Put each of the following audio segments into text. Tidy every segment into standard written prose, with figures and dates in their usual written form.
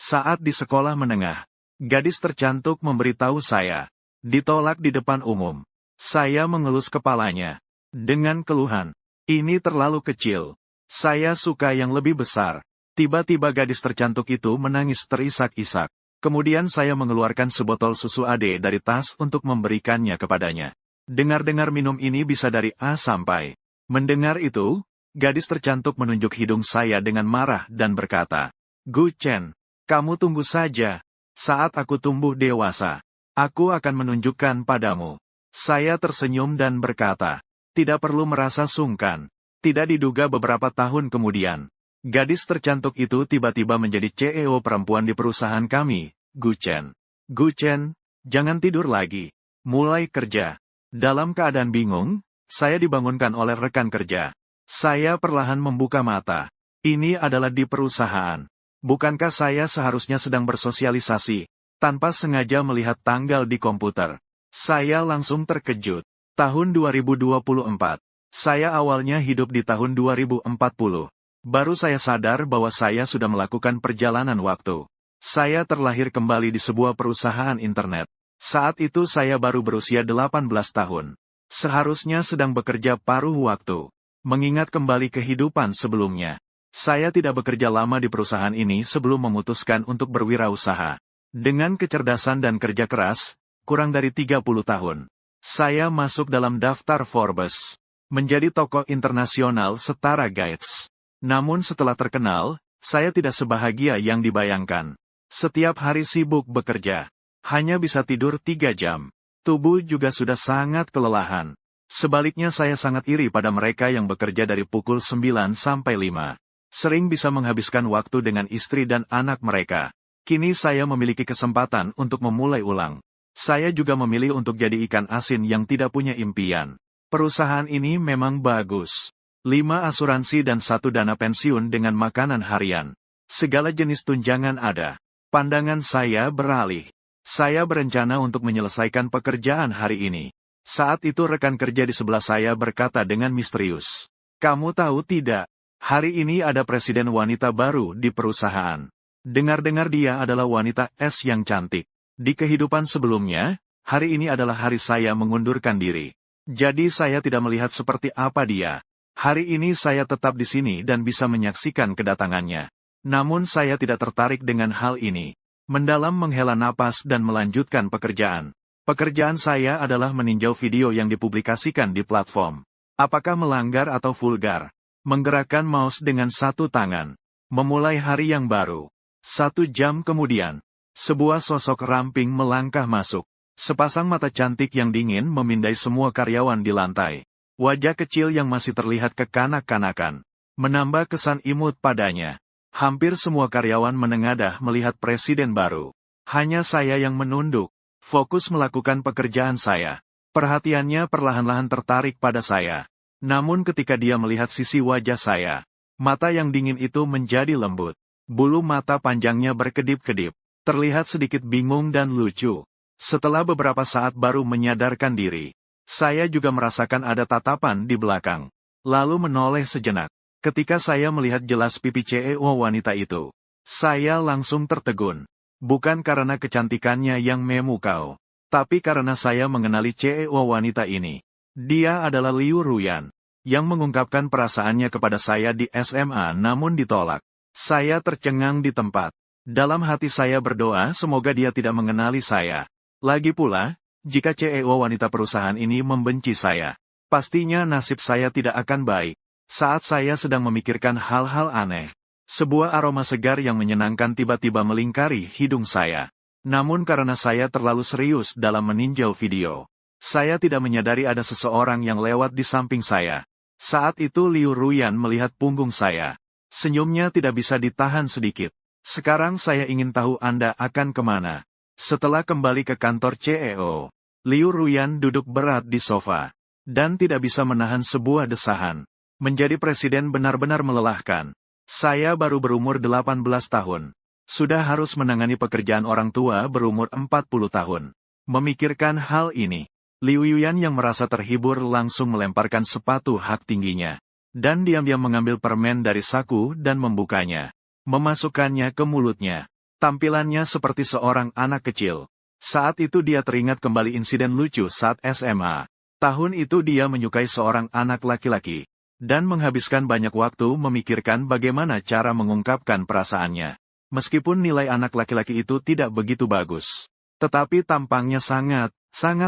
Saat di sekolah menengah, gadis tercantik memberitahu saya, ditolak di depan umum. Saya mengelus kepalanya. Dengan keluhan, ini terlalu kecil. Saya suka yang lebih besar. Tiba-tiba gadis tercantik itu menangis terisak-isak. Kemudian saya mengeluarkan sebotol susu ade dari tas untuk memberikannya kepadanya. Dengar-dengar minum ini bisa dari A sampai. Mendengar itu, gadis tercantik menunjuk hidung saya dengan marah dan berkata, Gu Chen, kamu tunggu saja. Saat aku tumbuh dewasa, aku akan menunjukkan padamu. Saya tersenyum dan berkata, tidak perlu merasa sungkan. Tidak diduga beberapa tahun kemudian, gadis tercantik itu tiba-tiba menjadi CEO perempuan di perusahaan kami, Gu Chen. Gu Chen, jangan tidur lagi. Mulai kerja. Dalam keadaan bingung, saya dibangunkan oleh rekan kerja. Saya perlahan membuka mata. Ini adalah di perusahaan. Bukankah saya seharusnya sedang bersosialisasi, tanpa sengaja melihat tanggal di komputer? Saya langsung terkejut. Tahun 2024. Saya awalnya hidup di tahun 2040. Baru saya sadar bahwa saya sudah melakukan perjalanan waktu. Saya terlahir kembali di sebuah perusahaan internet. Saat itu saya baru berusia 18 tahun. Seharusnya sedang bekerja paruh waktu. Mengingat kembali kehidupan sebelumnya. Saya tidak bekerja lama di perusahaan ini sebelum memutuskan untuk berwirausaha. Dengan kecerdasan dan kerja keras, kurang dari 30 tahun. Saya masuk dalam daftar Forbes. Menjadi tokoh internasional setara Gates. Namun setelah terkenal, saya tidak sebahagia yang dibayangkan. Setiap hari sibuk bekerja. Hanya bisa tidur 3 jam. Tubuh juga sudah sangat kelelahan. Sebaliknya saya sangat iri pada mereka yang bekerja dari pukul 9 sampai 5. Sering bisa menghabiskan waktu dengan istri dan anak mereka. Kini saya memiliki kesempatan untuk memulai ulang. Saya juga memilih untuk jadi ikan asin yang tidak punya impian. Perusahaan ini memang bagus. 5 asuransi dan 1 dana pensiun dengan makanan harian. Segala jenis tunjangan ada. Pandangan saya beralih. Saya berencana untuk menyelesaikan pekerjaan hari ini. Saat itu rekan kerja di sebelah saya berkata dengan misterius. Kamu tahu tidak? Hari ini ada presiden wanita baru di perusahaan. Dengar-dengar dia adalah wanita es yang cantik. Di kehidupan sebelumnya, hari ini adalah hari saya mengundurkan diri. Jadi saya tidak melihat seperti apa dia. Hari ini saya tetap di sini dan bisa menyaksikan kedatangannya. Namun saya tidak tertarik dengan hal ini. Mendalam menghela napas dan melanjutkan pekerjaan. Pekerjaan saya adalah meninjau video yang dipublikasikan di platform. Apakah melanggar atau vulgar? Menggerakkan mouse dengan 1 tangan. Memulai hari yang baru. 1 jam kemudian, sebuah sosok ramping melangkah masuk. Sepasang mata cantik yang dingin memindai semua karyawan di lantai. Wajah kecil yang masih terlihat kekanak-kanakan. Menambah kesan imut padanya. Hampir semua karyawan menengadah melihat presiden baru. Hanya saya yang menunduk. Fokus melakukan pekerjaan saya. Perhatiannya perlahan-lahan tertarik pada saya. Namun ketika dia melihat sisi wajah saya, mata yang dingin itu menjadi lembut. Bulu mata panjangnya berkedip-kedip. Terlihat sedikit bingung dan lucu. Setelah beberapa saat baru menyadarkan diri. Saya juga merasakan ada tatapan di belakang. Lalu menoleh sejenak. Ketika saya melihat jelas pipi CEO wanita itu, saya langsung tertegun. Bukan karena kecantikannya yang memukau, tapi karena saya mengenali CEO wanita ini. Dia adalah Liu Ruyan, yang mengungkapkan perasaannya kepada saya di SMA namun ditolak. Saya tercengang di tempat. Dalam hati saya berdoa semoga dia tidak mengenali saya. Lagi pula, jika CEO wanita perusahaan ini membenci saya, pastinya nasib saya tidak akan baik. Saat saya sedang memikirkan hal-hal aneh, sebuah aroma segar yang menyenangkan tiba-tiba melingkari hidung saya. Namun karena saya terlalu serius dalam meninjau video, saya tidak menyadari ada seseorang yang lewat di samping saya. Saat itu Liu Ruyan melihat punggung saya. Senyumnya tidak bisa ditahan sedikit. Sekarang saya ingin tahu Anda akan kemana. Setelah kembali ke kantor CEO, Liu Ruyan duduk berat di sofa. Dan tidak bisa menahan sebuah desahan. Menjadi presiden benar-benar melelahkan. Saya baru berumur 18 tahun. Sudah harus menangani pekerjaan orang tua berumur 40 tahun. Memikirkan hal ini, Liu Yuyan yang merasa terhibur langsung melemparkan sepatu hak tingginya. Dan diam-diam mengambil permen dari saku dan membukanya. Memasukkannya ke mulutnya. Tampilannya seperti seorang anak kecil. Saat itu dia teringat kembali insiden lucu saat SMA. Tahun itu dia menyukai seorang anak laki-laki, dan menghabiskan banyak waktu memikirkan bagaimana cara mengungkapkan perasaannya. Meskipun nilai anak laki-laki itu tidak begitu bagus, tetapi tampangnya sangat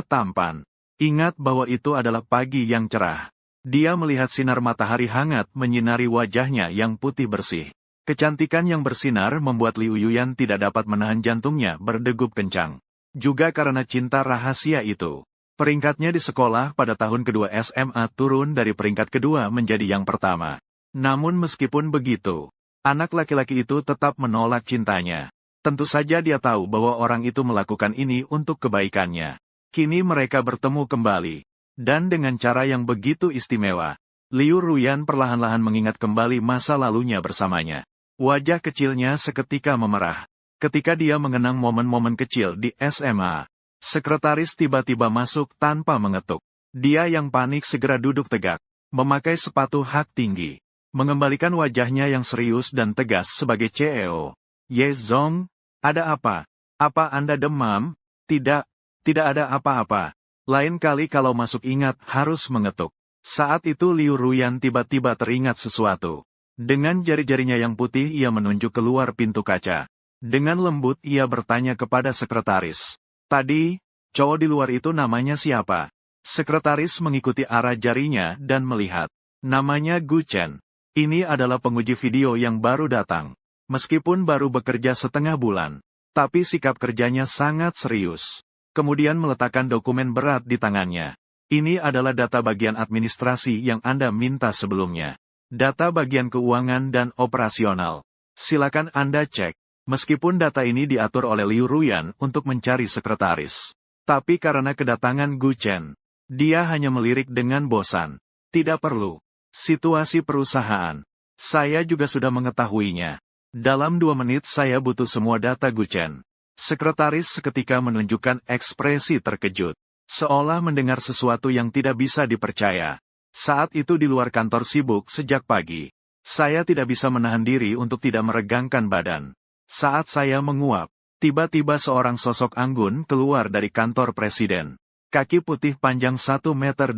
tampan. Ingat bahwa itu adalah pagi yang cerah. Dia melihat sinar matahari hangat menyinari wajahnya yang putih bersih. Kecantikan yang bersinar membuat Liu Yuyan tidak dapat menahan jantungnya berdegup kencang. Juga karena cinta rahasia itu. Peringkatnya di sekolah pada tahun kedua SMA turun dari peringkat kedua menjadi yang pertama. Namun meskipun begitu, anak laki-laki itu tetap menolak cintanya. Tentu saja dia tahu bahwa orang itu melakukan ini untuk kebaikannya. Kini mereka bertemu kembali. Dan dengan cara yang begitu istimewa, Liu Ruyan perlahan-lahan mengingat kembali masa lalunya bersamanya. Wajah kecilnya seketika memerah. Ketika dia mengenang momen-momen kecil di SMA, sekretaris tiba-tiba masuk tanpa mengetuk. Dia yang panik segera duduk tegak, memakai sepatu hak tinggi, mengembalikan wajahnya yang serius dan tegas sebagai CEO. Ye Zong, ada apa? Apa Anda demam? Tidak ada apa-apa. Lain kali kalau masuk ingat harus mengetuk. Saat itu Liu Ruyan tiba-tiba teringat sesuatu. Dengan jari-jarinya yang putih ia menunjuk keluar pintu kaca. Dengan lembut ia bertanya kepada sekretaris. Tadi, cowok di luar itu namanya siapa? Sekretaris mengikuti arah jarinya dan melihat. Namanya Gu Chen. Ini adalah penguji video yang baru datang. Meskipun baru bekerja setengah bulan, tapi sikap kerjanya sangat serius. Kemudian meletakkan dokumen berat di tangannya. Ini adalah data bagian administrasi yang Anda minta sebelumnya. Data bagian keuangan dan operasional. Silakan Anda cek. Meskipun data ini diatur oleh Liu Ruyan untuk mencari sekretaris. Tapi karena kedatangan Gu Chen, dia hanya melirik dengan bosan. Tidak perlu. Situasi perusahaan. Saya juga sudah mengetahuinya. Dalam 2 menit saya butuh semua data Gu Chen. Sekretaris seketika menunjukkan ekspresi terkejut. Seolah mendengar sesuatu yang tidak bisa dipercaya. Saat itu di luar kantor sibuk sejak pagi. Saya tidak bisa menahan diri untuk tidak meregangkan badan. Saat saya menguap, tiba-tiba seorang sosok anggun keluar dari kantor presiden. Kaki putih panjang 1,8 meter.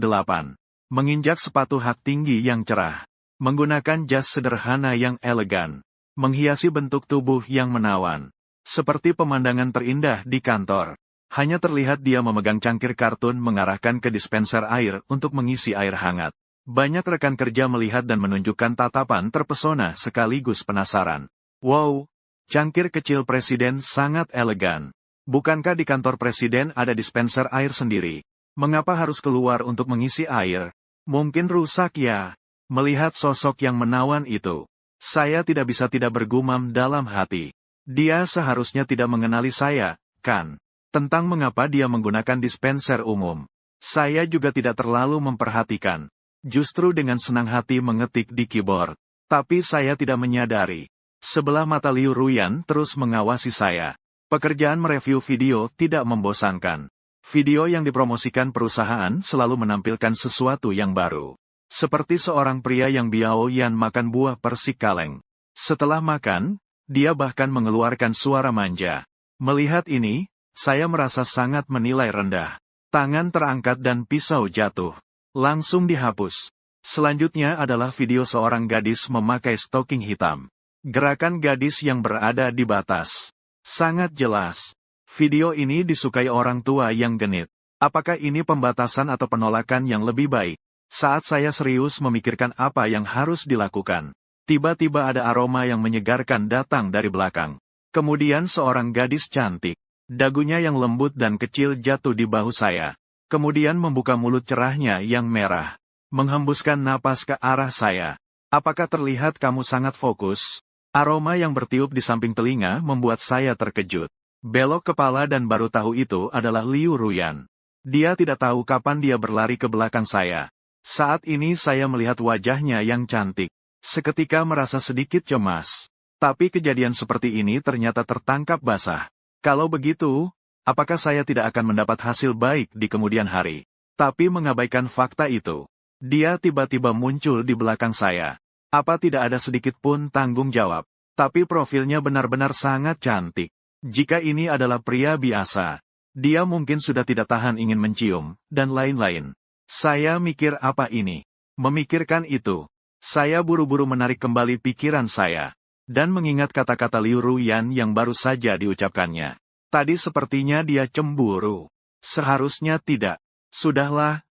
Menginjak sepatu hak tinggi yang cerah. Menggunakan jas sederhana yang elegan. Menghiasi bentuk tubuh yang menawan. Seperti pemandangan terindah di kantor. Hanya terlihat dia memegang cangkir kartun mengarahkan ke dispenser air untuk mengisi air hangat. Banyak rekan kerja melihat dan menunjukkan tatapan terpesona sekaligus penasaran. Wow, cangkir kecil presiden sangat elegan. Bukankah di kantor presiden ada dispenser air sendiri? Mengapa harus keluar untuk mengisi air? Mungkin rusak ya. Melihat sosok yang menawan itu, saya tidak bisa tidak bergumam dalam hati. Dia seharusnya tidak mengenali saya, kan? Tentang mengapa dia menggunakan dispenser umum. Saya juga tidak terlalu memperhatikan. Justru dengan senang hati mengetik di keyboard. Tapi saya tidak menyadari. Sebelah mata Liu Ruyan terus mengawasi saya. Pekerjaan mereview video tidak membosankan. Video yang dipromosikan perusahaan selalu menampilkan sesuatu yang baru. Seperti seorang pria yang biao-yan makan buah persik kaleng. Setelah makan, dia bahkan mengeluarkan suara manja. Melihat ini, saya merasa sangat menilai rendah. Tangan terangkat dan pisau jatuh. Langsung dihapus. Selanjutnya adalah video seorang gadis memakai stocking hitam. Gerakan gadis yang berada di batas. Sangat jelas. Video ini disukai orang tua yang genit. Apakah ini pembatasan atau penolakan yang lebih baik? Saat saya serius memikirkan apa yang harus dilakukan, tiba-tiba ada aroma yang menyegarkan datang dari belakang. Kemudian seorang gadis cantik. Dagunya yang lembut dan kecil jatuh di bahu saya. Kemudian membuka mulut cerahnya yang merah. Menghembuskan napas ke arah saya. Apakah terlihat kamu sangat fokus? Aroma yang bertiup di samping telinga membuat saya terkejut. Belok kepala dan baru tahu itu adalah Liu Ruyan. Dia tidak tahu kapan dia berlari ke belakang saya. Saat ini saya melihat wajahnya yang cantik. Seketika merasa sedikit cemas. Tapi kejadian seperti ini ternyata tertangkap basah. Kalau begitu, apakah saya tidak akan mendapat hasil baik di kemudian hari? Tapi mengabaikan fakta itu. Dia tiba-tiba muncul di belakang saya. Apa tidak ada sedikit pun tanggung jawab? Tapi profilnya benar-benar sangat cantik. Jika ini adalah pria biasa, dia mungkin sudah tidak tahan ingin mencium, dan lain-lain. Saya mikir apa ini? Memikirkan itu, saya buru-buru menarik kembali pikiran saya, dan mengingat kata-kata Liu Ruyan yang baru saja diucapkannya. Tadi sepertinya dia cemburu. Seharusnya tidak. Sudahlah,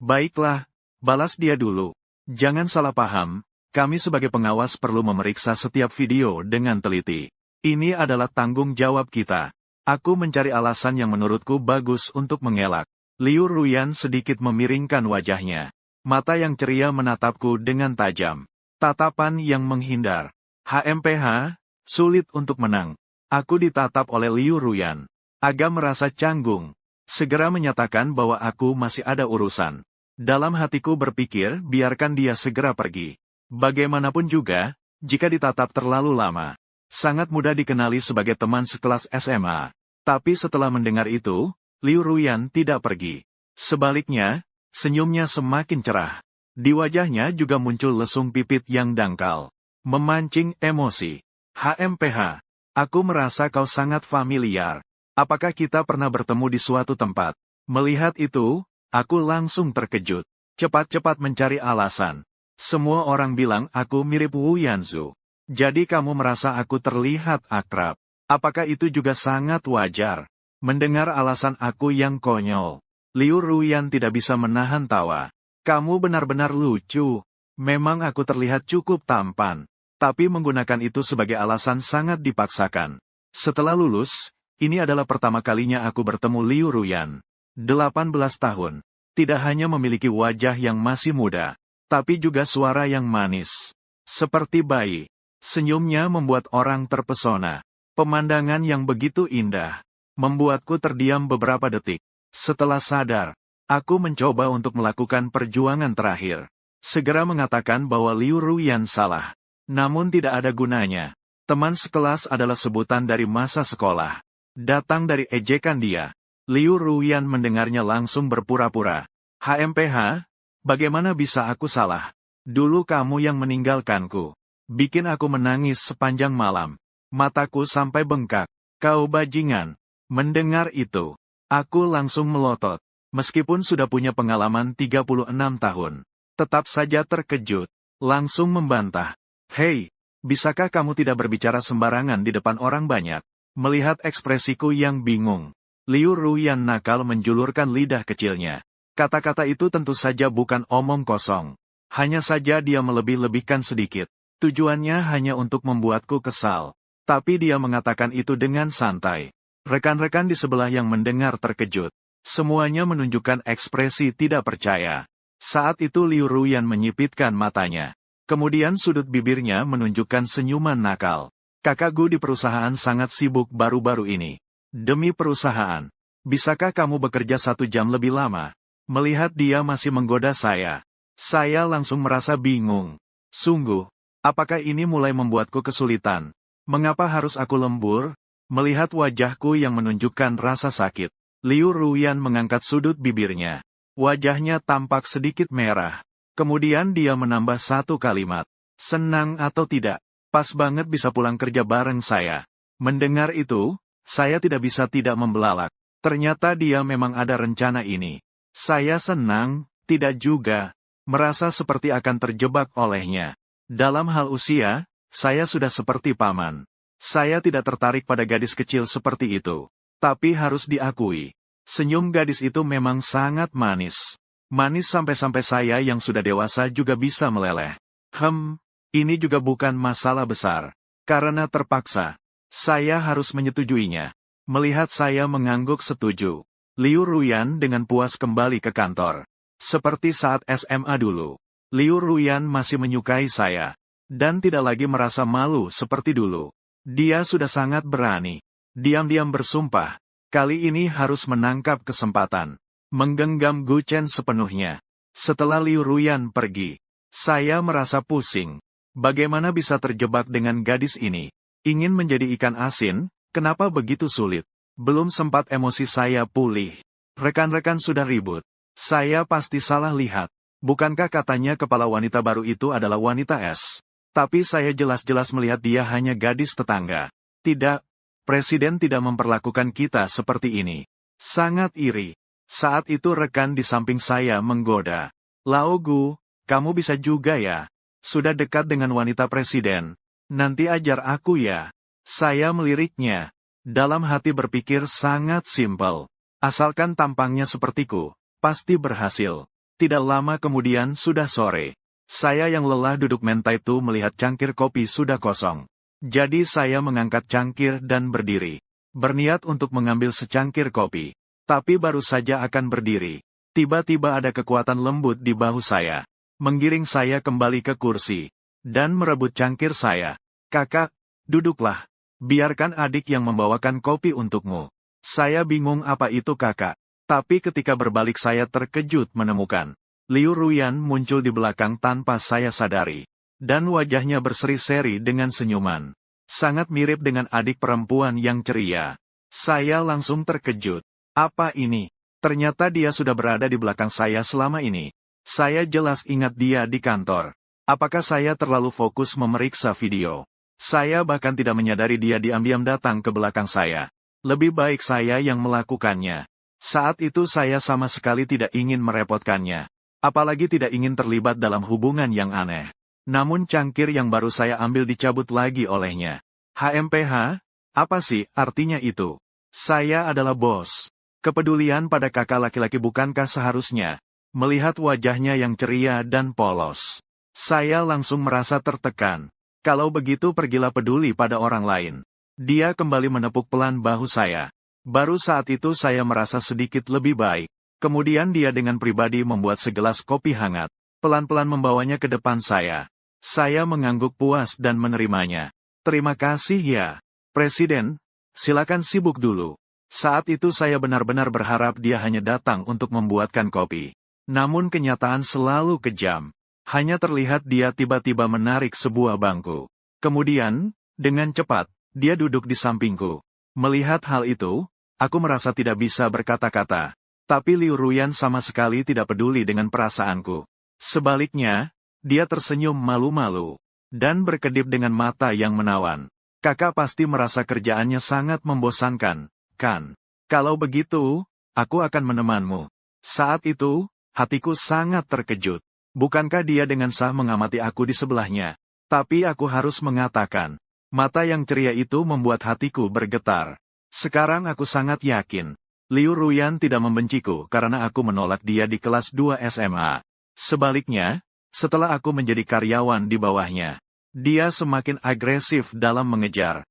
baiklah, balas dia dulu. Jangan salah paham, kami sebagai pengawas perlu memeriksa setiap video dengan teliti. Ini adalah tanggung jawab kita. Aku mencari alasan yang menurutku bagus untuk mengelak. Liu Ruyan sedikit memiringkan wajahnya. Mata yang ceria menatapku dengan tajam. Tatapan yang menghindar. HMPH, sulit untuk menang. Aku ditatap oleh Liu Ruyan. Agak merasa canggung. Segera menyatakan bahwa aku masih ada urusan. Dalam hatiku berpikir biarkan dia segera pergi. Bagaimanapun juga, jika ditatap terlalu lama, sangat mudah dikenali sebagai teman sekelas SMA. Tapi setelah mendengar itu, Liu Ruyan tidak pergi. Sebaliknya, senyumnya semakin cerah. Di wajahnya juga muncul lesung pipit yang dangkal. Memancing emosi. HMPH, aku merasa kau sangat familiar. Apakah kita pernah bertemu di suatu tempat? Melihat itu, aku langsung terkejut. Cepat-cepat mencari alasan. Semua orang bilang aku mirip Wu Yanzu. Jadi kamu merasa aku terlihat akrab. Apakah itu juga sangat wajar? Mendengar alasan aku yang konyol, Liu Ruyan tidak bisa menahan tawa. Kamu benar-benar lucu. Memang aku terlihat cukup tampan. Tapi menggunakan itu sebagai alasan sangat dipaksakan. Setelah lulus, ini adalah pertama kalinya aku bertemu Liu Ruyan. 18 tahun. Tidak hanya memiliki wajah yang masih muda, tapi juga suara yang manis. Seperti bayi. Senyumnya membuat orang terpesona. Pemandangan yang begitu indah membuatku terdiam beberapa detik. Setelah sadar, aku mencoba untuk melakukan perjuangan terakhir. Segera mengatakan bahwa Liu Ruyan salah. Namun tidak ada gunanya. Teman sekelas adalah sebutan dari masa sekolah. Datang dari ejekan dia. Liu Ruyan mendengarnya langsung berpura-pura. HMPH, bagaimana bisa aku salah? Dulu kamu yang meninggalkanku. Bikin aku menangis sepanjang malam. Mataku sampai bengkak. Kau bajingan. Mendengar itu, aku langsung melotot. Meskipun sudah punya pengalaman 36 tahun. Tetap saja terkejut. Langsung membantah. Hei, bisakah kamu tidak berbicara sembarangan di depan orang banyak? Melihat ekspresiku yang bingung, Liu Ruyan nakal menjulurkan lidah kecilnya. Kata-kata itu tentu saja bukan omong kosong. Hanya saja dia melebih-lebihkan sedikit. Tujuannya hanya untuk membuatku kesal. Tapi dia mengatakan itu dengan santai. Rekan-rekan di sebelah yang mendengar terkejut. Semuanya menunjukkan ekspresi tidak percaya. Saat itu Liu Ruyan menyipitkan matanya. Kemudian sudut bibirnya menunjukkan senyuman nakal. Kakakku di perusahaan sangat sibuk baru-baru ini. Demi perusahaan. Bisakah kamu bekerja 1 jam lebih lama? Melihat dia masih menggoda saya langsung merasa bingung. Sungguh, apakah ini mulai membuatku kesulitan? Mengapa harus aku lembur? Melihat wajahku yang menunjukkan rasa sakit, Liu Ruyan mengangkat sudut bibirnya. Wajahnya tampak sedikit merah. Kemudian dia menambah satu kalimat. Senang atau tidak? Pas banget bisa pulang kerja bareng saya. Mendengar itu, saya tidak bisa tidak membelalak. Ternyata dia memang ada rencana ini. Saya senang, tidak juga. Merasa seperti akan terjebak olehnya. Dalam hal usia, saya sudah seperti paman. Saya tidak tertarik pada gadis kecil seperti itu. Tapi harus diakui, senyum gadis itu memang sangat manis. Manis sampai-sampai saya yang sudah dewasa juga bisa meleleh. Ini juga bukan masalah besar. Karena terpaksa, saya harus menyetujuinya. Melihat saya mengangguk setuju, Liu Ruyan dengan puas kembali ke kantor. Seperti saat SMA dulu, Liu Ruyan masih menyukai saya. Dan tidak lagi merasa malu seperti dulu. Dia sudah sangat berani. Diam-diam bersumpah, kali ini harus menangkap kesempatan. Menggenggam Gu Chen sepenuhnya. Setelah Liu Ruyan pergi, saya merasa pusing. Bagaimana bisa terjebak dengan gadis ini? Ingin menjadi ikan asin, kenapa begitu sulit? Belum sempat emosi saya pulih. Rekan-rekan sudah ribut. Saya pasti salah lihat. Bukankah katanya kepala wanita baru itu adalah wanita es? Tapi saya jelas-jelas melihat dia hanya gadis tetangga. Tidak, Presiden tidak memperlakukan kita seperti ini. Sangat iri. Saat itu rekan di samping saya menggoda. Lao Gu, kamu bisa juga ya. Sudah dekat dengan wanita presiden. Nanti ajar aku ya. Saya meliriknya. Dalam hati berpikir sangat simpel. Asalkan tampangnya sepertiku, pasti berhasil. Tidak lama kemudian sudah sore. Saya yang lelah duduk mentai itu melihat cangkir kopi sudah kosong. Jadi saya mengangkat cangkir dan berdiri. Berniat untuk mengambil secangkir kopi. Tapi baru saja akan berdiri. Tiba-tiba ada kekuatan lembut di bahu saya. Menggiring saya kembali ke kursi. Dan merebut cangkir saya. Kakak, duduklah. Biarkan adik yang membawakan kopi untukmu. Saya bingung apa itu kakak. Tapi ketika berbalik saya terkejut menemukan Liu Ruyan muncul di belakang tanpa saya sadari. Dan wajahnya berseri-seri dengan senyuman. Sangat mirip dengan adik perempuan yang ceria. Saya langsung terkejut. Apa ini? Ternyata dia sudah berada di belakang saya selama ini. Saya jelas ingat dia di kantor. Apakah saya terlalu fokus memeriksa video? Saya bahkan tidak menyadari dia diam-diam datang ke belakang saya. Lebih baik saya yang melakukannya. Saat itu saya sama sekali tidak ingin merepotkannya. Apalagi tidak ingin terlibat dalam hubungan yang aneh. Namun cangkir yang baru saya ambil dicabut lagi olehnya. HMPH? Apa sih artinya itu? Saya adalah bos. Kepedulian pada kakak laki-laki bukankah seharusnya? Melihat wajahnya yang ceria dan polos. Saya langsung merasa tertekan. Kalau begitu pergilah peduli pada orang lain. Dia kembali menepuk pelan bahu saya. Baru saat itu saya merasa sedikit lebih baik. Kemudian dia dengan pribadi membuat segelas kopi hangat. Pelan-pelan membawanya ke depan saya. Saya mengangguk puas dan menerimanya. Terima kasih ya, Presiden. Silakan sibuk dulu. Saat itu saya benar-benar berharap dia hanya datang untuk membuatkan kopi. Namun kenyataan selalu kejam. Hanya terlihat dia tiba-tiba menarik sebuah bangku. Kemudian, dengan cepat, dia duduk di sampingku. Melihat hal itu, aku merasa tidak bisa berkata-kata. Tapi Liu Ruyan sama sekali tidak peduli dengan perasaanku. Sebaliknya, dia tersenyum malu-malu. Dan berkedip dengan mata yang menawan. Kakak pasti merasa kerjaannya sangat membosankan, kan? Kalau begitu, aku akan menemanmu. Saat itu, hatiku sangat terkejut. Bukankah dia dengan sah mengamati aku di sebelahnya? Tapi aku harus mengatakan, mata yang ceria itu membuat hatiku bergetar. Sekarang aku sangat yakin. Liu Ruyan tidak membenciku karena aku menolak dia di kelas 2 SMA. Sebaliknya, setelah aku menjadi karyawan di bawahnya, dia semakin agresif dalam mengejar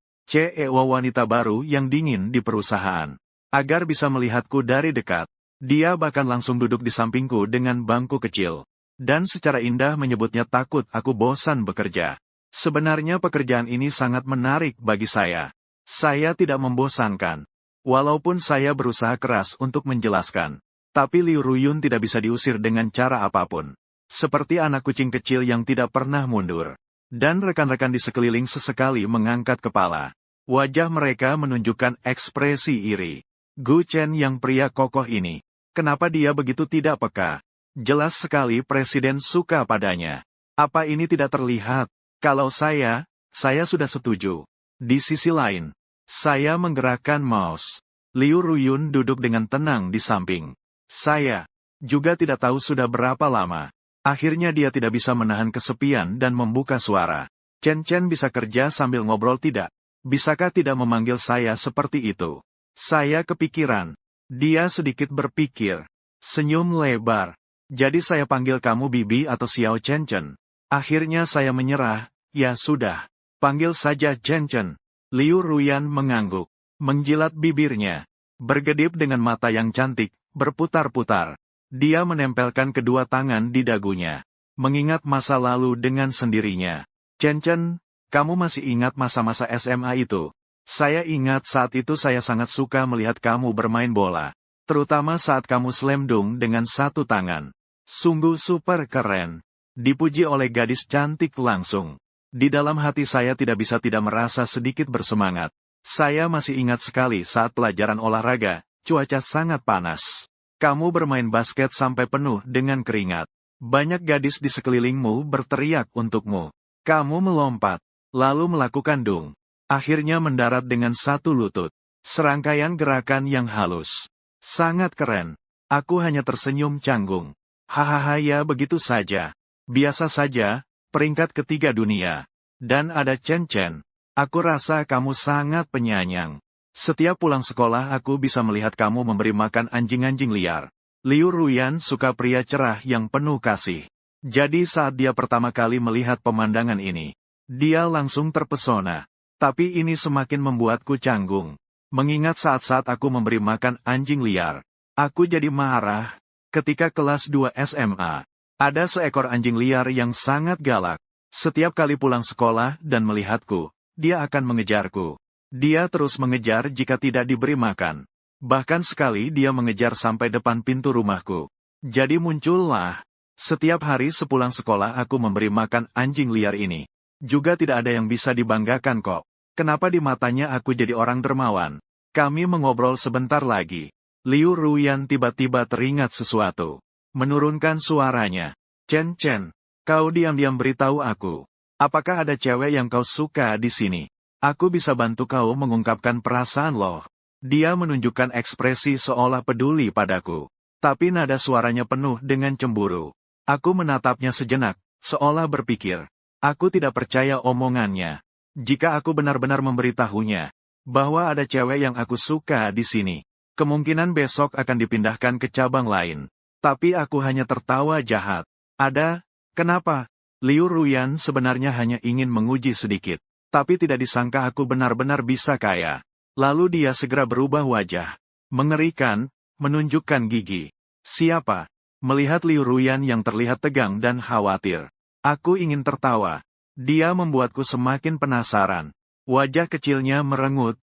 wanita baru yang dingin di perusahaan. Agar bisa melihatku dari dekat, dia bahkan langsung duduk di sampingku dengan bangku kecil. Dan secara indah menyebutnya takut aku bosan bekerja. Sebenarnya pekerjaan ini sangat menarik bagi saya. Saya tidak membosankan. Walaupun saya berusaha keras untuk menjelaskan. Tapi Liu Ruyan tidak bisa diusir dengan cara apapun. Seperti anak kucing kecil yang tidak pernah mundur. Dan rekan-rekan di sekeliling sesekali mengangkat kepala. Wajah mereka menunjukkan ekspresi iri. Gu Chen yang pria kokoh ini. Kenapa dia begitu tidak peka? Jelas sekali Presiden suka padanya. Apa ini tidak terlihat? Kalau saya sudah setuju. Di sisi lain, saya menggerakkan mouse. Liu Ruyan duduk dengan tenang di samping. Saya juga tidak tahu sudah berapa lama. Akhirnya dia tidak bisa menahan kesepian dan membuka suara. Chen bisa kerja sambil ngobrol tidak? Bisakah tidak memanggil saya seperti itu? Saya kepikiran. Dia sedikit berpikir. Senyum lebar. Jadi saya panggil kamu Bibi atau Xiao Chen. Akhirnya saya menyerah. Ya sudah. Panggil saja Chen. Liu Ruyan mengangguk. Menjilat bibirnya. Berkedip dengan mata yang cantik, berputar-putar. Dia menempelkan kedua tangan di dagunya. Mengingat masa lalu dengan sendirinya. Chen, kamu masih ingat masa-masa SMA itu? Saya ingat saat itu saya sangat suka melihat kamu bermain bola. Terutama saat kamu slam dunk dengan satu tangan. Sungguh super keren. Dipuji oleh gadis cantik langsung. Di dalam hati saya tidak bisa tidak merasa sedikit bersemangat. Saya masih ingat sekali saat pelajaran olahraga, cuaca sangat panas. Kamu bermain basket sampai penuh dengan keringat. Banyak gadis di sekelilingmu berteriak untukmu. Kamu melompat, lalu melakukan dung. Akhirnya mendarat dengan satu lutut. Serangkaian gerakan yang halus. Sangat keren. Aku hanya tersenyum canggung. Hahaha ya begitu saja. Biasa saja, peringkat ketiga dunia. Dan ada Chen Chen. Aku rasa kamu sangat penyayang. Setiap pulang sekolah aku bisa melihat kamu memberi makan anjing-anjing liar. Liu Ruyan suka pria cerah yang penuh kasih. Jadi saat dia pertama kali melihat pemandangan ini, dia langsung terpesona. Tapi ini semakin membuatku canggung. Mengingat saat-saat aku memberi makan anjing liar. Aku jadi marah. Ketika kelas 2 SMA, ada seekor anjing liar yang sangat galak. Setiap kali pulang sekolah dan melihatku, dia akan mengejarku. Dia terus mengejar jika tidak diberi makan. Bahkan sekali dia mengejar sampai depan pintu rumahku. Jadi muncullah. Setiap hari sepulang sekolah aku memberi makan anjing liar ini. Juga tidak ada yang bisa dibanggakan kok. Kenapa di matanya aku jadi orang dermawan? Kami mengobrol sebentar lagi. Liu Ruyan tiba-tiba teringat sesuatu. Menurunkan suaranya. Chen Chen, kau diam-diam beritahu aku. Apakah ada cewek yang kau suka di sini? Aku bisa bantu kau mengungkapkan perasaan loh. Dia menunjukkan ekspresi seolah peduli padaku. Tapi nada suaranya penuh dengan cemburu. Aku menatapnya sejenak, seolah berpikir. Aku tidak percaya omongannya. Jika aku benar-benar memberitahunya bahwa ada cewek yang aku suka di sini, kemungkinan besok akan dipindahkan ke cabang lain. Tapi aku hanya tertawa jahat. Ada? Kenapa? Liu Ruyan sebenarnya hanya ingin menguji sedikit. Tapi tidak disangka aku benar-benar bisa kaya. Lalu dia segera berubah wajah. Mengerikan, menunjukkan gigi. Siapa? Melihat Liu Ruyan yang terlihat tegang dan khawatir. Aku ingin tertawa. Dia membuatku semakin penasaran. Wajah kecilnya merengut.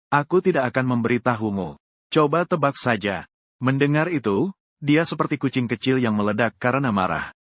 Aku tidak akan memberitahumu. Coba tebak saja. Mendengar itu, dia seperti kucing kecil yang meledak karena marah.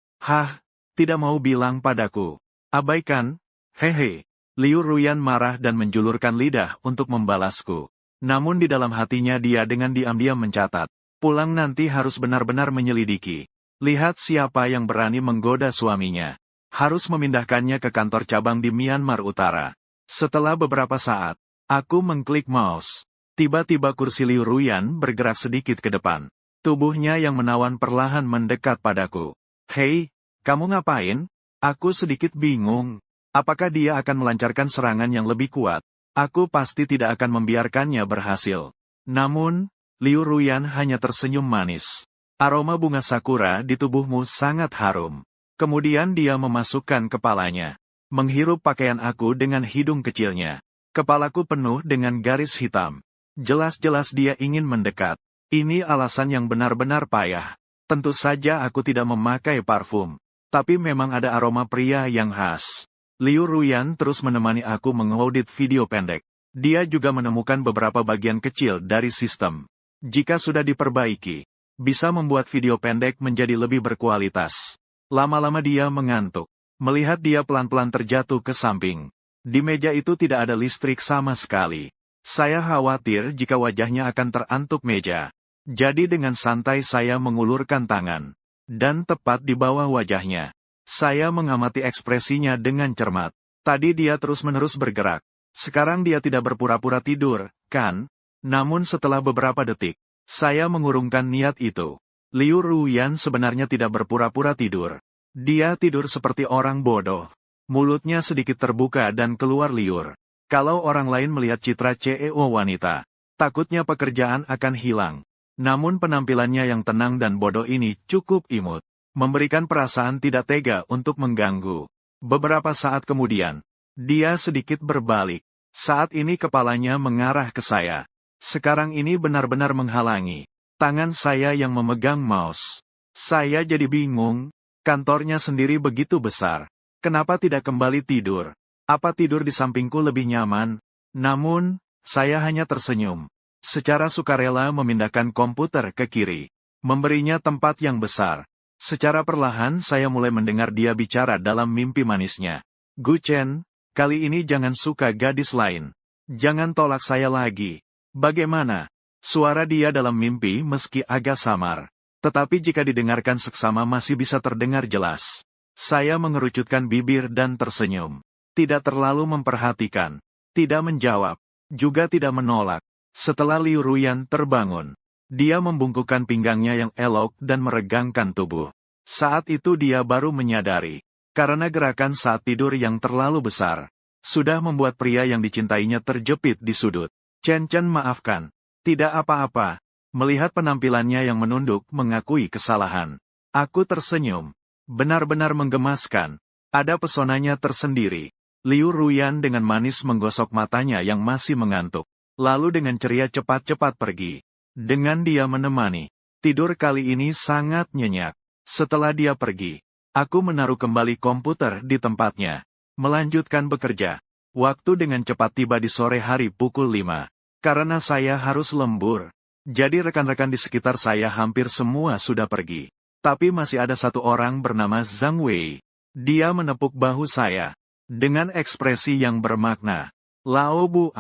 Tidak mau bilang padaku. Abaikan. Hehe. Liu Ruyan marah dan menjulurkan lidah untuk membalasku. Namun di dalam hatinya dia dengan diam-diam mencatat. Pulang nanti harus benar-benar menyelidiki. Lihat siapa yang berani menggoda suaminya. Harus memindahkannya ke kantor cabang di Myanmar Utara. Setelah beberapa saat, aku mengklik mouse. Tiba-tiba kursi Liu Ruyan bergerak sedikit ke depan. Tubuhnya yang menawan perlahan mendekat padaku. Hei, kamu ngapain? Aku sedikit bingung. Apakah dia akan melancarkan serangan yang lebih kuat? Aku pasti tidak akan membiarkannya berhasil. Namun, Liu Ruyan hanya tersenyum manis. Aroma bunga sakura di tubuhmu sangat harum. Kemudian dia memasukkan kepalanya. Menghirup pakaian aku dengan hidung kecilnya. Kepalaku penuh dengan garis hitam. Jelas-jelas dia ingin mendekat. Ini alasan yang benar-benar payah. Tentu saja aku tidak memakai parfum. Tapi memang ada aroma pria yang khas. Liu Ruyan terus menemani aku mengaudit video pendek. Dia juga menemukan beberapa bagian kecil dari sistem. Jika sudah diperbaiki, bisa membuat video pendek menjadi lebih berkualitas. Lama-lama dia mengantuk. Melihat dia pelan-pelan terjatuh ke samping. Di meja itu tidak ada listrik sama sekali. Saya khawatir jika wajahnya akan terantuk meja. Jadi dengan santai saya mengulurkan tangan. Dan tepat di bawah wajahnya, saya mengamati ekspresinya dengan cermat. Tadi dia terus-menerus bergerak. Sekarang dia tidak berpura-pura tidur, kan? Namun setelah beberapa detik, saya mengurungkan niat itu. Liu Ruyan sebenarnya tidak berpura-pura tidur. Dia tidur seperti orang bodoh. Mulutnya sedikit terbuka dan keluar liur. Kalau orang lain melihat citra CEO wanita, takutnya pekerjaan akan hilang. Namun penampilannya yang tenang dan bodoh ini cukup imut. Memberikan perasaan tidak tega untuk mengganggu. Beberapa saat kemudian, dia sedikit berbalik. Saat ini kepalanya mengarah ke saya. Sekarang ini benar-benar menghalangi. Tangan saya yang memegang mouse. Saya jadi bingung. Kantornya sendiri begitu besar. Kenapa tidak kembali tidur? Apa tidur di sampingku lebih nyaman? Namun, saya hanya tersenyum. Secara sukarela memindahkan komputer ke kiri. Memberinya tempat yang besar. Secara perlahan saya mulai mendengar dia bicara dalam mimpi manisnya. Gu Chen, kali ini jangan suka gadis lain. Jangan tolak saya lagi. Bagaimana? Suara dia dalam mimpi meski agak samar. Tetapi jika didengarkan seksama masih bisa terdengar jelas. Saya mengerucutkan bibir dan tersenyum. Tidak terlalu memperhatikan. Tidak menjawab. Juga tidak menolak. Setelah Liu Ruyan terbangun, dia membungkukkan pinggangnya yang elok dan meregangkan tubuh. Saat itu dia baru menyadari, karena gerakan saat tidur yang terlalu besar, sudah membuat pria yang dicintainya terjepit di sudut. Chen Chen maafkan. Tidak apa-apa. Melihat penampilannya yang menunduk mengakui kesalahan. Aku tersenyum. Benar-benar menggemaskan. Ada pesonanya tersendiri. Liu Ruyan dengan manis menggosok matanya yang masih mengantuk. Lalu dengan ceria cepat-cepat pergi. Dengan dia menemani. Tidur kali ini sangat nyenyak. Setelah dia pergi, aku menaruh kembali komputer di tempatnya. Melanjutkan bekerja. Waktu dengan cepat tiba di sore hari pukul 5. Karena saya harus lembur. Jadi rekan-rekan di sekitar saya hampir semua sudah pergi. Tapi masih ada satu orang bernama Zhang Wei. Dia menepuk bahu saya. Dengan ekspresi yang bermakna. Lao Bu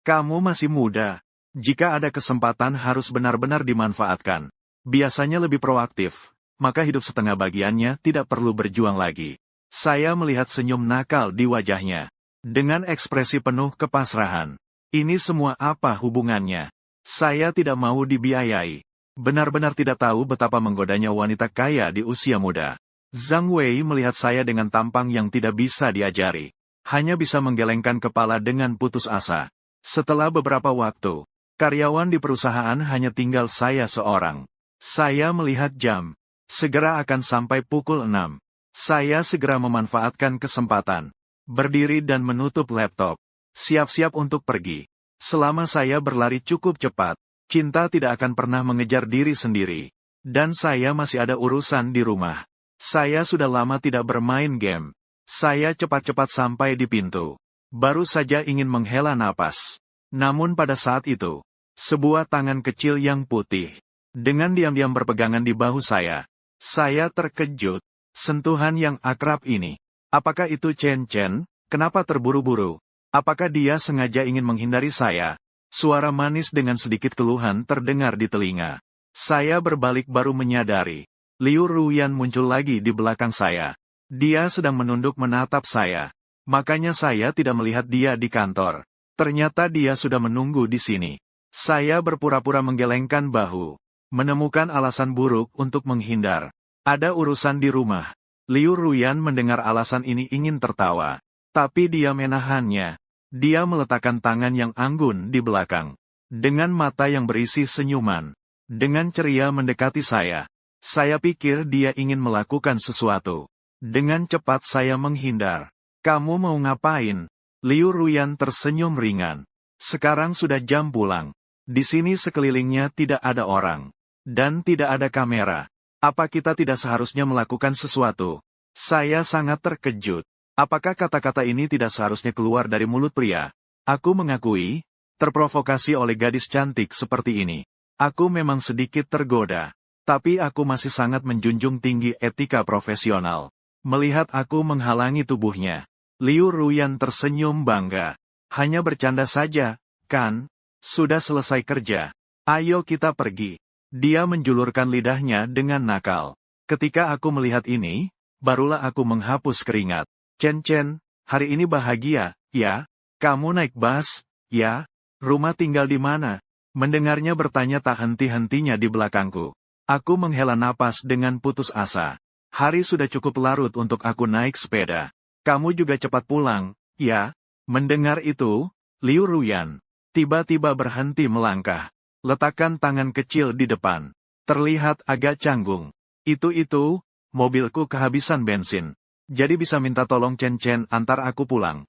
kamu masih muda. Jika ada kesempatan harus benar-benar dimanfaatkan. Biasanya lebih proaktif. Maka hidup setengah bagiannya tidak perlu berjuang lagi. Saya melihat senyum nakal di wajahnya. Dengan ekspresi penuh kepasrahan. Ini semua apa hubungannya? Saya tidak mau dibiayai. Benar-benar tidak tahu betapa menggodanya wanita kaya di usia muda. Zhang Wei melihat saya dengan tampang yang tidak bisa diajari. Hanya bisa menggelengkan kepala dengan putus asa. Setelah beberapa waktu, karyawan di perusahaan hanya tinggal saya seorang. Saya melihat jam. Segera akan sampai pukul 6. Saya segera memanfaatkan kesempatan. Berdiri dan menutup laptop. Siap-siap untuk pergi. Selama saya berlari cukup cepat, cinta tidak akan pernah mengejar diri sendiri. Dan saya masih ada urusan di rumah. Saya sudah lama tidak bermain game. Saya cepat-cepat sampai di pintu. Baru saja ingin menghela napas. Namun pada saat itu, sebuah tangan kecil yang putih, dengan diam-diam berpegangan di bahu saya. Saya terkejut. Sentuhan yang akrab ini. Apakah itu Chen Chen? Kenapa terburu-buru? Apakah dia sengaja ingin menghindari saya? Suara manis dengan sedikit keluhan terdengar di telinga. Saya berbalik baru menyadari. Liu Ruyan muncul lagi di belakang saya. Dia sedang menunduk menatap saya. Makanya saya tidak melihat dia di kantor. Ternyata dia sudah menunggu di sini. Saya berpura-pura menggelengkan bahu. Menemukan alasan buruk untuk menghindar. Ada urusan di rumah. Liu Ruyan mendengar alasan ini ingin tertawa. Tapi dia menahannya. Dia meletakkan tangan yang anggun di belakang. Dengan mata yang berisi senyuman. Dengan ceria mendekati saya. Saya pikir dia ingin melakukan sesuatu. Dengan cepat saya menghindar. Kamu mau ngapain? Liu Ruyan tersenyum ringan. Sekarang sudah jam pulang. Di sini sekelilingnya tidak ada orang. Dan tidak ada kamera. Apa kita tidak seharusnya melakukan sesuatu? Saya sangat terkejut. Apakah kata-kata ini tidak seharusnya keluar dari mulut pria? Aku mengakui, terprovokasi oleh gadis cantik seperti ini. Aku memang sedikit tergoda. Tapi aku masih sangat menjunjung tinggi etika profesional. Melihat aku menghalangi tubuhnya, Liu Ruyan tersenyum bangga. Hanya bercanda saja, kan? Sudah selesai kerja. Ayo kita pergi. Dia menjulurkan lidahnya dengan nakal. Ketika aku melihat ini, barulah aku menghapus keringat. Chen Chen, hari ini bahagia, ya? Kamu naik bus, ya? Rumah tinggal di mana? Mendengarnya bertanya tak henti-hentinya di belakangku. Aku menghela napas dengan putus asa. Hari sudah cukup larut untuk aku naik sepeda. Kamu juga cepat pulang, ya? Mendengar itu, Liu Ruyan tiba-tiba berhenti melangkah. Letakkan tangan kecil di depan. Terlihat agak canggung. Itu, mobilku kehabisan bensin. Jadi bisa minta tolong Chen Chen antar aku pulang.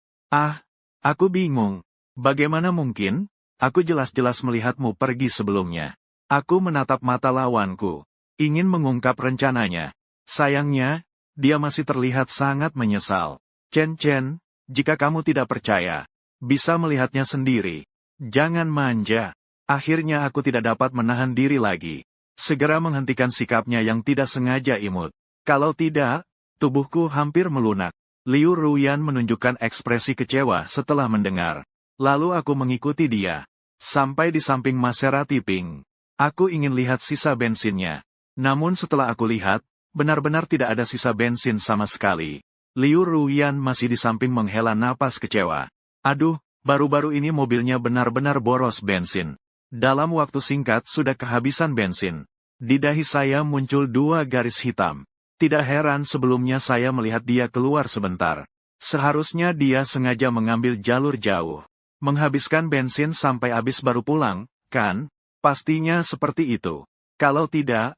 Aku bingung. Bagaimana mungkin? Aku jelas-jelas melihatmu pergi sebelumnya. Aku menatap mata lawanku. Ingin mengungkap rencananya. Sayangnya, dia masih terlihat sangat menyesal. Chen Chen, jika kamu tidak percaya, bisa melihatnya sendiri. Jangan manja. Akhirnya aku tidak dapat menahan diri lagi. Segera menghentikan sikapnya yang tidak sengaja imut. Kalau tidak, tubuhku hampir melunak. Liu Ruyan menunjukkan ekspresi kecewa setelah mendengar. Lalu aku mengikuti dia. Sampai di samping Maserati Pink. Aku ingin lihat sisa bensinnya. Namun setelah aku lihat, benar-benar tidak ada sisa bensin sama sekali. Liu Ruyan masih di samping menghela napas kecewa. Aduh, baru-baru ini mobilnya benar-benar boros bensin. Dalam waktu singkat sudah kehabisan bensin. Di dahi saya muncul 2 garis hitam. Tidak heran sebelumnya saya melihat dia keluar sebentar. Seharusnya dia sengaja mengambil jalur jauh. Menghabiskan bensin sampai habis baru pulang, kan? Pastinya seperti itu. Kalau tidak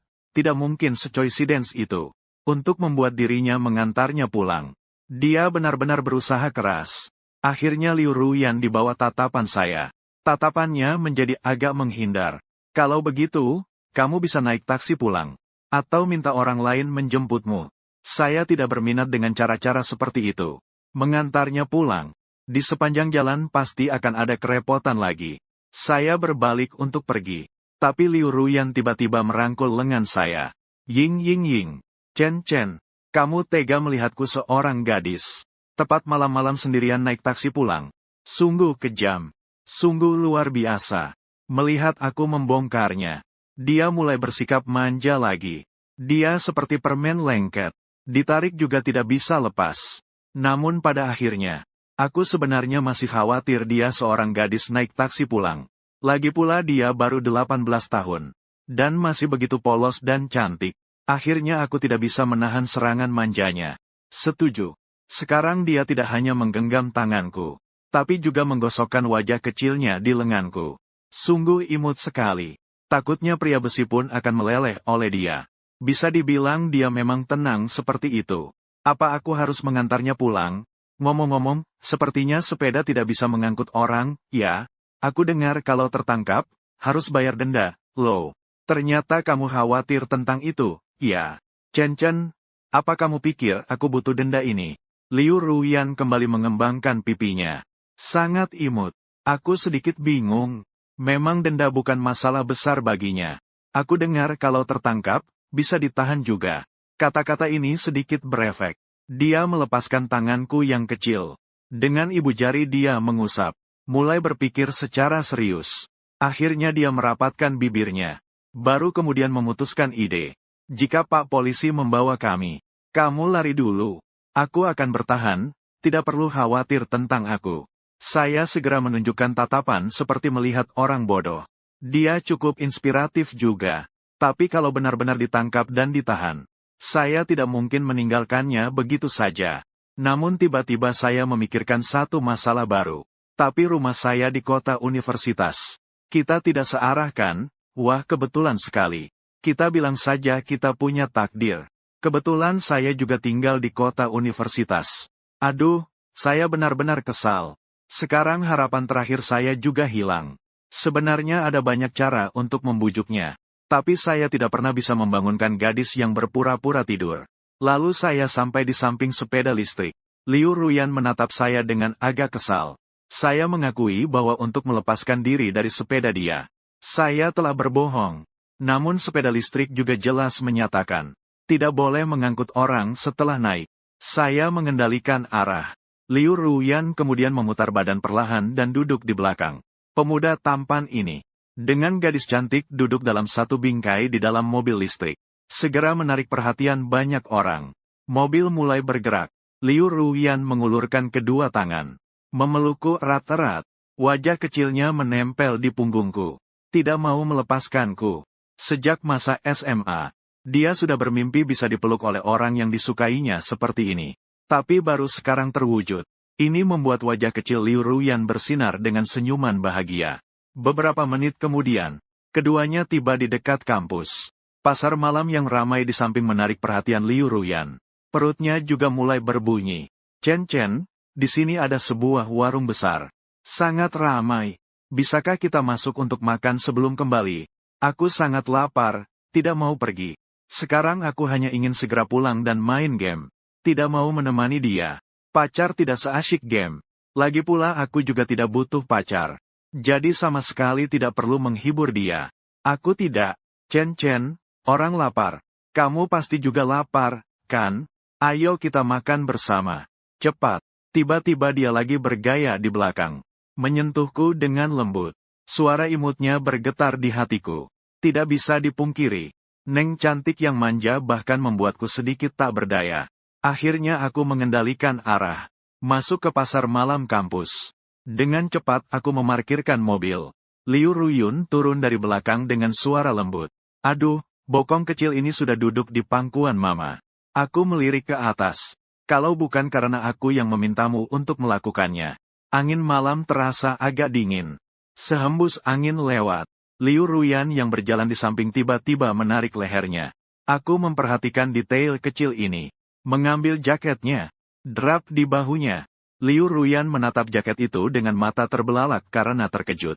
mungkin secoincidence itu. Untuk membuat dirinya mengantarnya pulang. Dia benar-benar berusaha keras. Akhirnya Liu Ruyan di bawah tatapan saya. Tatapannya menjadi agak menghindar. Kalau begitu, kamu bisa naik taksi pulang. Atau minta orang lain menjemputmu. Saya tidak berminat dengan cara-cara seperti itu. Mengantarnya pulang. Di sepanjang jalan pasti akan ada kerepotan lagi. Saya berbalik untuk pergi. Tapi Liu Ruyan tiba-tiba merangkul lengan saya. Ying ying ying. Chen Chen, kamu tega melihatku seorang gadis. Tepat malam-malam sendirian naik taksi pulang. Sungguh kejam. Sungguh luar biasa. Melihat aku membongkarnya. Dia mulai bersikap manja lagi. Dia seperti permen lengket. Ditarik juga tidak bisa lepas. Namun pada akhirnya, aku sebenarnya masih khawatir dia seorang gadis naik taksi pulang. Lagi pula dia baru 18 tahun. Dan masih begitu polos dan cantik. Akhirnya aku tidak bisa menahan serangan manjanya. Setuju. Sekarang dia tidak hanya menggenggam tanganku, tapi juga menggosokkan wajah kecilnya di lenganku. Sungguh imut sekali. Takutnya pria besi pun akan meleleh oleh dia. Bisa dibilang dia memang tenang seperti itu. Apa aku harus mengantarnya pulang? Ngomong-ngomong, sepertinya sepeda tidak bisa mengangkut orang, ya? Aku dengar kalau tertangkap, harus bayar denda, loh. Ternyata kamu khawatir tentang itu. Ya, Chen Chen, apa kamu pikir aku butuh denda ini? Liu Ruyan kembali mengembangkan pipinya. Sangat imut. Aku sedikit bingung. Memang denda bukan masalah besar baginya. Aku dengar kalau tertangkap, bisa ditahan juga. Kata-kata ini sedikit berefek. Dia melepaskan tanganku yang kecil. Dengan ibu jari dia mengusap. Mulai berpikir secara serius. Akhirnya dia merapatkan bibirnya. Baru kemudian memutuskan ide. Jika Pak Polisi membawa kami, kamu lari dulu. Aku akan bertahan, tidak perlu khawatir tentang aku. Saya segera menunjukkan tatapan seperti melihat orang bodoh. Dia cukup inspiratif juga. Tapi kalau benar-benar ditangkap dan ditahan, saya tidak mungkin meninggalkannya begitu saja. Namun tiba-tiba saya memikirkan satu masalah baru. Tapi rumah saya di kota universitas. Kita tidak searah kan? Wah, kebetulan sekali. Kita bilang saja kita punya takdir. Kebetulan saya juga tinggal di kota universitas. Aduh, saya benar-benar kesal. Sekarang harapan terakhir saya juga hilang. Sebenarnya ada banyak cara untuk membujuknya. Tapi saya tidak pernah bisa membangunkan gadis yang berpura-pura tidur. Lalu saya sampai di samping sepeda listrik. Liu Ruyan menatap saya dengan agak kesal. Saya mengakui bahwa untuk melepaskan diri dari sepeda dia, saya telah berbohong. Namun sepeda listrik juga jelas menyatakan, tidak boleh mengangkut orang setelah naik. Saya mengendalikan arah. Liu Ruyan kemudian memutar badan perlahan dan duduk di belakang. Pemuda tampan ini, dengan gadis cantik duduk dalam satu bingkai di dalam mobil listrik, segera menarik perhatian banyak orang. Mobil mulai bergerak. Liu Ruyan mengulurkan kedua tangan, memelukku erat-erat. Wajah kecilnya menempel di punggungku. Tidak mau melepaskanku. Sejak masa SMA, dia sudah bermimpi bisa dipeluk oleh orang yang disukainya seperti ini. Tapi baru sekarang terwujud. Ini membuat wajah kecil Liu Ruyan bersinar dengan senyuman bahagia. Beberapa menit kemudian, keduanya tiba di dekat kampus. Pasar malam yang ramai di samping menarik perhatian Liu Ruyan. Perutnya juga mulai berbunyi. Chen Chen, di sini ada sebuah warung besar. Sangat ramai. Bisakah kita masuk untuk makan sebelum kembali? Aku sangat lapar, tidak mau pergi. Sekarang aku hanya ingin segera pulang dan main game. Tidak mau menemani dia. Pacar tidak seasyik game. Lagi pula aku juga tidak butuh pacar. Jadi sama sekali tidak perlu menghibur dia. Aku tidak. Chen Chen, orang lapar. Kamu pasti juga lapar, kan? Ayo kita makan bersama. Cepat. Tiba-tiba dia lagi bergaya di belakang. Menyentuhku dengan lembut. Suara imutnya bergetar di hatiku. Tidak bisa dipungkiri. Neng cantik yang manja bahkan membuatku sedikit tak berdaya. Akhirnya aku mengendalikan arah. Masuk ke pasar malam kampus. Dengan cepat aku memarkirkan mobil. Liu Ruyun turun dari belakang dengan suara lembut. Aduh, bokong kecil ini sudah duduk di pangkuan mama. Aku melirik ke atas. Kalau bukan karena aku yang memintamu untuk melakukannya. Angin malam terasa agak dingin. Sehembus angin lewat. Liu Ruyan yang berjalan di samping tiba-tiba menarik lehernya. Aku memperhatikan detail kecil ini. Mengambil jaketnya. Drap di bahunya. Liu Ruyan menatap jaket itu dengan mata terbelalak karena terkejut.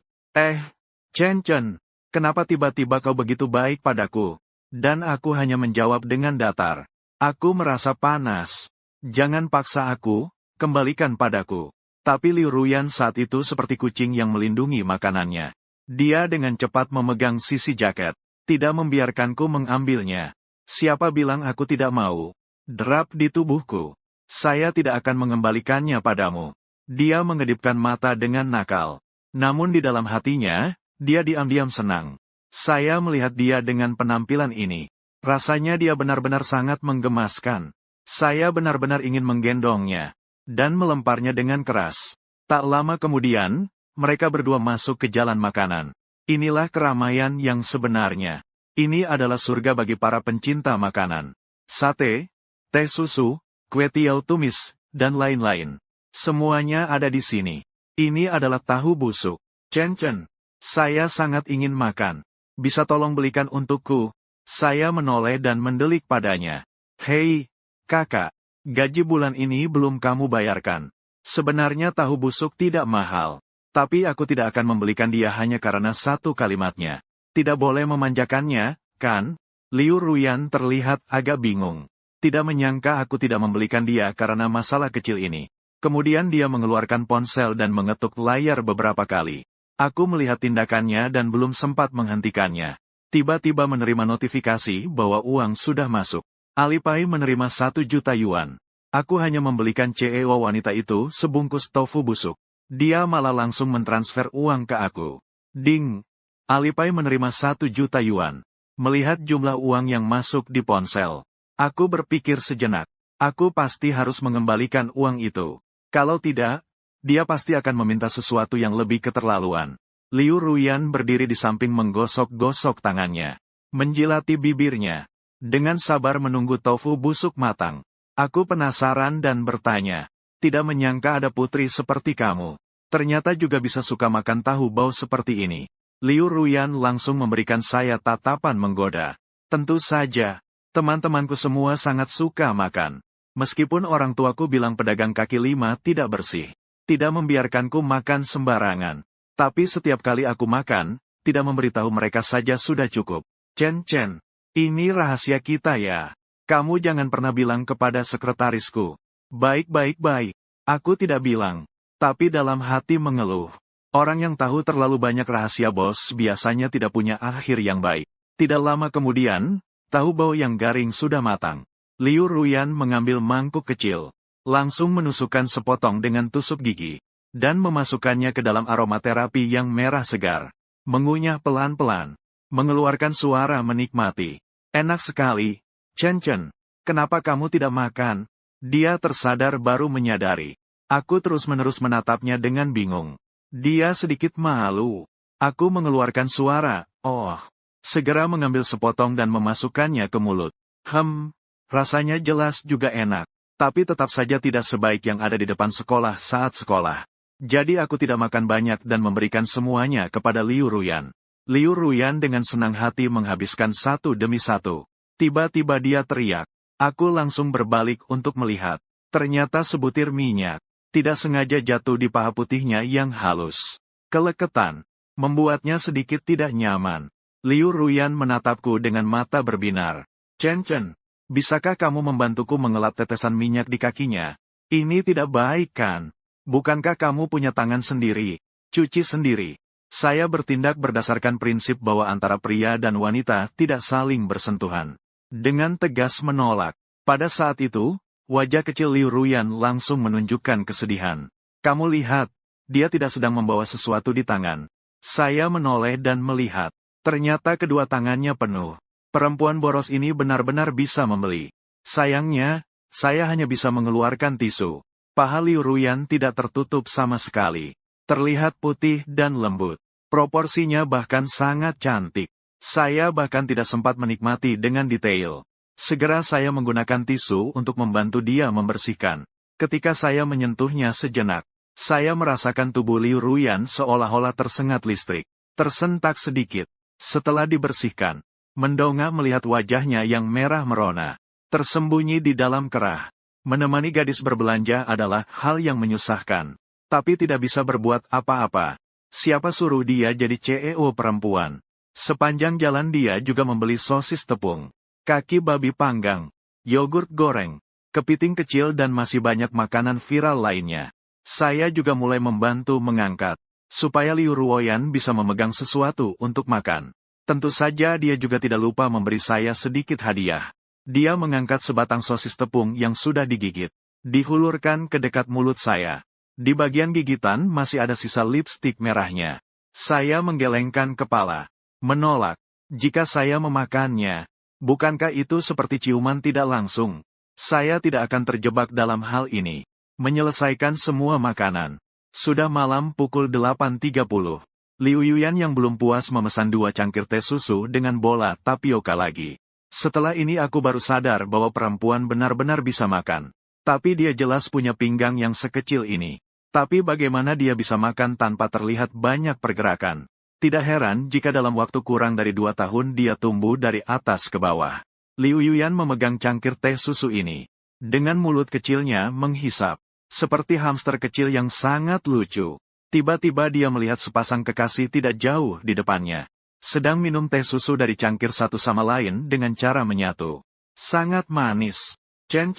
Chen Chen, kenapa tiba-tiba kau begitu baik padaku? Dan aku hanya menjawab dengan datar. Aku merasa panas. Jangan paksa aku, kembalikan padaku. Tapi Liu Ruyan saat itu seperti kucing yang melindungi makanannya. Dia dengan cepat memegang sisi jaket. Tidak membiarkanku mengambilnya. Siapa bilang aku tidak mau? Drap di tubuhku. Saya tidak akan mengembalikannya padamu. Dia mengedipkan mata dengan nakal. Namun di dalam hatinya, dia diam-diam senang. Saya melihat dia dengan penampilan ini. Rasanya dia benar-benar sangat menggemaskan. Saya benar-benar ingin menggendongnya. Dan melemparnya dengan keras. Tak lama kemudian, mereka berdua masuk ke jalan makanan. Inilah keramaian yang sebenarnya. Ini adalah surga bagi para pencinta makanan. Sate, teh susu, kue tiaw tumis, dan lain-lain. Semuanya ada di sini. Ini adalah tahu busuk. Chen Chen, saya sangat ingin makan. Bisa tolong belikan untukku? Saya menoleh dan mendelik padanya. Hei, kakak, gaji bulan ini belum kamu bayarkan. Sebenarnya tahu busuk tidak mahal. Tapi aku tidak akan membelikan dia hanya karena satu kalimatnya. Tidak boleh memanjakannya, kan? Liu Ruyan terlihat agak bingung. Tidak menyangka aku tidak membelikan dia karena masalah kecil ini. Kemudian dia mengeluarkan ponsel dan mengetuk layar beberapa kali. Aku melihat tindakannya dan belum sempat menghentikannya. Tiba-tiba menerima notifikasi bahwa uang sudah masuk. Alipay menerima 1 juta yuan. Aku hanya membelikan CEO wanita itu sebungkus tofu busuk. Dia malah langsung mentransfer uang ke aku. Ding! Alipay menerima 1 juta yuan. Melihat jumlah uang yang masuk di ponsel. Aku berpikir sejenak. Aku pasti harus mengembalikan uang itu. Kalau tidak, dia pasti akan meminta sesuatu yang lebih keterlaluan. Liu Ruyan berdiri di samping menggosok-gosok tangannya. Menjilati bibirnya. Dengan sabar menunggu tofu busuk matang. Aku penasaran dan bertanya. Tidak menyangka ada putri seperti kamu. Ternyata juga bisa suka makan tahu bau seperti ini. Liu Ruyan langsung memberikan saya tatapan menggoda. Tentu saja, teman-temanku semua sangat suka makan. Meskipun orang tuaku bilang pedagang kaki lima tidak bersih. Tidak membiarkanku makan sembarangan. Tapi setiap kali aku makan, tidak memberitahu mereka saja sudah cukup. Chen Chen, ini rahasia kita ya. Kamu jangan pernah bilang kepada sekretarisku. Baik. Aku tidak bilang. Tapi dalam hati mengeluh. Orang yang tahu terlalu banyak rahasia bos biasanya tidak punya akhir yang baik. Tidak lama kemudian, tahu bau yang garing sudah matang. Liu Ruyan mengambil mangkuk kecil. Langsung menusukkan sepotong dengan tusuk gigi. Dan memasukkannya ke dalam aromaterapi yang merah segar. Mengunyah pelan-pelan. Mengeluarkan suara menikmati. Enak sekali. Chen Chen, kenapa kamu tidak makan? Dia tersadar baru menyadari. Aku terus-menerus menatapnya dengan bingung. Dia sedikit malu. Aku mengeluarkan suara, oh. Segera mengambil sepotong dan memasukkannya ke mulut. Rasanya jelas juga enak. Tapi tetap saja tidak sebaik yang ada di depan sekolah saat sekolah. Jadi aku tidak makan banyak dan memberikan semuanya kepada Liu Ruyan. Liu Ruyan dengan senang hati menghabiskan satu demi satu. Tiba-tiba dia teriak. Aku langsung berbalik untuk melihat. Ternyata sebutir minyak. Tidak sengaja jatuh di paha putihnya yang halus. Keleketan. Membuatnya sedikit tidak nyaman. Liu Ruyan menatapku dengan mata berbinar. Chen Chen, bisakah kamu membantuku mengelap tetesan minyak di kakinya? Ini tidak baik kan? Bukankah kamu punya tangan sendiri? Cuci sendiri. Saya bertindak berdasarkan prinsip bahwa antara pria dan wanita tidak saling bersentuhan. Dengan tegas menolak. Pada saat itu, wajah kecil Liu Ruyan langsung menunjukkan kesedihan. Kamu lihat, dia tidak sedang membawa sesuatu di tangan. Saya menoleh dan melihat. Ternyata kedua tangannya penuh. Perempuan boros ini benar-benar bisa membeli. Sayangnya, saya hanya bisa mengeluarkan tisu. Paha Liu Ruyan tidak tertutup sama sekali. Terlihat putih dan lembut. Proporsinya bahkan sangat cantik. Saya bahkan tidak sempat menikmati dengan detail. Segera saya menggunakan tisu untuk membantu dia membersihkan. Ketika saya menyentuhnya sejenak, saya merasakan tubuh Liu Ruyan seolah-olah tersengat listrik. Tersentak sedikit. Setelah dibersihkan, mendongak melihat wajahnya yang merah merona. Tersembunyi di dalam kerah. Menemani gadis berbelanja adalah hal yang menyusahkan. Tapi tidak bisa berbuat apa-apa. Siapa suruh dia jadi CEO perempuan? Sepanjang jalan dia juga membeli sosis tepung, kaki babi panggang, yogurt goreng, kepiting kecil dan masih banyak makanan viral lainnya. Saya juga mulai membantu mengangkat, supaya Liu Ruoyan bisa memegang sesuatu untuk makan. Tentu saja dia juga tidak lupa memberi saya sedikit hadiah. Dia mengangkat sebatang sosis tepung yang sudah digigit, dihulurkan ke dekat mulut saya. Di bagian gigitan masih ada sisa lipstik merahnya. Saya menggelengkan kepala, menolak. Jika saya memakannya, bukankah itu seperti ciuman tidak langsung? Saya tidak akan terjebak dalam hal ini. Menyelesaikan semua makanan. Sudah malam pukul 8.30. Liu Yuyan yang belum puas memesan 2 cangkir teh susu dengan bola tapioka lagi. Setelah ini aku baru sadar bahwa perempuan benar-benar bisa makan. Tapi dia jelas punya pinggang yang sekecil ini. Tapi bagaimana dia bisa makan tanpa terlihat banyak pergerakan? Tidak heran jika dalam waktu kurang dari 2 tahun dia tumbuh dari atas ke bawah. Liu Yuyan memegang cangkir teh susu ini. Dengan mulut kecilnya menghisap. Seperti hamster kecil yang sangat lucu. Tiba-tiba dia melihat sepasang kekasih tidak jauh di depannya. Sedang minum teh susu dari cangkir satu sama lain dengan cara menyatu. Sangat manis. Chen,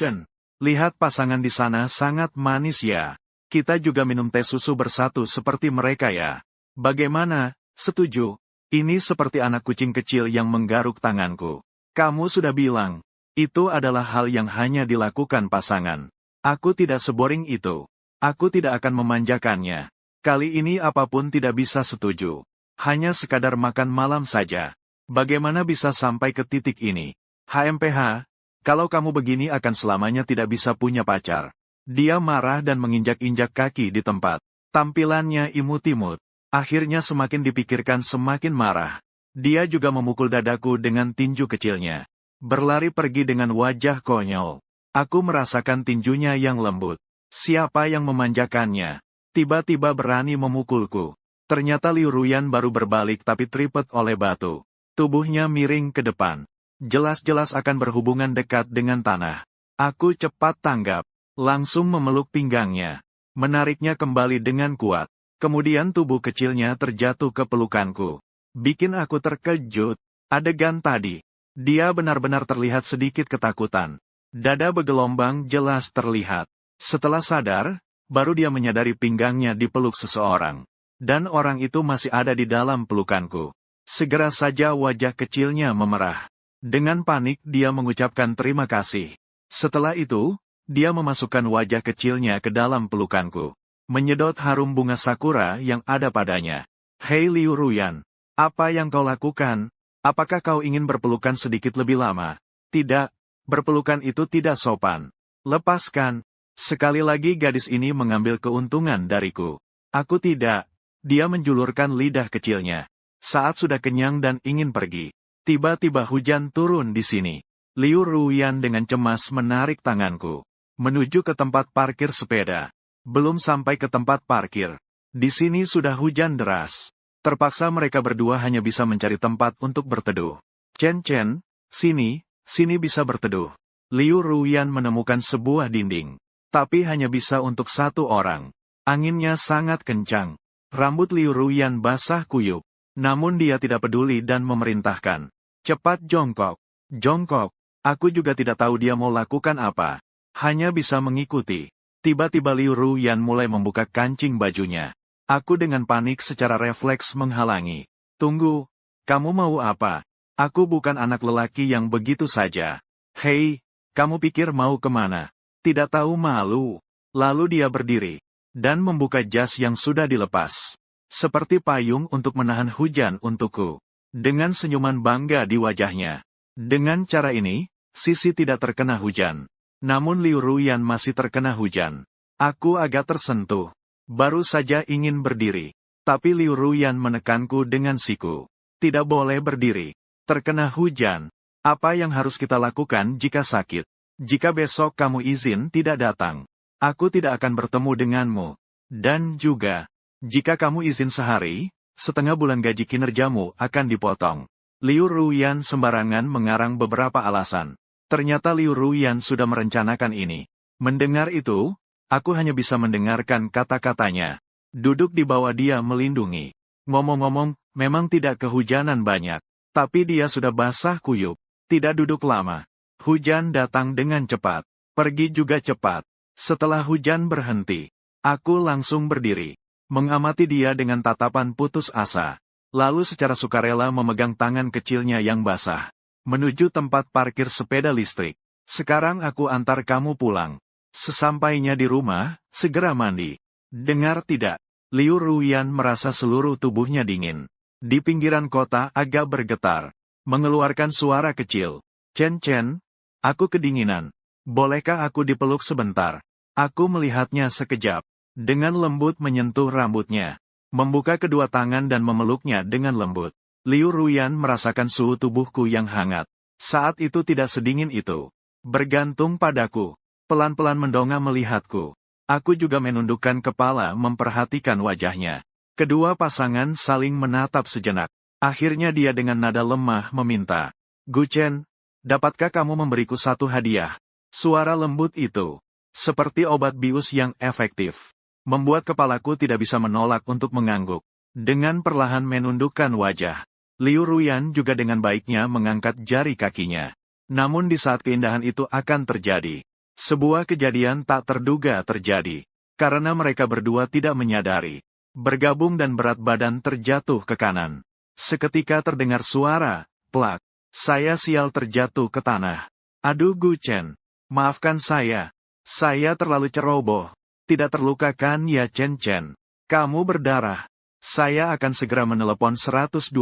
lihat pasangan di sana sangat manis ya. Kita juga minum teh susu bersatu seperti mereka ya. Bagaimana? Setuju? Ini seperti anak kucing kecil yang menggaruk tanganku. Kamu sudah bilang, itu adalah hal yang hanya dilakukan pasangan. Aku tidak seboring itu. Aku tidak akan memanjakannya. Kali ini apapun tidak bisa setuju. Hanya sekadar makan malam saja. Bagaimana bisa sampai ke titik ini? HMPH, kalau kamu begini akan selamanya tidak bisa punya pacar. Dia marah dan menginjak-injak kaki di tempat. Tampilannya imut-imut. Akhirnya semakin dipikirkan semakin marah. Dia juga memukul dadaku dengan tinju kecilnya. Berlari pergi dengan wajah konyol. Aku merasakan tinjunya yang lembut. Siapa yang memanjakannya? Tiba-tiba berani memukulku. Ternyata Liu Ruyan baru berbalik tapi tripet oleh batu. Tubuhnya miring ke depan. Jelas-jelas akan berhubungan dekat dengan tanah. Aku cepat tanggap. Langsung memeluk pinggangnya. Menariknya kembali dengan kuat. Kemudian tubuh kecilnya terjatuh ke pelukanku. Bikin aku terkejut. Adegan tadi. Dia benar-benar terlihat sedikit ketakutan. Dada bergelombang jelas terlihat. Setelah sadar, baru dia menyadari pinggangnya dipeluk seseorang. Dan orang itu masih ada di dalam pelukanku. Segera saja wajah kecilnya memerah. Dengan panik dia mengucapkan terima kasih. Setelah itu, dia memasukkan wajah kecilnya ke dalam pelukanku. Menyedot harum bunga sakura yang ada padanya. Hei Liu Ruyan, apa yang kau lakukan? Apakah kau ingin berpelukan sedikit lebih lama? Tidak, berpelukan itu tidak sopan. Lepaskan. Sekali lagi gadis ini mengambil keuntungan dariku. Aku tidak. Dia menjulurkan lidah kecilnya. Saat sudah kenyang dan ingin pergi. Tiba-tiba hujan turun di sini. Liu Ruyan dengan cemas menarik tanganku. Menuju ke tempat parkir sepeda. Belum sampai ke tempat parkir. Di sini sudah hujan deras. Terpaksa mereka berdua hanya bisa mencari tempat untuk berteduh. Chen, sini bisa berteduh. Liu Ruyan menemukan sebuah dinding. Tapi hanya bisa untuk satu orang. Anginnya sangat kencang. Rambut Liu Ruyan basah kuyup. Namun dia tidak peduli dan memerintahkan. Cepat jongkok. Jongkok. Aku juga tidak tahu dia mau lakukan apa. Hanya bisa mengikuti. Tiba-tiba Liu Ruyan mulai membuka kancing bajunya. Aku dengan panik secara refleks menghalangi. Tunggu. Kamu mau apa? Aku bukan anak lelaki yang begitu saja. Hei, kamu pikir mau kemana? Tidak tahu malu. Lalu dia berdiri. Dan membuka jas yang sudah dilepas. Seperti payung untuk menahan hujan untukku. Dengan senyuman bangga di wajahnya. Dengan cara ini, Sisi tidak terkena hujan. Namun Liu Ruyan masih terkena hujan. Aku agak tersentuh. Baru saja ingin berdiri. Tapi Liu Ruyan menekanku dengan siku. Tidak boleh berdiri. Terkena hujan. Apa yang harus kita lakukan jika sakit? Jika besok kamu izin tidak datang, aku tidak akan bertemu denganmu. Dan juga, jika kamu izin sehari, setengah bulan gaji kinerjamu akan dipotong. Liu Ruyan sembarangan mengarang beberapa alasan. Ternyata Liu Ruyan sudah merencanakan ini. Mendengar itu, aku hanya bisa mendengarkan kata-katanya. Duduk di bawah dia melindungi. Ngomong-ngomong, memang tidak kehujanan banyak. Tapi dia sudah basah kuyup. Tidak duduk lama. Hujan datang dengan cepat. Pergi juga cepat. Setelah hujan berhenti, aku langsung berdiri. Mengamati dia dengan tatapan putus asa. Lalu secara sukarela memegang tangan kecilnya yang basah. Menuju tempat parkir sepeda listrik. Sekarang aku antar kamu pulang. Sesampainya di rumah, segera mandi. Dengar tidak? Liu Ruyan merasa seluruh tubuhnya dingin. Di pinggiran kota agak bergetar. Mengeluarkan suara kecil. Chen, aku kedinginan. Bolehkah aku dipeluk sebentar? Aku melihatnya sekejap. Dengan lembut menyentuh rambutnya. Membuka kedua tangan dan memeluknya dengan lembut. Liu Ruyan merasakan suhu tubuhku yang hangat. Saat itu tidak sedingin itu. Bergantung padaku. Pelan-pelan mendongak melihatku. Aku juga menundukkan kepala memperhatikan wajahnya. Kedua pasangan saling menatap sejenak. Akhirnya dia dengan nada lemah meminta. Guchen, dapatkah kamu memberiku satu hadiah? Suara lembut itu, seperti obat bius yang efektif, membuat kepalaku tidak bisa menolak untuk mengangguk. Dengan perlahan menundukkan wajah. Liu Ruyan juga dengan baiknya mengangkat jari kakinya. Namun di saat keindahan itu akan terjadi, sebuah kejadian tak terduga terjadi. Karena mereka berdua tidak menyadari. Bergabung dan berat badan terjatuh ke kanan. Seketika terdengar suara, plak. Saya sial terjatuh ke tanah. Aduh Guchen, maafkan saya. Saya terlalu ceroboh. Tidak terluka kan ya Chen? Kamu berdarah. Saya akan segera menelepon 120.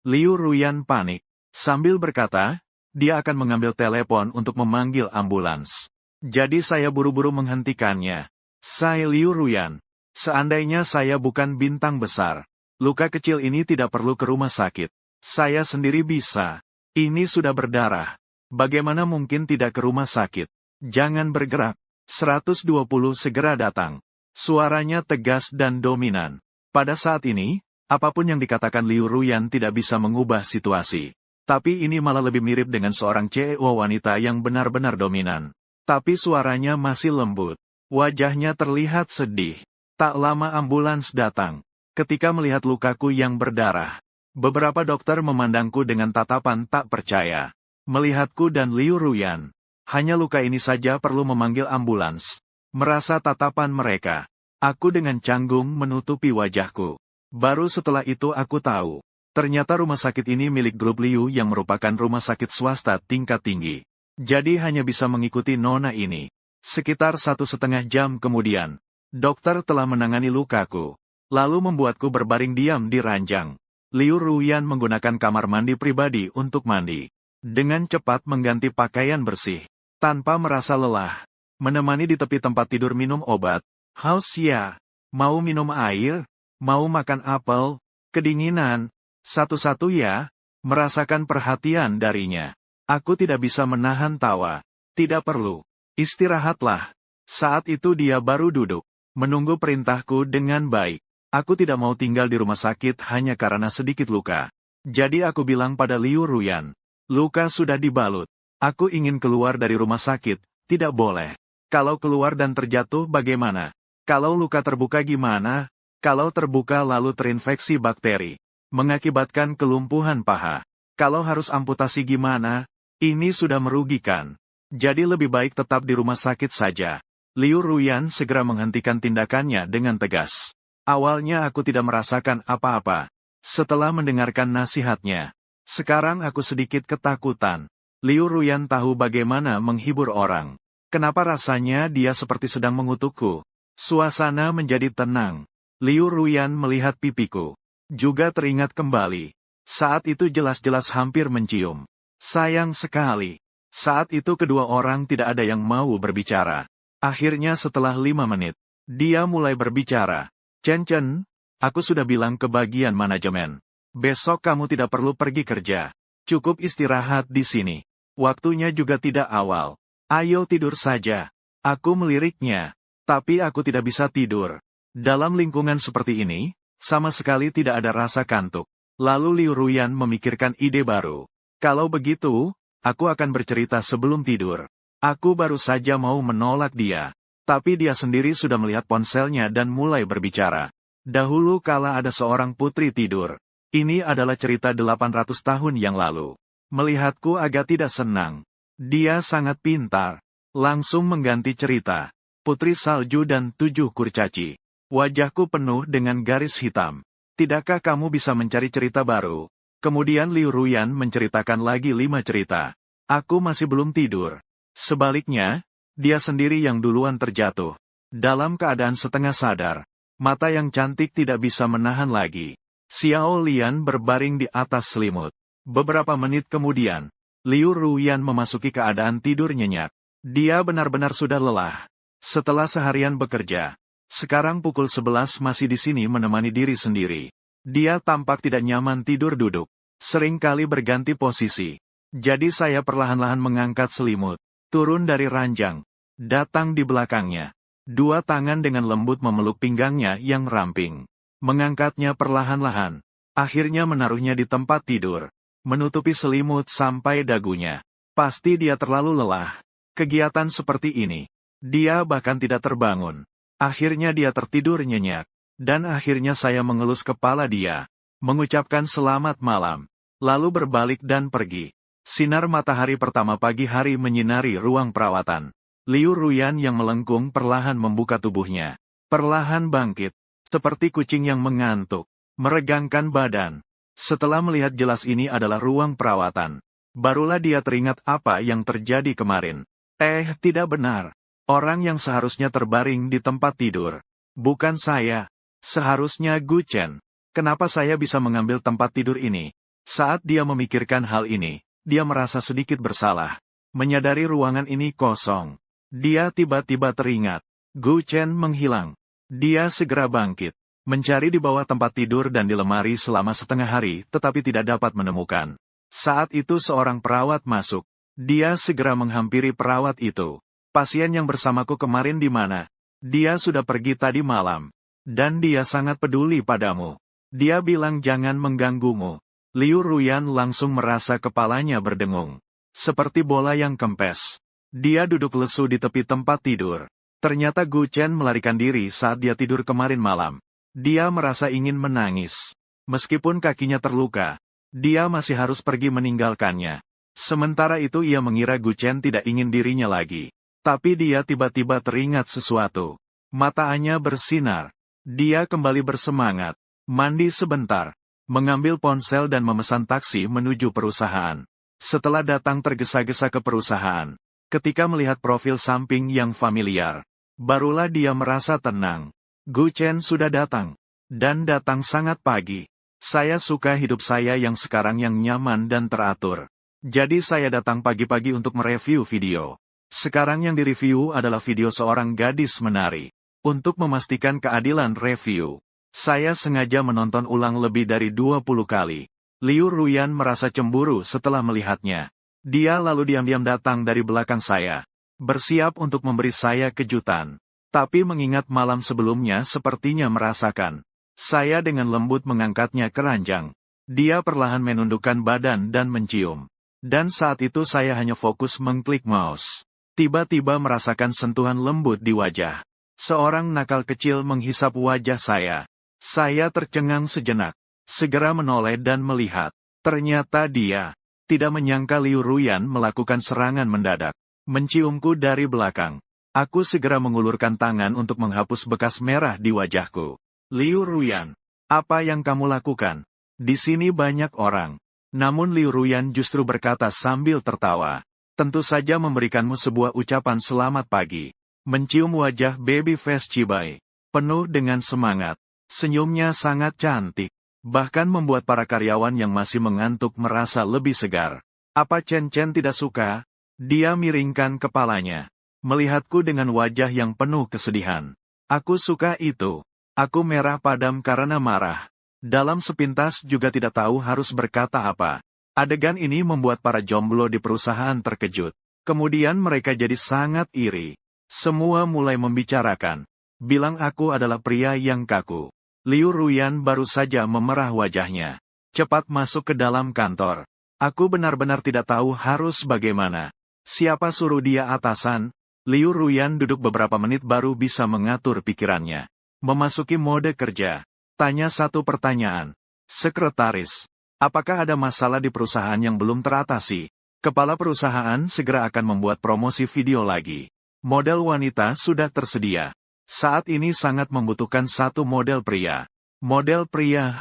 Liu Ruyan panik. Sambil berkata, dia akan mengambil telepon untuk memanggil ambulans. Jadi saya buru-buru menghentikannya. Saya Liu Ruyan. Seandainya saya bukan bintang besar, luka kecil ini tidak perlu ke rumah sakit. Saya sendiri bisa. Ini sudah berdarah. Bagaimana mungkin tidak ke rumah sakit? Jangan bergerak. 120 segera datang. Suaranya tegas dan dominan. Pada saat ini, apapun yang dikatakan Liu Ruyan tidak bisa mengubah situasi. Tapi ini malah lebih mirip dengan seorang CEO wanita yang benar-benar dominan. Tapi suaranya masih lembut. Wajahnya terlihat sedih. Tak lama ambulans datang. Ketika melihat lukaku yang berdarah, beberapa dokter memandangku dengan tatapan tak percaya. Melihatku dan Liu Ruyan, hanya luka ini saja perlu memanggil ambulans. Merasa tatapan mereka. Aku dengan canggung menutupi wajahku. Baru setelah itu aku tahu. Ternyata rumah sakit ini milik grup Liu yang merupakan rumah sakit swasta tingkat tinggi. Jadi hanya bisa mengikuti nona ini. Sekitar 1,5 jam kemudian, dokter telah menangani lukaku. Lalu membuatku berbaring diam di ranjang. Liu Ruyan menggunakan kamar mandi pribadi untuk mandi. Dengan cepat mengganti pakaian bersih. Tanpa merasa lelah. Menemani di tepi tempat tidur minum obat. Haus ya. Mau minum air? Mau makan apel? Kedinginan? Satu-satu ya. Merasakan perhatian darinya. Aku tidak bisa menahan tawa. Tidak perlu. Istirahatlah. Saat itu dia baru duduk. Menunggu perintahku dengan baik. Aku tidak mau tinggal di rumah sakit hanya karena sedikit luka. Jadi aku bilang pada Liu Ruyan. Luka sudah dibalut. Aku ingin keluar dari rumah sakit. Tidak boleh. Kalau keluar dan terjatuh bagaimana? Kalau luka terbuka gimana? Kalau terbuka lalu terinfeksi bakteri. Mengakibatkan kelumpuhan paha. Kalau harus amputasi gimana? Ini sudah merugikan. Jadi lebih baik tetap di rumah sakit saja. Liu Ruyan segera menghentikan tindakannya dengan tegas. Awalnya aku tidak merasakan apa-apa. Setelah mendengarkan nasihatnya, sekarang aku sedikit ketakutan. Liu Ruyan tahu bagaimana menghibur orang. Kenapa rasanya dia seperti sedang mengutukku? Suasana menjadi tenang. Liu Ruyan melihat pipiku. Juga teringat kembali. Saat itu jelas-jelas hampir mencium. Sayang sekali. Saat itu kedua orang tidak ada yang mau berbicara. Akhirnya setelah 5 menit, dia mulai berbicara. Chen, aku sudah bilang ke bagian manajemen. Besok kamu tidak perlu pergi kerja. Cukup istirahat di sini. Waktunya juga tidak awal. Ayo tidur saja. Aku meliriknya. Tapi aku tidak bisa tidur. Dalam lingkungan seperti ini, sama sekali tidak ada rasa kantuk. Lalu Liu Ruyan memikirkan ide baru. Kalau begitu, aku akan bercerita sebelum tidur. Aku baru saja mau menolak dia. Tapi dia sendiri sudah melihat ponselnya dan mulai berbicara. Dahulu kala ada seorang putri tidur. Ini adalah cerita 800 tahun yang lalu. Melihatku agak tidak senang. Dia sangat pintar. Langsung mengganti cerita. Putri salju dan 7 kurcaci. Wajahku penuh dengan garis hitam. Tidakkah kamu bisa mencari cerita baru? Kemudian Liu Ruyan menceritakan lagi 5 cerita. Aku masih belum tidur. Sebaliknya, dia sendiri yang duluan terjatuh. Dalam keadaan setengah sadar, mata yang cantik tidak bisa menahan lagi. Xiao Lian berbaring di atas selimut. Beberapa menit kemudian, Liu Ruyan memasuki keadaan tidur nyenyak. Dia benar-benar sudah lelah. Setelah seharian bekerja, sekarang pukul 11 masih di sini menemani diri sendiri. Dia tampak tidak nyaman tidur duduk. Seringkali berganti posisi. Jadi saya perlahan-lahan mengangkat selimut. Turun dari ranjang. Datang di belakangnya. 2 tangan dengan lembut memeluk pinggangnya yang ramping. Mengangkatnya perlahan-lahan. Akhirnya menaruhnya di tempat tidur. Menutupi selimut sampai dagunya. Pasti dia terlalu lelah. Kegiatan seperti ini. Dia bahkan tidak terbangun. Akhirnya dia tertidur nyenyak. Dan akhirnya saya mengelus kepala dia. Mengucapkan selamat malam. Lalu berbalik dan pergi. Sinar matahari pertama pagi hari menyinari ruang perawatan. Liu Ruyan yang melengkung perlahan membuka tubuhnya. Perlahan bangkit. Seperti kucing yang mengantuk. Meregangkan badan. Setelah melihat jelas ini adalah ruang perawatan. Barulah dia teringat apa yang terjadi kemarin. Tidak benar. Orang yang seharusnya terbaring di tempat tidur. Bukan saya. Seharusnya Gu Chen. Kenapa saya bisa mengambil tempat tidur ini? Saat dia memikirkan hal ini, dia merasa sedikit bersalah. Menyadari ruangan ini kosong. Dia tiba-tiba teringat. Gu Chen menghilang. Dia segera bangkit. Mencari di bawah tempat tidur dan di lemari selama setengah hari, tetapi tidak dapat menemukan. Saat itu seorang perawat masuk. Dia segera menghampiri perawat itu. Pasien yang bersamaku kemarin di mana? Dia sudah pergi tadi malam. Dan dia sangat peduli padamu. Dia bilang jangan mengganggumu. Liu Ruyan langsung merasa kepalanya berdengung. Seperti bola yang kempes. Dia duduk lesu di tepi tempat tidur. Ternyata Gu Chen melarikan diri saat dia tidur kemarin malam. Dia merasa ingin menangis. Meskipun kakinya terluka, dia masih harus pergi meninggalkannya. Sementara itu ia mengira Gu Chen tidak ingin dirinya lagi. Tapi dia tiba-tiba teringat sesuatu. Matanya bersinar. Dia kembali bersemangat. Mandi sebentar. Mengambil ponsel dan memesan taksi menuju perusahaan. Setelah datang tergesa-gesa ke perusahaan, ketika melihat profil samping yang familiar, barulah dia merasa tenang. Gu Chen sudah datang. Dan datang sangat pagi. Saya suka hidup saya yang sekarang yang nyaman dan teratur. Jadi saya datang pagi-pagi untuk mereview video. Sekarang yang direview adalah video seorang gadis menari. Untuk memastikan keadilan review, saya sengaja menonton ulang lebih dari 20 kali. Liu Ruyan merasa cemburu setelah melihatnya. Dia lalu diam-diam datang dari belakang saya. Bersiap untuk memberi saya kejutan. Tapi mengingat malam sebelumnya sepertinya merasakan. Saya dengan lembut mengangkatnya ke ranjang. Dia perlahan menundukkan badan dan mencium. Dan saat itu saya hanya fokus mengklik mouse. Tiba-tiba merasakan sentuhan lembut di wajah. Seorang nakal kecil menghisap wajah saya. Saya tercengang sejenak. Segera menoleh dan melihat. Ternyata dia tidak menyangka Liu Ruyan melakukan serangan mendadak. Menciumku dari belakang. Aku segera mengulurkan tangan untuk menghapus bekas merah di wajahku. Liu Ruyan, apa yang kamu lakukan? Di sini banyak orang. Namun Liu Ruyan justru berkata sambil tertawa. Tentu saja memberikanmu sebuah ucapan selamat pagi. Mencium wajah baby face Cibai. Penuh dengan semangat. Senyumnya sangat cantik. Bahkan membuat para karyawan yang masih mengantuk merasa lebih segar. Apa Chen Chen tidak suka? Dia miringkan kepalanya. Melihatku dengan wajah yang penuh kesedihan. Aku suka itu. Aku merah padam karena marah. Dalam sepintas juga tidak tahu harus berkata apa. Adegan ini membuat para jomblo di perusahaan terkejut. Kemudian mereka jadi sangat iri. Semua mulai membicarakan. Bilang aku adalah pria yang kaku. Liu Ruyan baru saja memerah wajahnya. Cepat masuk ke dalam kantor. Aku benar-benar tidak tahu harus bagaimana. Siapa suruh dia atasan? Liu Ruyan duduk beberapa menit baru bisa mengatur pikirannya. Memasuki mode kerja. Tanya satu pertanyaan. Sekretaris. Apakah ada masalah di perusahaan yang belum teratasi? Kepala perusahaan segera akan membuat promosi video lagi. Model wanita sudah tersedia. Saat ini sangat membutuhkan satu model pria. Model pria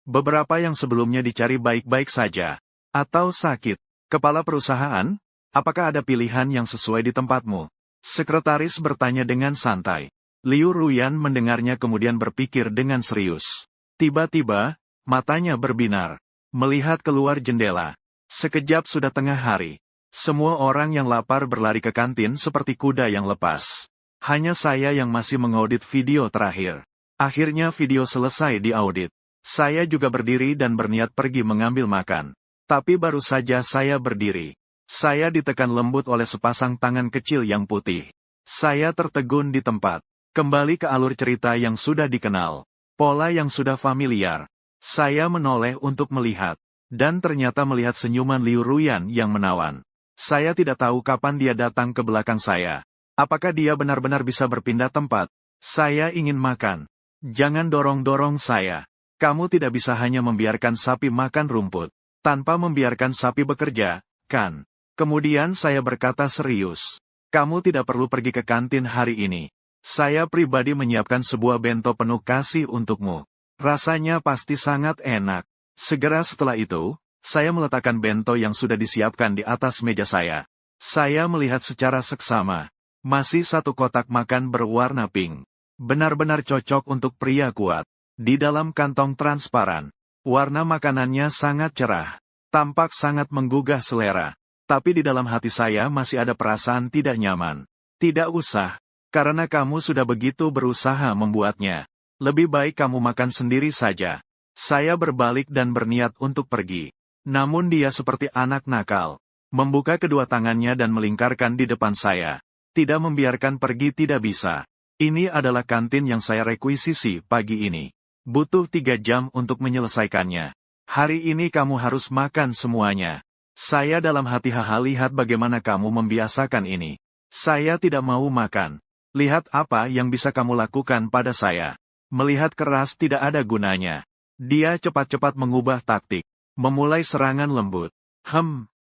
beberapa yang sebelumnya dicari baik-baik saja. Atau sakit. Kepala perusahaan, apakah ada pilihan yang sesuai di tempatmu? Sekretaris bertanya dengan santai. Liu Ruyan mendengarnya kemudian berpikir dengan serius. Tiba-tiba, matanya berbinar. Melihat keluar jendela. Sekejap sudah tengah hari. Semua orang yang lapar berlari ke kantin seperti kuda yang lepas. Hanya saya yang masih mengaudit video terakhir. Akhirnya video selesai diaudit. Saya juga berdiri dan berniat pergi mengambil makan. Tapi baru saja saya berdiri. Saya ditekan lembut oleh sepasang tangan kecil yang putih. Saya tertegun di tempat. Kembali ke alur cerita yang sudah dikenal. Pola yang sudah familiar. Saya menoleh untuk melihat. Dan ternyata melihat senyuman Liu Ruyan yang menawan. Saya tidak tahu kapan dia datang ke belakang saya. Apakah dia benar-benar bisa berpindah tempat? Saya ingin makan. Jangan dorong-dorong saya. Kamu tidak bisa hanya membiarkan sapi makan rumput. Tanpa membiarkan sapi bekerja, kan? Kemudian saya berkata serius. Kamu tidak perlu pergi ke kantin hari ini. Saya pribadi menyiapkan sebuah bento penuh kasih untukmu. Rasanya pasti sangat enak. Segera setelah itu, saya meletakkan bento yang sudah disiapkan di atas meja saya. Saya melihat secara seksama. Masih satu kotak makan berwarna pink. Benar-benar cocok untuk pria kuat. Di dalam kantong transparan. Warna makanannya sangat cerah. Tampak sangat menggugah selera. Tapi di dalam hati saya masih ada perasaan tidak nyaman. Tidak usah. Karena kamu sudah begitu berusaha membuatnya. Lebih baik kamu makan sendiri saja. Saya berbalik dan berniat untuk pergi. Namun dia seperti anak nakal. Membuka kedua tangannya dan melingkarkan di depan saya. Tidak membiarkan pergi tidak bisa. Ini adalah kantin yang saya rekuisisi pagi ini. Butuh 3 jam untuk menyelesaikannya. Hari ini kamu harus makan semuanya. Saya dalam hati lihat bagaimana kamu membiasakan ini. Saya tidak mau makan. Lihat apa yang bisa kamu lakukan pada saya. Melihat keras tidak ada gunanya. Dia cepat-cepat mengubah taktik. Memulai serangan lembut.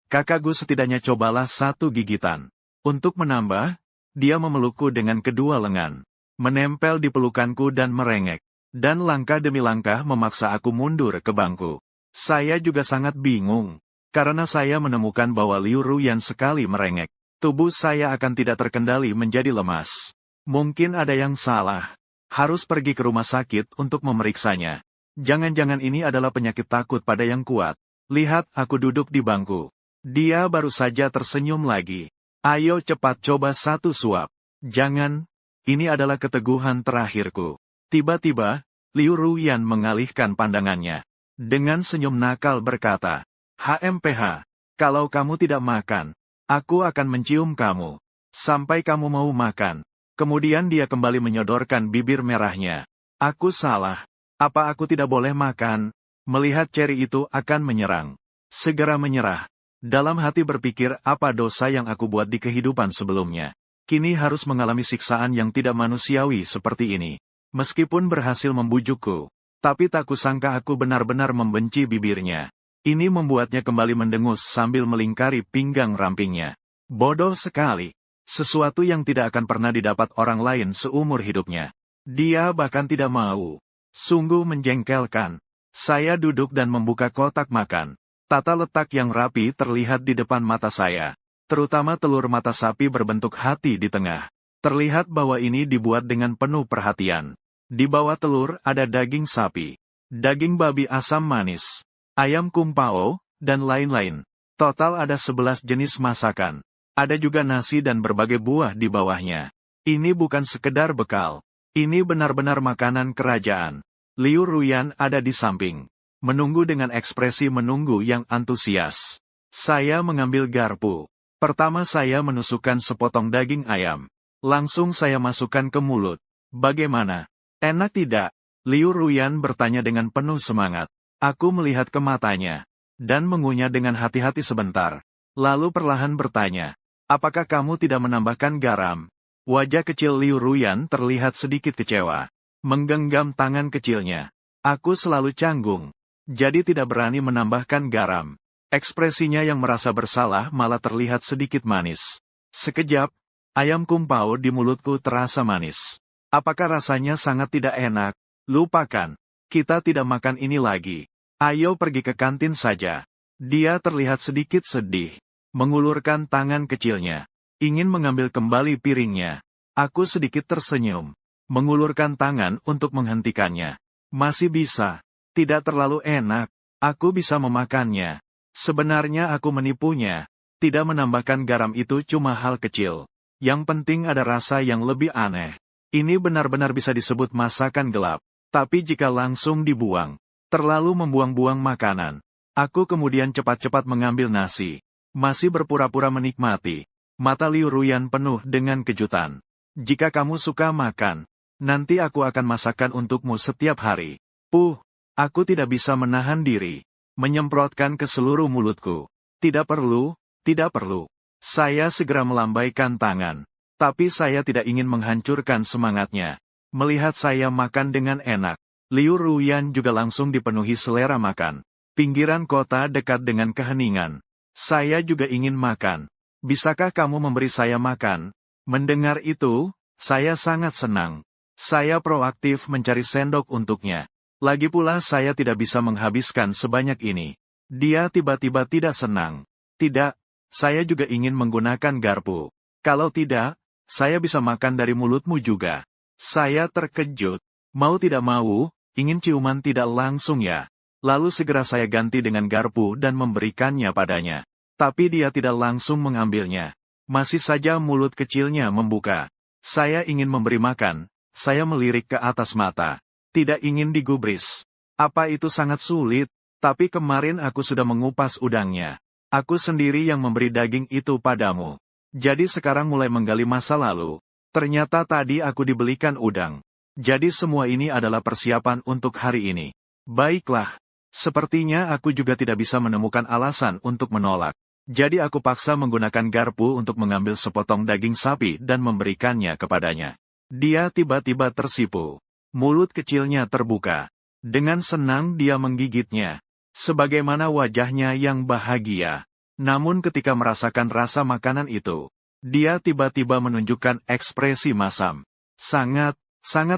Kakakku setidaknya cobalah 1 gigitan. Untuk menambah, dia memelukku dengan kedua lengan. Menempel di pelukanku dan merengek. Dan langkah demi langkah memaksa aku mundur ke bangku. Saya juga sangat bingung. Karena saya menemukan bahwa Liu Ruyan sekali merengek. Tubuh saya akan tidak terkendali menjadi lemas. Mungkin ada yang salah. Harus pergi ke rumah sakit untuk memeriksanya. Jangan-jangan ini adalah penyakit takut pada yang kuat. Lihat aku duduk di bangku. Dia baru saja tersenyum lagi. Ayo cepat coba 1 suap. Jangan. Ini adalah keteguhan terakhirku. Tiba-tiba, Liu Ruyan mengalihkan pandangannya. Dengan senyum nakal berkata, HMPH, kalau kamu tidak makan, aku akan mencium kamu. Sampai kamu mau makan. Kemudian dia kembali menyodorkan bibir merahnya. Aku salah. Apa aku tidak boleh makan? Melihat ceri itu akan menyerang. Segera menyerah. Dalam hati berpikir apa dosa yang aku buat di kehidupan sebelumnya. Kini harus mengalami siksaan yang tidak manusiawi seperti ini. Meskipun berhasil membujukku. Tapi tak kusangka aku benar-benar membenci bibirnya. Ini membuatnya kembali mendengus sambil melingkari pinggang rampingnya. Bodoh sekali. Sesuatu yang tidak akan pernah didapat orang lain seumur hidupnya. Dia bahkan tidak mau. Sungguh menjengkelkan. Saya duduk dan membuka kotak makan. Tata letak yang rapi terlihat di depan mata saya. Terutama telur mata sapi berbentuk hati di tengah. Terlihat bahwa ini dibuat dengan penuh perhatian. Di bawah telur ada daging sapi, daging babi asam manis, ayam kumpao, dan lain-lain. Total ada 11 jenis masakan. Ada juga nasi dan berbagai buah di bawahnya. Ini bukan sekedar bekal. Ini benar-benar makanan kerajaan. Liu Ruyan ada di samping, menunggu dengan ekspresi menunggu yang antusias. Saya mengambil garpu. Pertama saya menusukkan sepotong daging ayam. Langsung saya masukkan ke mulut. Bagaimana? Enak tidak? Liu Ruyan bertanya dengan penuh semangat. Aku melihat ke matanya, dan mengunyah dengan hati-hati sebentar. Lalu perlahan bertanya, apakah kamu tidak menambahkan garam? Wajah kecil Liu Ruyan terlihat sedikit kecewa. Menggenggam tangan kecilnya. Aku selalu canggung, jadi tidak berani menambahkan garam. Ekspresinya yang merasa bersalah malah terlihat sedikit manis. Sekejap, ayam kung pao di mulutku terasa manis. Apakah rasanya sangat tidak enak? Lupakan, kita tidak makan ini lagi. Ayo pergi ke kantin saja. Dia terlihat sedikit sedih, mengulurkan tangan kecilnya, ingin mengambil kembali piringnya. Aku sedikit tersenyum, mengulurkan tangan untuk menghentikannya. Masih bisa, tidak terlalu enak, aku bisa memakannya. Sebenarnya aku menipunya, tidak menambahkan garam itu cuma hal kecil. Yang penting ada rasa yang lebih aneh. Ini benar-benar bisa disebut masakan gelap. Tapi jika langsung dibuang, terlalu membuang-buang makanan. Aku kemudian cepat-cepat mengambil nasi. Masih berpura-pura menikmati. Mata Liu Ruyan penuh dengan kejutan. Jika kamu suka makan, nanti aku akan masakan untukmu setiap hari. Aku tidak bisa menahan diri. Menyemprotkan ke seluruh mulutku. Tidak perlu, tidak perlu. Saya segera melambaikan tangan. Tapi saya tidak ingin menghancurkan semangatnya. Melihat saya makan dengan enak, Liu Ruyan juga langsung dipenuhi selera makan. Pinggiran kota dekat dengan keheningan. Saya juga ingin makan. Bisakah kamu memberi saya makan? Mendengar itu, saya sangat senang. Saya proaktif mencari sendok untuknya. Lagi pula saya tidak bisa menghabiskan sebanyak ini. Dia tiba-tiba tidak senang. Tidak, saya juga ingin menggunakan garpu. Kalau tidak, saya bisa makan dari mulutmu juga. Saya terkejut. Mau tidak mau, ingin ciuman tidak langsung ya. Lalu segera saya ganti dengan garpu dan memberikannya padanya. Tapi dia tidak langsung mengambilnya. Masih saja mulut kecilnya membuka. Saya ingin memberi makan, saya melirik ke atas mata. Tidak ingin digubris. Apa itu sangat sulit, tapi kemarin aku sudah mengupas udangnya. Aku sendiri yang memberi daging itu padamu. Jadi sekarang mulai menggali masa lalu. Ternyata tadi aku dibelikan udang. Jadi semua ini adalah persiapan untuk hari ini. Baiklah. Sepertinya aku juga tidak bisa menemukan alasan untuk menolak. Jadi aku paksa menggunakan garpu untuk mengambil sepotong daging sapi dan memberikannya kepadanya. Dia tiba-tiba tersipu. Mulut kecilnya terbuka. Dengan senang dia menggigitnya. Sebagaimana wajahnya yang bahagia. Namun ketika merasakan rasa makanan itu, dia tiba-tiba menunjukkan ekspresi masam. Sangat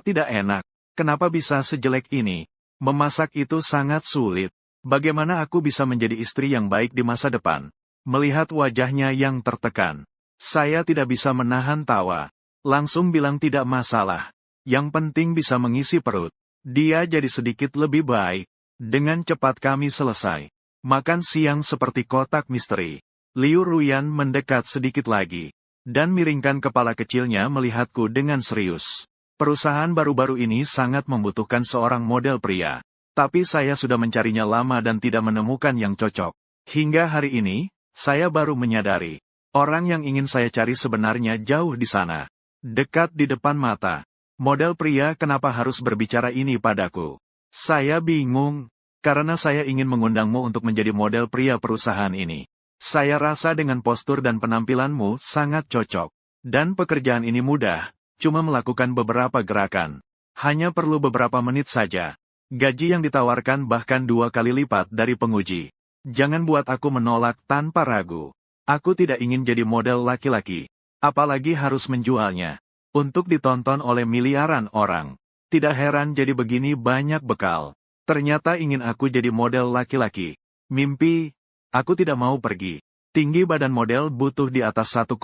tidak enak. Kenapa bisa sejelek ini? Memasak itu sangat sulit. Bagaimana aku bisa menjadi istri yang baik di masa depan? Melihat wajahnya yang tertekan, saya tidak bisa menahan tawa. Langsung bilang tidak masalah. Yang penting bisa mengisi perut. Dia jadi sedikit lebih baik. Dengan cepat kami selesai. Makan siang seperti kotak misteri. Liu Ruyan mendekat sedikit lagi. Dan miringkan kepala kecilnya melihatku dengan serius. Perusahaan baru-baru ini sangat membutuhkan seorang model pria. Tapi saya sudah mencarinya lama dan tidak menemukan yang cocok. Hingga hari ini, saya baru menyadari, orang yang ingin saya cari sebenarnya jauh di sana. Dekat di depan mata. Model pria kenapa harus berbicara ini padaku? Saya bingung, karena saya ingin mengundangmu untuk menjadi model pria perusahaan ini. Saya rasa dengan postur dan penampilanmu sangat cocok. Dan pekerjaan ini mudah, cuma melakukan beberapa gerakan. Hanya perlu beberapa menit saja. Gaji yang ditawarkan bahkan 2 kali lipat dari penguji. Jangan buat aku menolak tanpa ragu. Aku tidak ingin jadi model laki-laki. Apalagi harus menjualnya. Untuk ditonton oleh miliaran orang. Tidak heran jadi begini banyak bekal. Ternyata ingin aku jadi model laki-laki. Mimpi, aku tidak mau pergi. Tinggi badan model butuh di atas 1,85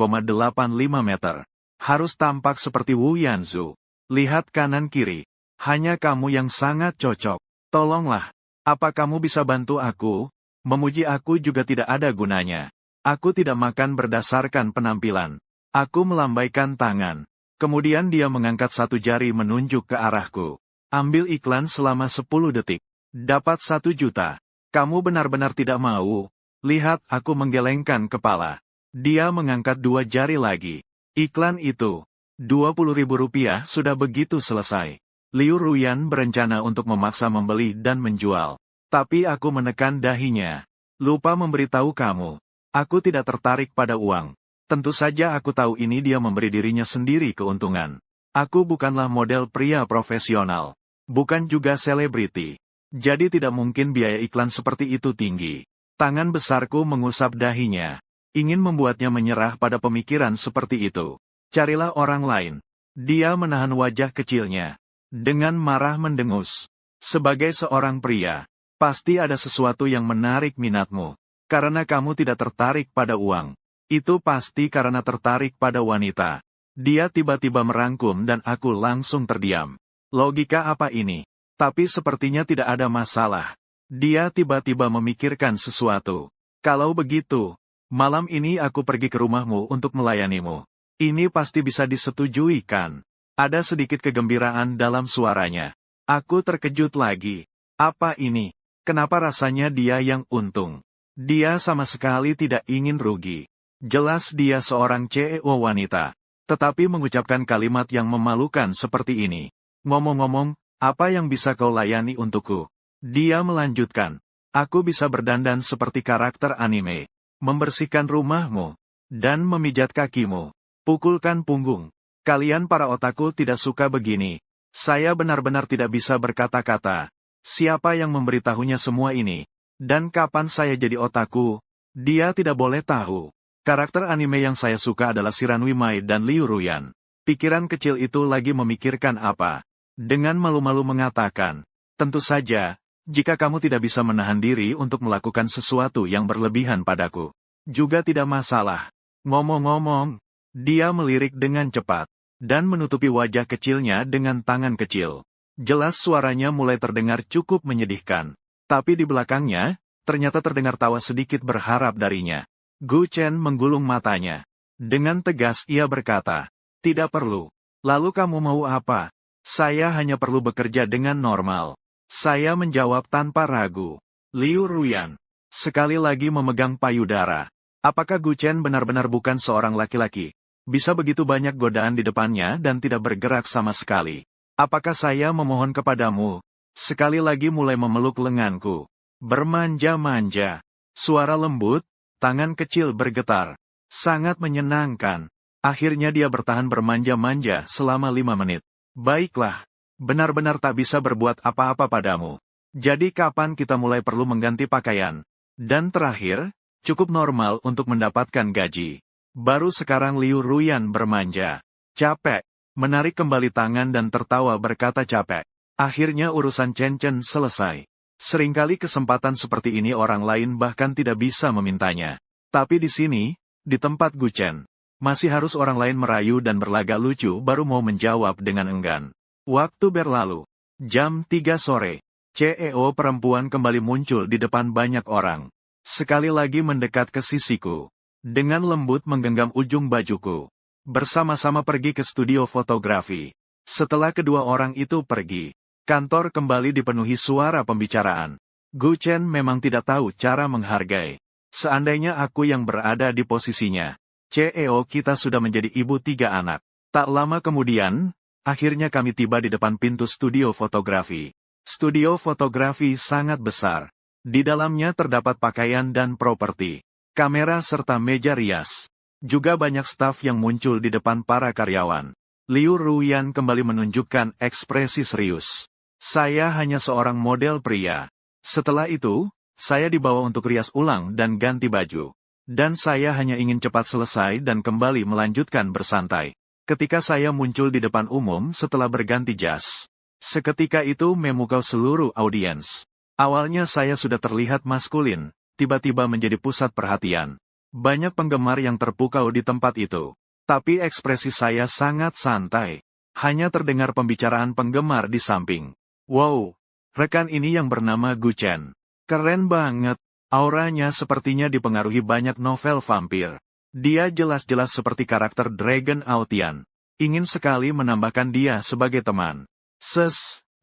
meter. Harus tampak seperti Wu Yanzu. Lihat kanan kiri. Hanya kamu yang sangat cocok. Tolonglah. Apa kamu bisa bantu aku? Memuji aku juga tidak ada gunanya. Aku tidak makan berdasarkan penampilan. Aku melambaikan tangan. Kemudian dia mengangkat satu jari menunjuk ke arahku. Ambil iklan selama 10 detik. Dapat 1 juta. Kamu benar-benar tidak mau? Lihat, aku menggelengkan kepala. Dia mengangkat 2 jari lagi. Iklan itu. Rp20.000 sudah begitu selesai. Liu Ruyan berencana untuk memaksa membeli dan menjual. Tapi aku menekan dahinya. Lupa memberitahu kamu. Aku tidak tertarik pada uang. Tentu saja aku tahu ini dia memberi dirinya sendiri keuntungan. Aku bukanlah model pria profesional. Bukan juga selebriti. Jadi tidak mungkin biaya iklan seperti itu tinggi. Tangan besarku mengusap dahinya. Ingin membuatnya menyerah pada pemikiran seperti itu. Carilah orang lain. Dia menahan wajah kecilnya. Dengan marah mendengus. Sebagai seorang pria, pasti ada sesuatu yang menarik minatmu. Karena kamu tidak tertarik pada uang. Itu pasti karena tertarik pada wanita. Dia tiba-tiba merangkum dan aku langsung terdiam. Logika apa ini? Tapi sepertinya tidak ada masalah. Dia tiba-tiba memikirkan sesuatu. Kalau begitu, malam ini aku pergi ke rumahmu untuk melayanimu. Ini pasti bisa disetujui kan? Ada sedikit kegembiraan dalam suaranya. Aku terkejut lagi. Apa ini? Kenapa rasanya dia yang untung? Dia sama sekali tidak ingin rugi. Jelas dia seorang CEO wanita. Tetapi mengucapkan kalimat yang memalukan seperti ini. Ngomong-ngomong, apa yang bisa kau layani untukku? Dia melanjutkan. Aku bisa berdandan seperti karakter anime. Membersihkan rumahmu. Dan memijat kakimu. Pukulkan punggung. Kalian para otaku tidak suka begini. Saya benar-benar tidak bisa berkata-kata. Siapa yang memberitahunya semua ini? Dan kapan saya jadi otaku? Dia tidak boleh tahu. Karakter anime yang saya suka adalah Shiranui Mai dan Liu Ruyan. Pikiran kecil itu lagi memikirkan apa? Dengan malu-malu mengatakan, tentu saja, jika kamu tidak bisa menahan diri untuk melakukan sesuatu yang berlebihan padaku. Juga tidak masalah. Ngomong-ngomong, dia melirik dengan cepat. Dan menutupi wajah kecilnya dengan tangan kecil. Jelas suaranya mulai terdengar cukup menyedihkan. Tapi di belakangnya, ternyata terdengar tawa sedikit berharap darinya. Gu Chen menggulung matanya. Dengan tegas ia berkata, tidak perlu. Lalu kamu mau apa? Saya hanya perlu bekerja dengan normal. Saya menjawab tanpa ragu. Liu Ruyan. Sekali lagi memegang payudara. Apakah Gu Chen benar-benar bukan seorang laki-laki? Bisa begitu banyak godaan di depannya dan tidak bergerak sama sekali. Apakah saya memohon kepadamu? Sekali lagi mulai memeluk lenganku. Bermanja-manja. Suara lembut, tangan kecil bergetar. Sangat menyenangkan. Akhirnya dia bertahan bermanja-manja selama 5 menit. Baiklah. Benar-benar tak bisa berbuat apa-apa padamu. Jadi kapan kita mulai perlu mengganti pakaian? Dan terakhir, cukup normal untuk mendapatkan gaji. Baru sekarang Liu Ruyan bermanja. Capek. Menarik kembali tangan dan tertawa berkata capek. Akhirnya urusan Chen selesai. Seringkali kesempatan seperti ini orang lain bahkan tidak bisa memintanya. Tapi di sini, di tempat Gu Chen, masih harus orang lain merayu dan berlagak lucu baru mau menjawab dengan enggan. Waktu berlalu. Jam 3 sore. CEO perempuan kembali muncul di depan banyak orang. Sekali lagi mendekat ke sisiku. Dengan lembut menggenggam ujung bajuku. Bersama-sama pergi ke studio fotografi. Setelah kedua orang itu pergi, kantor kembali dipenuhi suara pembicaraan. Gu Chen memang tidak tahu cara menghargai. Seandainya aku yang berada di posisinya, CEO kita sudah menjadi ibu 3 anak. Tak lama kemudian, akhirnya kami tiba di depan pintu studio fotografi. Studio fotografi sangat besar. Di dalamnya terdapat pakaian dan properti, kamera serta meja rias. Juga banyak staf yang muncul di depan para karyawan. Liu Ruyan kembali menunjukkan ekspresi serius. Saya hanya seorang model pria. Setelah itu, saya dibawa untuk rias ulang dan ganti baju. Dan saya hanya ingin cepat selesai dan kembali melanjutkan bersantai. Ketika saya muncul di depan umum setelah berganti jas, seketika itu memukau seluruh audiens. Awalnya saya sudah terlihat maskulin, tiba-tiba menjadi pusat perhatian. Banyak penggemar yang terpukau di tempat itu. Tapi ekspresi saya sangat santai. Hanya terdengar pembicaraan penggemar di samping. Wow, rekan ini yang bernama Gu Chen. Keren banget. Auranya sepertinya dipengaruhi banyak novel vampir. Dia jelas-jelas seperti karakter Dragon Autian. Ingin sekali menambahkan dia sebagai teman.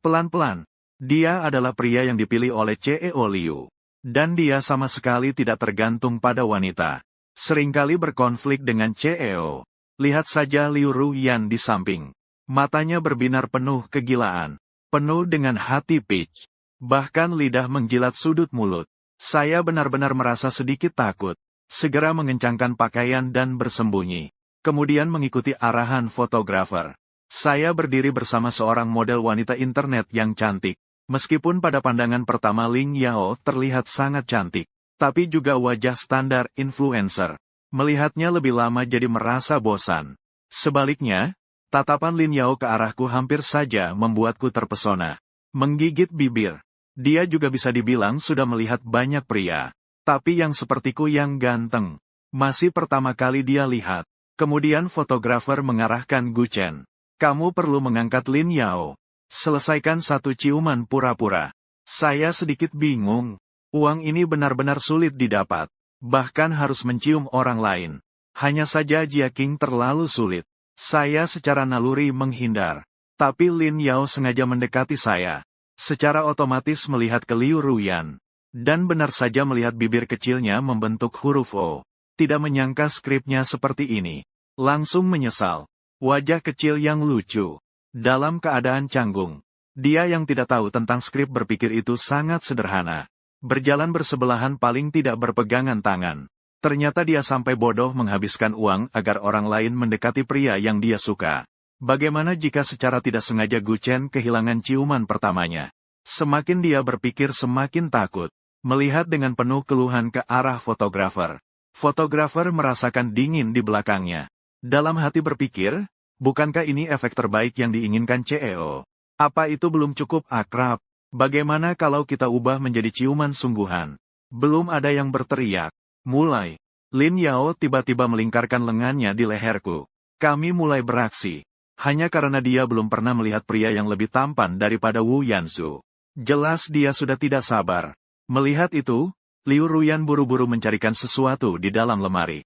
Pelan-pelan. Dia adalah pria yang dipilih oleh CEO Liu. Dan dia sama sekali tidak tergantung pada wanita. Seringkali berkonflik dengan CEO. Lihat saja Liu Ruyan di samping. Matanya berbinar penuh kegilaan. Penuh dengan hati Peach. Bahkan lidah menjilat sudut mulut. Saya benar-benar merasa sedikit takut. Segera mengencangkan pakaian dan bersembunyi. Kemudian mengikuti arahan fotografer. Saya berdiri bersama seorang model wanita internet yang cantik. Meskipun pada pandangan pertama Lin Yao terlihat sangat cantik, tapi juga wajah standar influencer. Melihatnya lebih lama jadi merasa bosan. Sebaliknya, tatapan Lin Yao ke arahku hampir saja membuatku terpesona. Menggigit bibir. Dia juga bisa dibilang sudah melihat banyak pria. Tapi yang sepertiku yang ganteng. Masih pertama kali dia lihat. Kemudian fotografer mengarahkan Gu Chen. Kamu perlu mengangkat Lin Yao. Selesaikan satu ciuman pura-pura. Saya sedikit bingung. Uang ini benar-benar sulit didapat. Bahkan harus mencium orang lain. Hanya saja Jia King terlalu sulit. Saya secara naluri menghindar. Tapi Lin Yao sengaja mendekati saya. Secara otomatis melihat ke Liu Ruyan. Dan benar saja melihat bibir kecilnya membentuk huruf O. Tidak menyangka skripnya seperti ini. Langsung menyesal. Wajah kecil yang lucu. Dalam keadaan canggung. Dia yang tidak tahu tentang skrip berpikir itu sangat sederhana. Berjalan bersebelahan paling tidak berpegangan tangan. Ternyata dia sampai bodoh menghabiskan uang agar orang lain mendekati pria yang dia suka. Bagaimana jika secara tidak sengaja Gu Chen kehilangan ciuman pertamanya? Semakin dia berpikir semakin takut. Melihat dengan penuh keluhan ke arah fotografer. Fotografer merasakan dingin di belakangnya. Dalam hati berpikir, bukankah ini efek terbaik yang diinginkan CEO? Apa itu belum cukup akrab? Bagaimana kalau kita ubah menjadi ciuman sungguhan? Belum ada yang berteriak. Mulai. Lin Yao tiba-tiba melingkarkan lengannya di leherku. Kami mulai beraksi. Hanya karena dia belum pernah melihat pria yang lebih tampan daripada Wu Yanzu. Jelas dia sudah tidak sabar. Melihat itu, Liu Ruyan buru-buru mencarikan sesuatu di dalam lemari.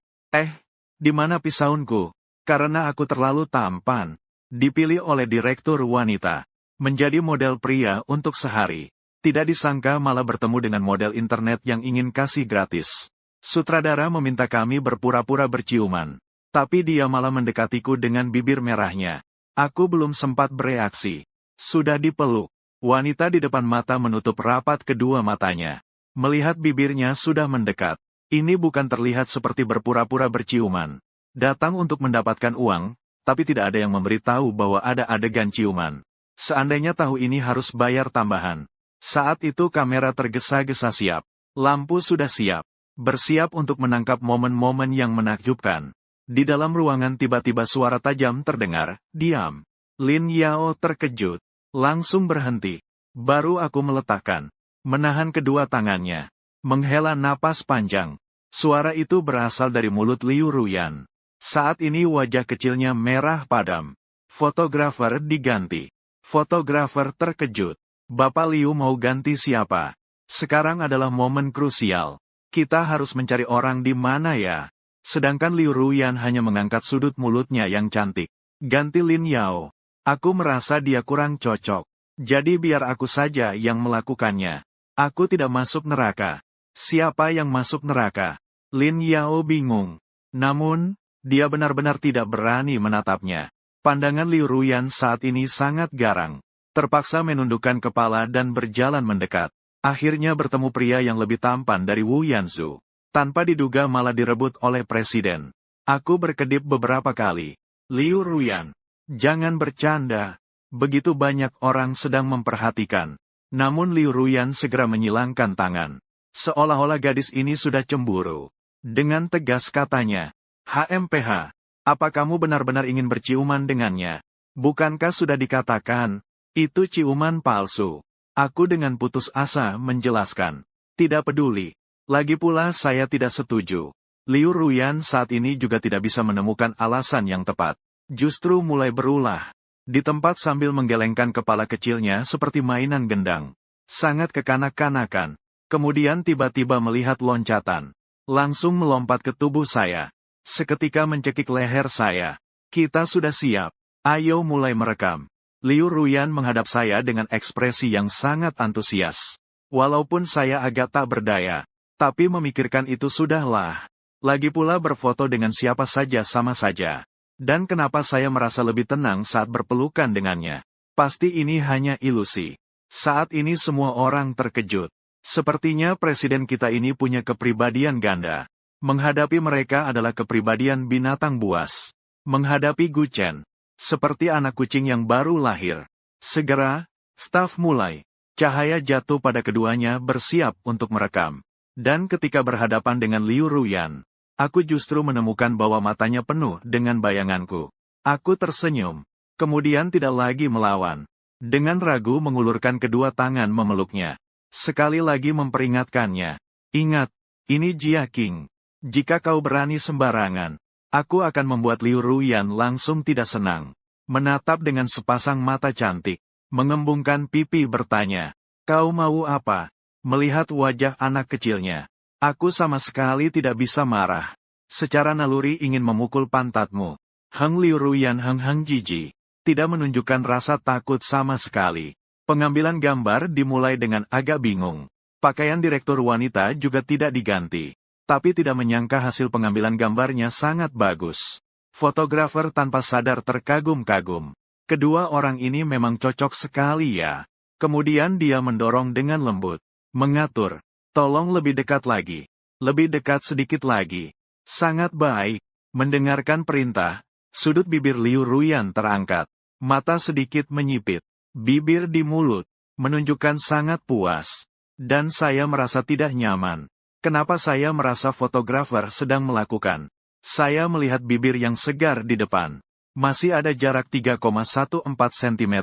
Di mana pisaunku? Karena aku terlalu tampan. Dipilih oleh direktur wanita. Menjadi model pria untuk sehari. Tidak disangka malah bertemu dengan model internet yang ingin kasih gratis. Sutradara meminta kami berpura-pura berciuman. Tapi dia malah mendekatiku dengan bibir merahnya. Aku belum sempat bereaksi. Sudah dipeluk. Wanita di depan mata menutup rapat kedua matanya. Melihat bibirnya sudah mendekat. Ini bukan terlihat seperti berpura-pura berciuman. Datang untuk mendapatkan uang, tapi tidak ada yang memberitahu bahwa ada adegan ciuman. Seandainya tahu ini harus bayar tambahan. Saat itu kamera tergesa-gesa siap. Lampu sudah siap. Bersiap untuk menangkap momen-momen yang menakjubkan. Di dalam ruangan tiba-tiba suara tajam terdengar, diam. Lin Yao terkejut. Langsung berhenti. Baru aku meletakkan. Menahan kedua tangannya. Menghela napas panjang. Suara itu berasal dari mulut Liu Ruyan. Saat ini wajah kecilnya merah padam. Fotografer diganti. Fotografer terkejut. Bapak Liu mau ganti siapa? Sekarang adalah momen krusial. Kita harus mencari orang di mana ya? Sedangkan Liu Ruyan hanya mengangkat sudut mulutnya yang cantik. Ganti Lin Yao. Aku merasa dia kurang cocok. Jadi biar aku saja yang melakukannya. Aku tidak masuk neraka. Siapa yang masuk neraka? Lin Yao bingung. Namun, dia benar-benar tidak berani menatapnya. Pandangan Liu Ruyan saat ini sangat garang. Terpaksa menundukkan kepala dan berjalan mendekat. Akhirnya bertemu pria yang lebih tampan dari Wu Yanzu. Tanpa diduga malah direbut oleh presiden. Aku berkedip beberapa kali. Liu Ruyan. Jangan bercanda. Begitu banyak orang sedang memperhatikan. Namun Liu Ruyan segera menyilangkan tangan. Seolah-olah gadis ini sudah cemburu. Dengan tegas katanya, HMPH, apa kamu benar-benar ingin berciuman dengannya? Bukankah sudah dikatakan, itu ciuman palsu? Aku dengan putus asa menjelaskan. Tidak peduli. Lagi pula saya tidak setuju. Liu Ruyan saat ini juga tidak bisa menemukan alasan yang tepat. Justru mulai berulah. Di tempat sambil menggelengkan kepala kecilnya seperti mainan gendang. Sangat kekanak-kanakan. Kemudian tiba-tiba melihat loncatan. Langsung melompat ke tubuh saya. Seketika mencekik leher saya. Kita sudah siap. Ayo mulai merekam. Liu Ruyan menghadap saya dengan ekspresi yang sangat antusias. Walaupun saya agak tak berdaya. Tapi memikirkan itu sudahlah. Lagi pula berfoto dengan siapa saja sama saja. Dan kenapa saya merasa lebih tenang saat berpelukan dengannya? Pasti ini hanya ilusi. Saat ini semua orang terkejut. Sepertinya presiden kita ini punya kepribadian ganda. Menghadapi mereka adalah kepribadian binatang buas. Menghadapi Gu Chen, seperti anak kucing yang baru lahir. Segera, staf mulai. Cahaya jatuh pada keduanya bersiap untuk merekam. Dan ketika berhadapan dengan Liu Ruyan, aku justru menemukan bahwa matanya penuh dengan bayanganku. Aku tersenyum. Kemudian tidak lagi melawan. Dengan ragu mengulurkan kedua tangan memeluknya. Sekali lagi memperingatkannya. Ingat, ini Jia King. Jika kau berani sembarangan, aku akan membuat Liu Ruyan langsung tidak senang. Menatap dengan sepasang mata cantik. Mengembungkan pipi bertanya. Kau mau apa? Melihat wajah anak kecilnya. Aku sama sekali tidak bisa marah. Secara naluri ingin memukul pantatmu. Heng Liu Ruyan heng jijik. Tidak menunjukkan rasa takut sama sekali. Pengambilan gambar dimulai dengan agak bingung. Pakaian direktur wanita juga tidak diganti. Tapi tidak menyangka hasil pengambilan gambarnya sangat bagus. Fotografer tanpa sadar terkagum-kagum. Kedua orang ini memang cocok sekali ya. Kemudian dia mendorong dengan lembut. Mengatur. Tolong lebih dekat lagi. Lebih dekat sedikit lagi. Sangat baik. Mendengarkan perintah. Sudut bibir Liu Ruyan terangkat. Mata sedikit menyipit. Bibir di mulut. Menunjukkan sangat puas. Dan saya merasa tidak nyaman. Kenapa saya merasa fotografer sedang melakukan? Saya melihat bibir yang segar di depan. Masih ada jarak 3,14 cm.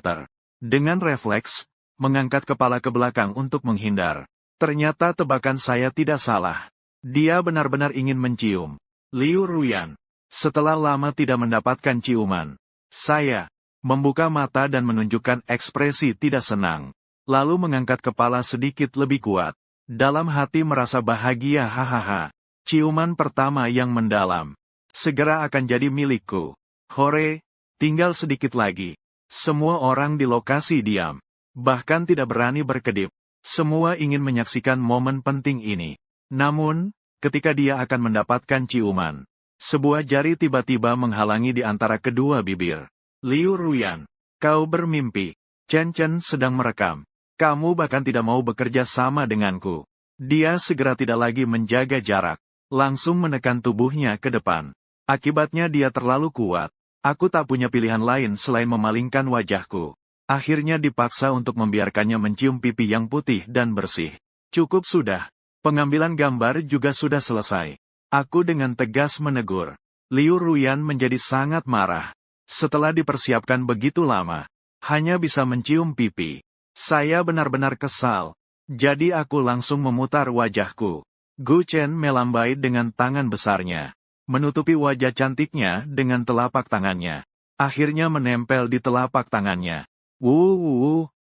Dengan refleks, mengangkat kepala ke belakang untuk menghindar. Ternyata tebakan saya tidak salah. Dia benar-benar ingin mencium Liu Ruyan. Setelah lama tidak mendapatkan ciuman, saya membuka mata dan menunjukkan ekspresi tidak senang. Lalu mengangkat kepala sedikit lebih kuat. Dalam hati merasa bahagia hahaha. Ciuman pertama yang mendalam. Segera akan jadi milikku. Hore, tinggal sedikit lagi. Semua orang di lokasi diam. Bahkan tidak berani berkedip. Semua ingin menyaksikan momen penting ini. Namun, ketika dia akan mendapatkan ciuman, sebuah jari tiba-tiba menghalangi di antara kedua bibir. Liu Ruyan, kau bermimpi. Chen Chen sedang merekam. Kamu bahkan tidak mau bekerja sama denganku. Dia segera tidak lagi menjaga jarak. Langsung menekan tubuhnya ke depan. Akibatnya dia terlalu kuat. Aku tak punya pilihan lain selain memalingkan wajahku. Akhirnya dipaksa untuk membiarkannya mencium pipi yang putih dan bersih. Cukup sudah. Pengambilan gambar juga sudah selesai. Aku dengan tegas menegur. Liu Ruyan menjadi sangat marah. Setelah dipersiapkan begitu lama, hanya bisa mencium pipi. Saya benar-benar kesal. Jadi aku langsung memutar wajahku. Gu Chen melambai dengan tangan besarnya. Menutupi wajah cantiknya dengan telapak tangannya. Akhirnya menempel di telapak tangannya.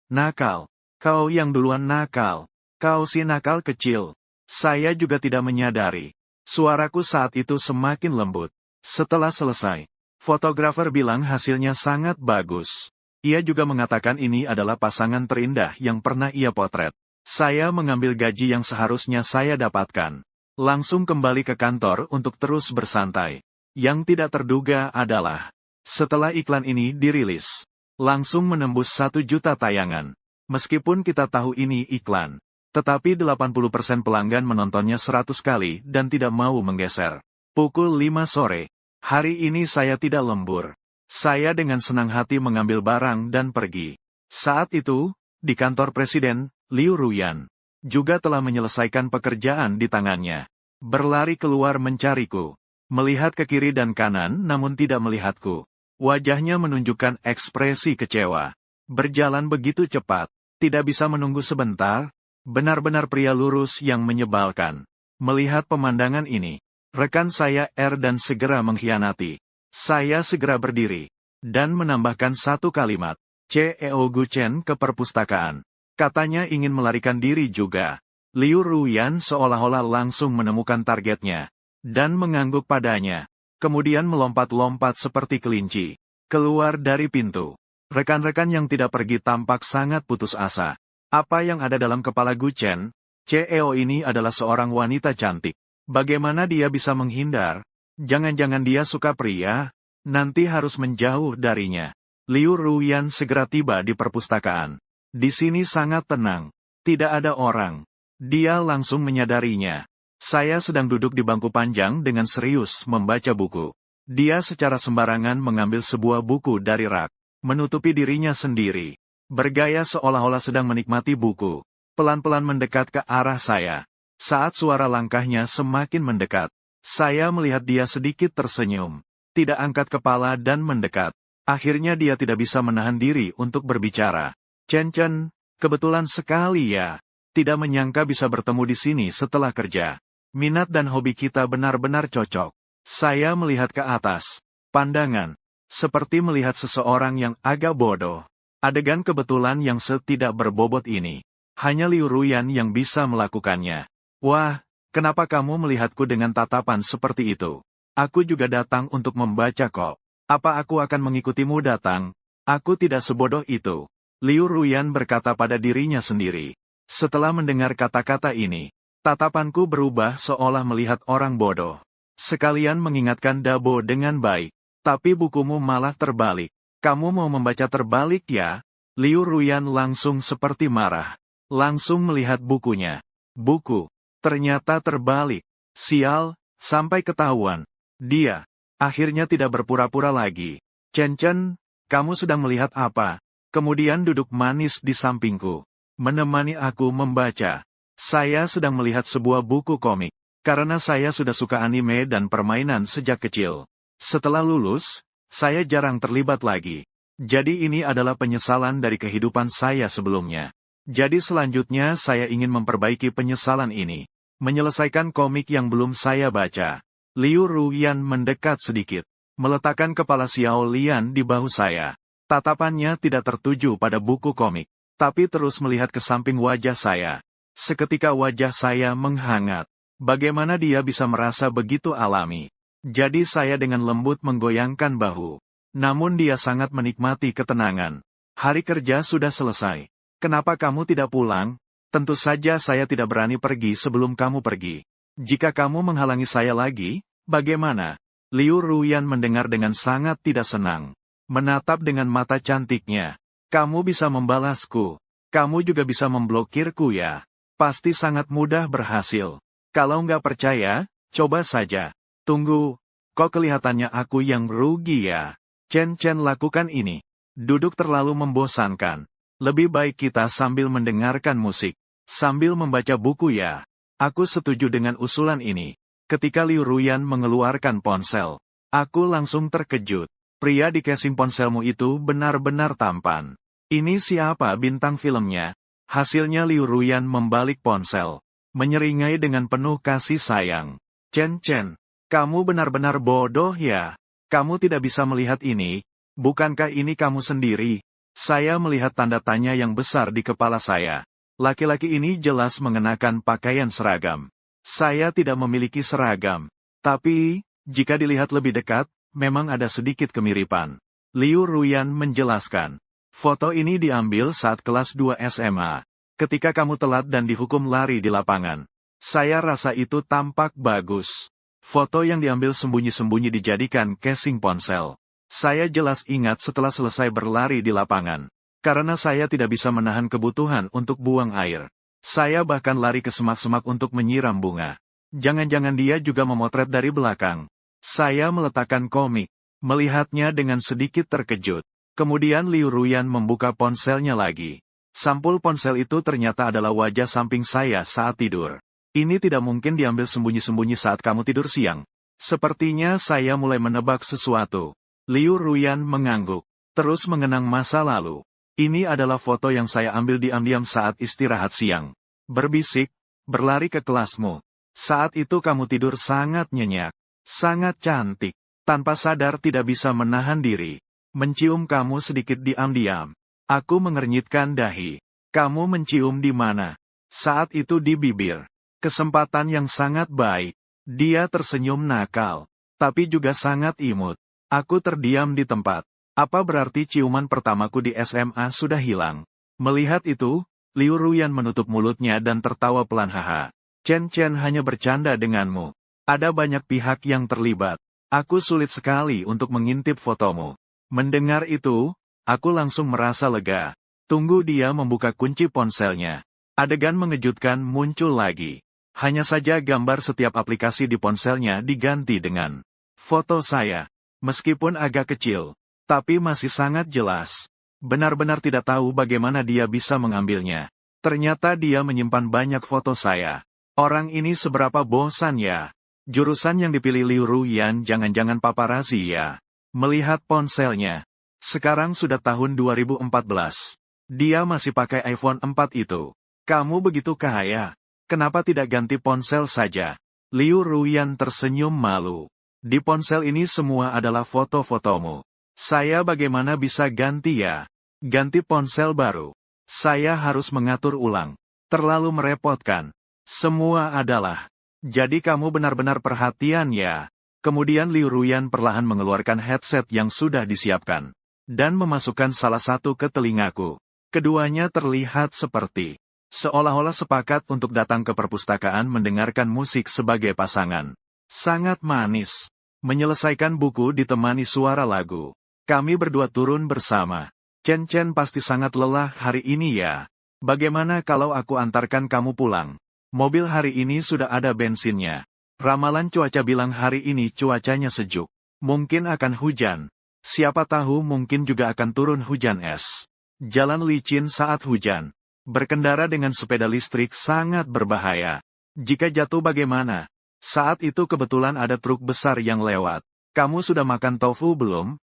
Nakal. Kau yang duluan nakal. Kau si nakal kecil. Saya juga tidak menyadari. Suaraku saat itu semakin lembut. Setelah selesai, fotografer bilang hasilnya sangat bagus. Ia juga mengatakan ini adalah pasangan terindah yang pernah ia potret. Saya mengambil gaji yang seharusnya saya dapatkan. Langsung kembali ke kantor untuk terus bersantai. Yang tidak terduga adalah, setelah iklan ini dirilis, langsung menembus 1 juta tayangan. Meskipun kita tahu ini iklan, tetapi 80% pelanggan menontonnya 100 kali dan tidak mau menggeser. Pukul 5 sore, hari ini saya tidak lembur. Saya dengan senang hati mengambil barang dan pergi. Saat itu, di kantor presiden, Liu Ruyan juga telah menyelesaikan pekerjaan di tangannya. Berlari keluar mencariku. Melihat ke kiri dan kanan namun tidak melihatku. Wajahnya menunjukkan ekspresi kecewa. Berjalan begitu cepat, tidak bisa menunggu sebentar. Benar-benar pria lurus yang menyebalkan. Melihat pemandangan ini, rekan saya dan segera mengkhianati. Saya segera berdiri, dan menambahkan satu kalimat. CEO Gu Chen ke perpustakaan. Katanya ingin melarikan diri juga. Liu Ruyan seolah-olah langsung menemukan targetnya, dan mengangguk padanya. Kemudian melompat-lompat seperti kelinci, keluar dari pintu. Rekan-rekan yang tidak pergi tampak sangat putus asa. Apa yang ada dalam kepala Gu Chen? CEO ini adalah seorang wanita cantik. Bagaimana dia bisa menghindar? Jangan-jangan dia suka pria? Nanti harus menjauh darinya. Liu Ruyan segera tiba di perpustakaan. Di sini sangat tenang. Tidak ada orang. Dia langsung menyadarinya. Saya sedang duduk di bangku panjang dengan serius membaca buku. Dia secara sembarangan mengambil sebuah buku dari rak, menutupi dirinya sendiri. Bergaya seolah-olah sedang menikmati buku. Pelan-pelan mendekat ke arah saya. Saat suara langkahnya semakin mendekat, saya melihat dia sedikit tersenyum. Tidak angkat kepala dan mendekat. Akhirnya dia tidak bisa menahan diri untuk berbicara. Chen Chen, kebetulan sekali ya. Tidak menyangka bisa bertemu di sini setelah kerja. Minat dan hobi kita benar-benar cocok. Saya melihat ke atas. Pandangan. Seperti melihat seseorang yang agak bodoh. Adegan kebetulan yang tidak berbobot ini. Hanya Liu Ruyan yang bisa melakukannya. Wah, kenapa kamu melihatku dengan tatapan seperti itu? Aku juga datang untuk membaca kok. Apa aku akan mengikutimu datang? Aku tidak sebodoh itu. Liu Ruyan berkata pada dirinya sendiri. Setelah mendengar kata-kata ini, tatapanku berubah seolah melihat orang bodoh. Sekalian mengingatkan Dabo dengan baik. Tapi bukumu malah terbalik. Kamu mau membaca terbalik ya? Liu Ruyan langsung seperti marah. Langsung melihat bukunya. Buku. Ternyata terbalik. Sial, sampai ketahuan. Dia. Akhirnya tidak berpura-pura lagi. Chen Chen, kamu sedang melihat apa? Kemudian duduk manis di sampingku. Menemani aku membaca. Saya sedang melihat sebuah buku komik. Karena saya sudah suka anime dan permainan sejak kecil. Setelah lulus, saya jarang terlibat lagi. Jadi ini adalah penyesalan dari kehidupan saya sebelumnya. Jadi selanjutnya saya ingin memperbaiki penyesalan ini. Menyelesaikan komik yang belum saya baca. Liu Ruyan mendekat sedikit. Meletakkan kepala Xiao Lian di bahu saya. Tatapannya tidak tertuju pada buku komik. Tapi terus melihat ke samping wajah saya. Seketika wajah saya menghangat. Bagaimana dia bisa merasa begitu alami? Jadi saya dengan lembut menggoyangkan bahu. Namun dia sangat menikmati ketenangan. Hari kerja sudah selesai. Kenapa kamu tidak pulang? Tentu saja saya tidak berani pergi sebelum kamu pergi. Jika kamu menghalangi saya lagi, bagaimana? Liu Ruyan mendengar dengan sangat tidak senang. Menatap dengan mata cantiknya. Kamu bisa membalasku. Kamu juga bisa memblokirku ya. Pasti sangat mudah berhasil. Kalau nggak percaya, coba saja. Tunggu. Kok kelihatannya aku yang rugi ya? Chen Chen lakukan ini. Duduk terlalu membosankan. Lebih baik kita sambil mendengarkan musik. Sambil membaca buku ya. Aku setuju dengan usulan ini. Ketika Liu Ruyan mengeluarkan ponsel. Aku langsung terkejut. Pria di casing ponselmu itu benar-benar tampan. Ini siapa bintang filmnya? Hasilnya Liu Ruyan membalik ponsel. Menyeringai dengan penuh kasih sayang. Chen Chen, kamu benar-benar bodoh ya? Kamu tidak bisa melihat ini? Bukankah ini kamu sendiri? Saya melihat tanda tanya yang besar di kepala saya. Laki-laki ini jelas mengenakan pakaian seragam. Saya tidak memiliki seragam. Tapi, jika dilihat lebih dekat, memang ada sedikit kemiripan. Liu Ruyan menjelaskan. Foto ini diambil saat kelas 2 SMA. Ketika kamu telat dan dihukum lari di lapangan. Saya rasa itu tampak bagus. Foto yang diambil sembunyi-sembunyi dijadikan casing ponsel. Saya jelas ingat setelah selesai berlari di lapangan. Karena saya tidak bisa menahan kebutuhan untuk buang air. Saya bahkan lari ke semak-semak untuk menyiram bunga. Jangan-jangan dia juga memotret dari belakang. Saya meletakkan komik. Melihatnya dengan sedikit terkejut. Kemudian Liu Ruyan membuka ponselnya lagi. Sampul ponsel itu ternyata adalah wajah samping saya saat tidur. Ini tidak mungkin diambil sembunyi-sembunyi saat kamu tidur siang. Sepertinya saya mulai menebak sesuatu. Liu Ruyan mengangguk. Terus mengenang masa lalu. Ini adalah foto yang saya ambil diam-diam saat istirahat siang. Berbisik, berlari ke kelasmu. Saat itu kamu tidur sangat nyenyak. Sangat cantik. Tanpa sadar tidak bisa menahan diri. Mencium kamu sedikit diam-diam. Aku mengernyitkan dahi. Kamu mencium di mana? Saat itu di bibir. Kesempatan yang sangat baik. Dia tersenyum nakal, tapi juga sangat imut. Aku terdiam di tempat. Apa berarti ciuman pertamaku di SMA sudah hilang? Melihat itu, Liu Ruyan menutup mulutnya dan tertawa pelan. Haha. Chen Chen hanya bercanda denganmu. Ada banyak pihak yang terlibat. Aku sulit sekali untuk mengintip fotomu. Mendengar itu, aku langsung merasa lega. Tunggu dia membuka kunci ponselnya. Adegan mengejutkan muncul lagi. Hanya saja gambar setiap aplikasi di ponselnya diganti dengan foto saya. Meskipun agak kecil, tapi masih sangat jelas. Benar-benar tidak tahu bagaimana dia bisa mengambilnya. Ternyata dia menyimpan banyak foto saya. Orang ini seberapa bosan ya? Jurusan yang dipilih Liu Ruyan jangan-jangan paparazi ya? Melihat ponselnya. Sekarang sudah tahun 2014. Dia masih pakai iPhone 4 itu. Kamu begitu kaya. Kenapa tidak ganti ponsel saja? Liu Ruyan tersenyum malu. Di ponsel ini semua adalah foto-fotomu. Saya bagaimana bisa ganti ya? Ganti ponsel baru. Saya harus mengatur ulang. Terlalu merepotkan. Semua adalah. Jadi kamu benar-benar perhatian ya? Kemudian Liu Ruyan perlahan mengeluarkan headset yang sudah disiapkan. Dan memasukkan salah satu ke telingaku. Keduanya terlihat seperti seolah-olah sepakat untuk datang ke perpustakaan mendengarkan musik sebagai pasangan. Sangat manis. Menyelesaikan buku ditemani suara lagu. Kami berdua turun bersama. Chen Chen pasti sangat lelah hari ini ya. Bagaimana kalau aku antarkan kamu pulang? Mobil hari ini sudah ada bensinnya. Ramalan cuaca bilang hari ini cuacanya sejuk. Mungkin akan hujan. Siapa tahu mungkin juga akan turun hujan es. Jalan licin saat hujan. Berkendara dengan sepeda listrik sangat berbahaya. Jika jatuh bagaimana? Saat itu kebetulan ada truk besar yang lewat. Kamu sudah makan tofu belum?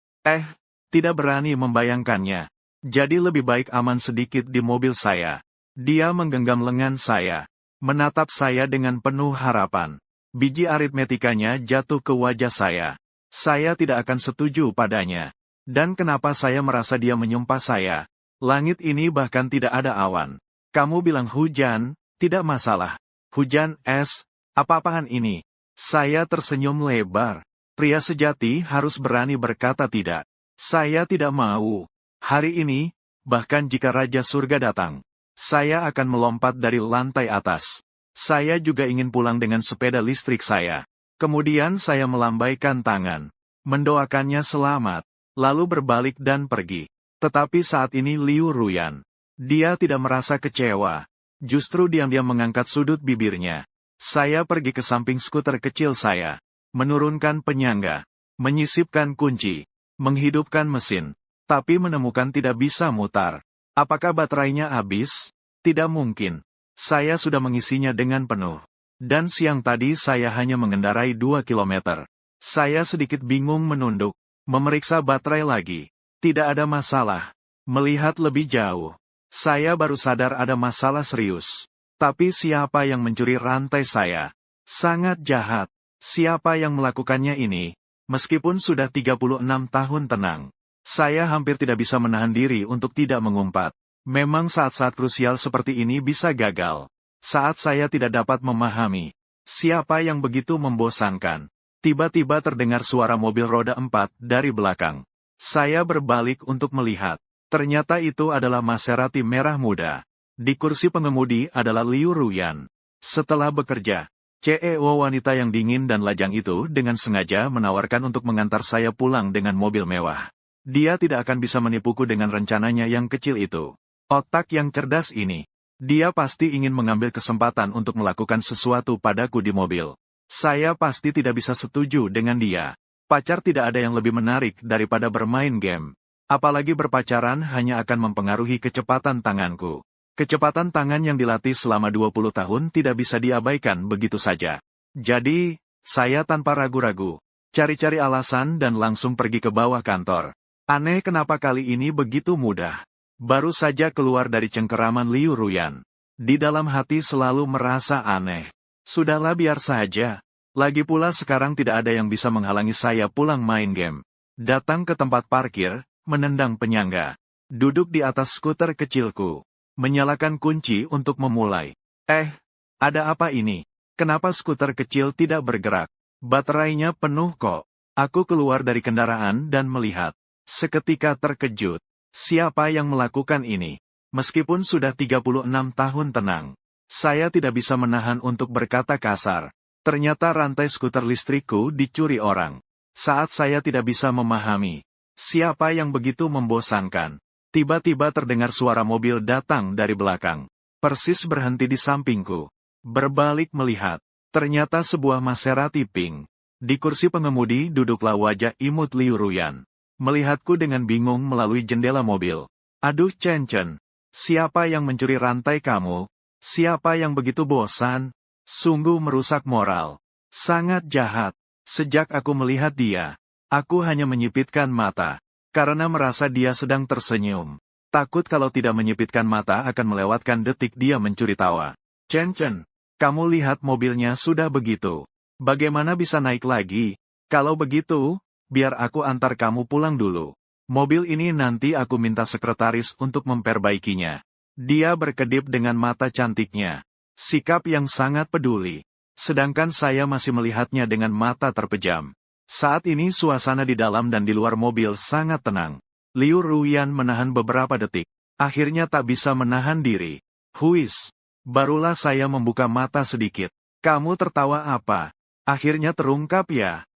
Tidak berani membayangkannya. Jadi lebih baik aman sedikit di mobil saya. Dia menggenggam lengan saya. Menatap saya dengan penuh harapan. Biji aritmetikanya jatuh ke wajah saya. Saya tidak akan setuju padanya. Dan kenapa saya merasa dia menyumpah saya? Langit ini bahkan tidak ada awan. Kamu bilang hujan, tidak masalah. Hujan es, apa-apaan ini? Saya tersenyum lebar. Pria sejati harus berani berkata tidak. Saya tidak mau. Hari ini, bahkan jika Raja Surga datang, saya akan melompat dari lantai atas. Saya juga ingin pulang dengan sepeda listrik saya. Kemudian saya melambaikan tangan, mendoakannya selamat, lalu berbalik dan pergi. Tetapi saat ini Liu Ruyan. Dia tidak merasa kecewa. Justru diam-diam mengangkat sudut bibirnya. Saya pergi ke samping skuter kecil saya. Menurunkan penyangga. Menyisipkan kunci. Menghidupkan mesin. Tapi menemukan tidak bisa mutar. Apakah baterainya habis? Tidak mungkin. Saya sudah mengisinya dengan penuh. Dan siang tadi saya hanya mengendarai 2 kilometer. Saya sedikit bingung menunduk. Memeriksa baterai lagi. Tidak ada masalah. Melihat lebih jauh. Saya baru sadar ada masalah serius. Tapi siapa yang mencuri rantai saya? Sangat jahat. Siapa yang melakukannya ini? Meskipun sudah 36 tahun tenang. Saya hampir tidak bisa menahan diri untuk tidak mengumpat. Memang saat-saat krusial seperti ini bisa gagal. Saat saya tidak dapat memahami. Siapa yang begitu membosankan? Tiba-tiba terdengar suara mobil roda 4 dari belakang. Saya berbalik untuk melihat. Ternyata itu adalah Maserati merah muda. Di kursi pengemudi adalah Liu Ruyan. Setelah bekerja, CEO wanita yang dingin dan lajang itu dengan sengaja menawarkan untuk mengantar saya pulang dengan mobil mewah. Dia tidak akan bisa menipuku dengan rencananya yang kecil itu. Otak yang cerdas ini. Dia pasti ingin mengambil kesempatan untuk melakukan sesuatu padaku di mobil. Saya pasti tidak bisa setuju dengan dia. Pacar tidak ada yang lebih menarik daripada bermain game. Apalagi berpacaran hanya akan mempengaruhi kecepatan tanganku. Kecepatan tangan yang dilatih selama 20 tahun tidak bisa diabaikan begitu saja. Jadi, saya tanpa ragu-ragu, cari-cari alasan dan langsung pergi ke bawah kantor. Aneh kenapa kali ini begitu mudah. Baru saja keluar dari cengkeraman Liu Ruyan. Di dalam hati selalu merasa aneh. Sudahlah biar saja. Lagi pula sekarang tidak ada yang bisa menghalangi saya pulang main game. Datang ke tempat parkir, menendang penyangga. Duduk di atas skuter kecilku. Menyalakan kunci untuk memulai. Ada apa ini? Kenapa skuter kecil tidak bergerak? Baterainya penuh kok. Aku keluar dari kendaraan dan melihat. Seketika terkejut. Siapa yang melakukan ini? Meskipun sudah 36 tahun tenang, saya tidak bisa menahan untuk berkata kasar. Ternyata rantai skuter listrikku dicuri orang. Saat saya tidak bisa memahami, siapa yang begitu membosankan. Tiba-tiba terdengar suara mobil datang dari belakang. Persis berhenti di sampingku. Berbalik melihat, ternyata sebuah Maserati pink. Di kursi pengemudi duduklah wajah imut Liu Ruyan. Melihatku dengan bingung melalui jendela mobil. Aduh Chen Chen, siapa yang mencuri rantai kamu? Siapa yang begitu bosan? Sungguh merusak moral. Sangat jahat. Sejak aku melihat dia, aku hanya menyipitkan mata. Karena merasa dia sedang tersenyum. Takut kalau tidak menyipitkan mata akan melewatkan detik dia mencuri tawa. Chen Chen, kamu lihat mobilnya sudah begitu. Bagaimana bisa naik lagi? Kalau begitu, biar aku antar kamu pulang dulu. Mobil ini nanti aku minta sekretaris untuk memperbaikinya. Dia berkedip dengan mata cantiknya. Sikap yang sangat peduli. Sedangkan saya masih melihatnya dengan mata terpejam. Saat ini suasana di dalam dan di luar mobil sangat tenang. Liu Ruyan menahan beberapa detik. Akhirnya tak bisa menahan diri. Huis. Barulah saya membuka mata sedikit. Kamu tertawa apa? Akhirnya terungkap ya.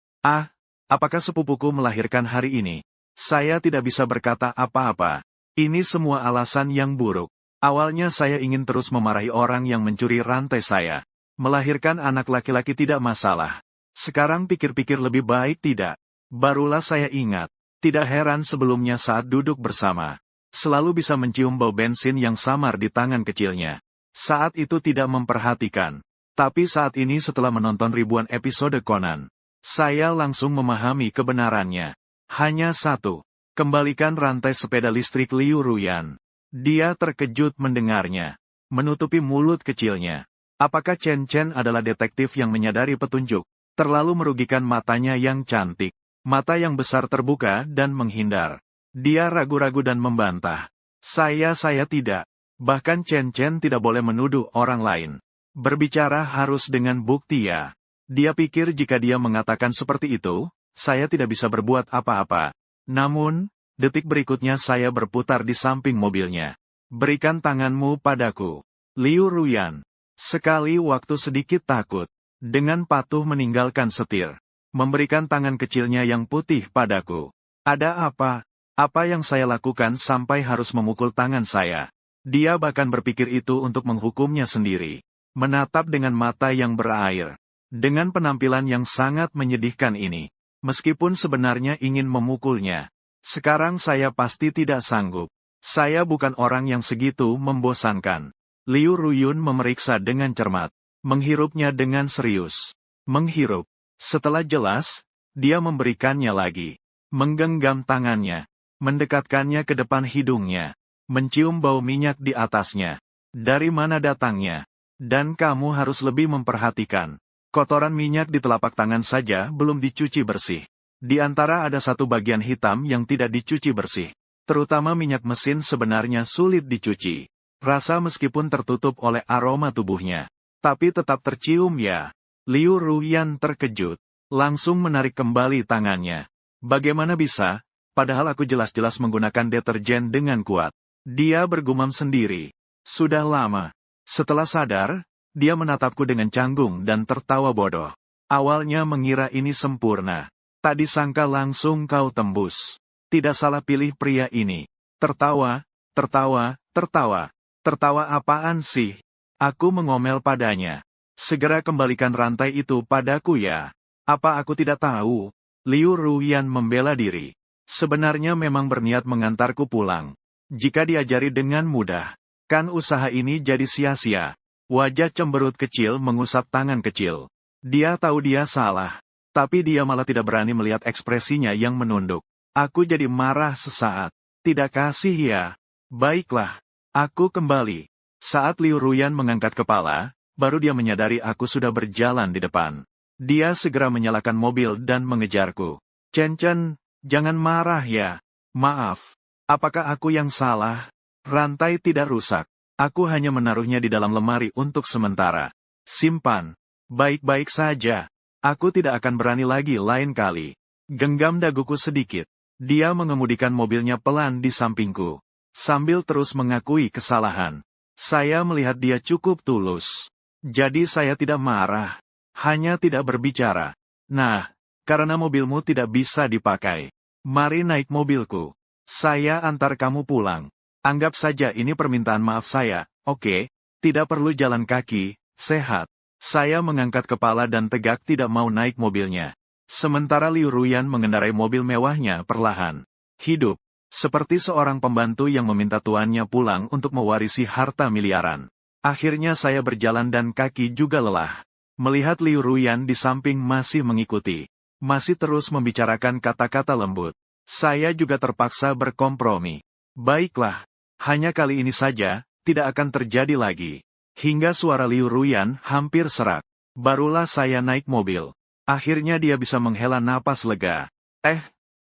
Apakah sepupuku melahirkan hari ini? Saya tidak bisa berkata apa-apa. Ini semua alasan yang buruk. Awalnya saya ingin terus memarahi orang yang mencuri rantai saya. Melahirkan anak laki-laki tidak masalah. Sekarang pikir-pikir lebih baik tidak. Barulah saya ingat. Tidak heran sebelumnya saat duduk bersama. Selalu bisa mencium bau bensin yang samar di tangan kecilnya. Saat itu tidak memperhatikan. Tapi saat ini setelah menonton ribuan episode Conan, saya langsung memahami kebenarannya. Hanya satu. Kembalikan rantai sepeda listrik Liu Ruyan. Dia terkejut mendengarnya. Menutupi mulut kecilnya. Apakah Chen Chen adalah detektif yang menyadari petunjuk? Terlalu merugikan matanya yang cantik. Mata yang besar terbuka dan menghindar. Dia ragu-ragu dan membantah. Saya tidak. Bahkan Chen Chen tidak boleh menuduh orang lain. Berbicara harus dengan bukti ya. Dia pikir jika dia mengatakan seperti itu, saya tidak bisa berbuat apa-apa. Namun, detik berikutnya saya berputar di samping mobilnya. Berikan tanganmu padaku. Liu Ruyan. Sekali waktu sedikit takut. Dengan patuh meninggalkan setir. Memberikan tangan kecilnya yang putih padaku. Ada apa? Apa yang saya lakukan sampai harus memukul tangan saya? Dia bahkan berpikir itu untuk menghukumnya sendiri. Menatap dengan mata yang berair. Dengan penampilan yang sangat menyedihkan ini. Meskipun sebenarnya ingin memukulnya. Sekarang saya pasti tidak sanggup. Saya bukan orang yang segitu membosankan. Liu Ruyan memeriksa dengan cermat. Menghirupnya dengan serius. Menghirup. Setelah jelas, dia memberikannya lagi. Menggenggam tangannya. Mendekatkannya ke depan hidungnya. Mencium bau minyak di atasnya. Dari mana datangnya? Dan kamu harus lebih memperhatikan. Kotoran minyak di telapak tangan saja belum dicuci bersih. Di antara ada satu bagian hitam yang tidak dicuci bersih. Terutama minyak mesin sebenarnya sulit dicuci. Rasa meskipun tertutup oleh aroma tubuhnya. Tapi tetap tercium ya. Liu Ruyan terkejut. Langsung menarik kembali tangannya. Bagaimana bisa? Padahal aku jelas-jelas menggunakan deterjen dengan kuat. Dia bergumam sendiri. Sudah lama. Setelah sadar, dia menatapku dengan canggung dan tertawa bodoh. Awalnya mengira ini sempurna. Tak disangka langsung kau tembus. Tidak salah pilih pria ini. Tertawa, tertawa, tertawa. Tertawa apaan sih? Aku mengomel padanya. Segera kembalikan rantai itu padaku ya. Apa aku tidak tahu? Liu Ruyan membela diri. Sebenarnya memang berniat mengantarku pulang. Jika diajari dengan mudah, kan usaha ini jadi sia-sia. Wajah cemberut kecil mengusap tangan kecil. Dia tahu dia salah. Tapi dia malah tidak berani melihat ekspresinya yang menunduk. Aku jadi marah sesaat. Tidak kasih ya. Baiklah. Aku kembali. Saat Liu Ruyan mengangkat kepala, baru dia menyadari aku sudah berjalan di depan. Dia segera menyalakan mobil dan mengejarku. Chen Chen, jangan marah ya. Maaf. Apakah aku yang salah? Rantai tidak rusak. Aku hanya menaruhnya di dalam lemari untuk sementara. Simpan. Baik-baik saja. Aku tidak akan berani lagi lain kali. Genggam daguku sedikit. Dia mengemudikan mobilnya pelan di sampingku. Sambil terus mengakui kesalahan. Saya melihat dia cukup tulus. Jadi saya tidak marah. Hanya tidak berbicara. Nah, karena mobilmu tidak bisa dipakai. Mari naik mobilku. Saya antar kamu pulang. Anggap saja ini permintaan maaf saya, oke? Tidak perlu jalan kaki, sehat. Saya mengangkat kepala dan tegak tidak mau naik mobilnya. Sementara Liu Ruyan mengendarai mobil mewahnya perlahan. Hidup. Seperti seorang pembantu yang meminta tuannya pulang untuk mewarisi harta miliaran. Akhirnya saya berjalan dan kaki juga lelah. Melihat Liu Ruyan di samping masih mengikuti. Masih terus membicarakan kata-kata lembut. Saya juga terpaksa berkompromi. Baiklah. Hanya kali ini saja, tidak akan terjadi lagi. Hingga suara Liu Ruyan hampir serak. Barulah saya naik mobil. Akhirnya dia bisa menghela napas lega.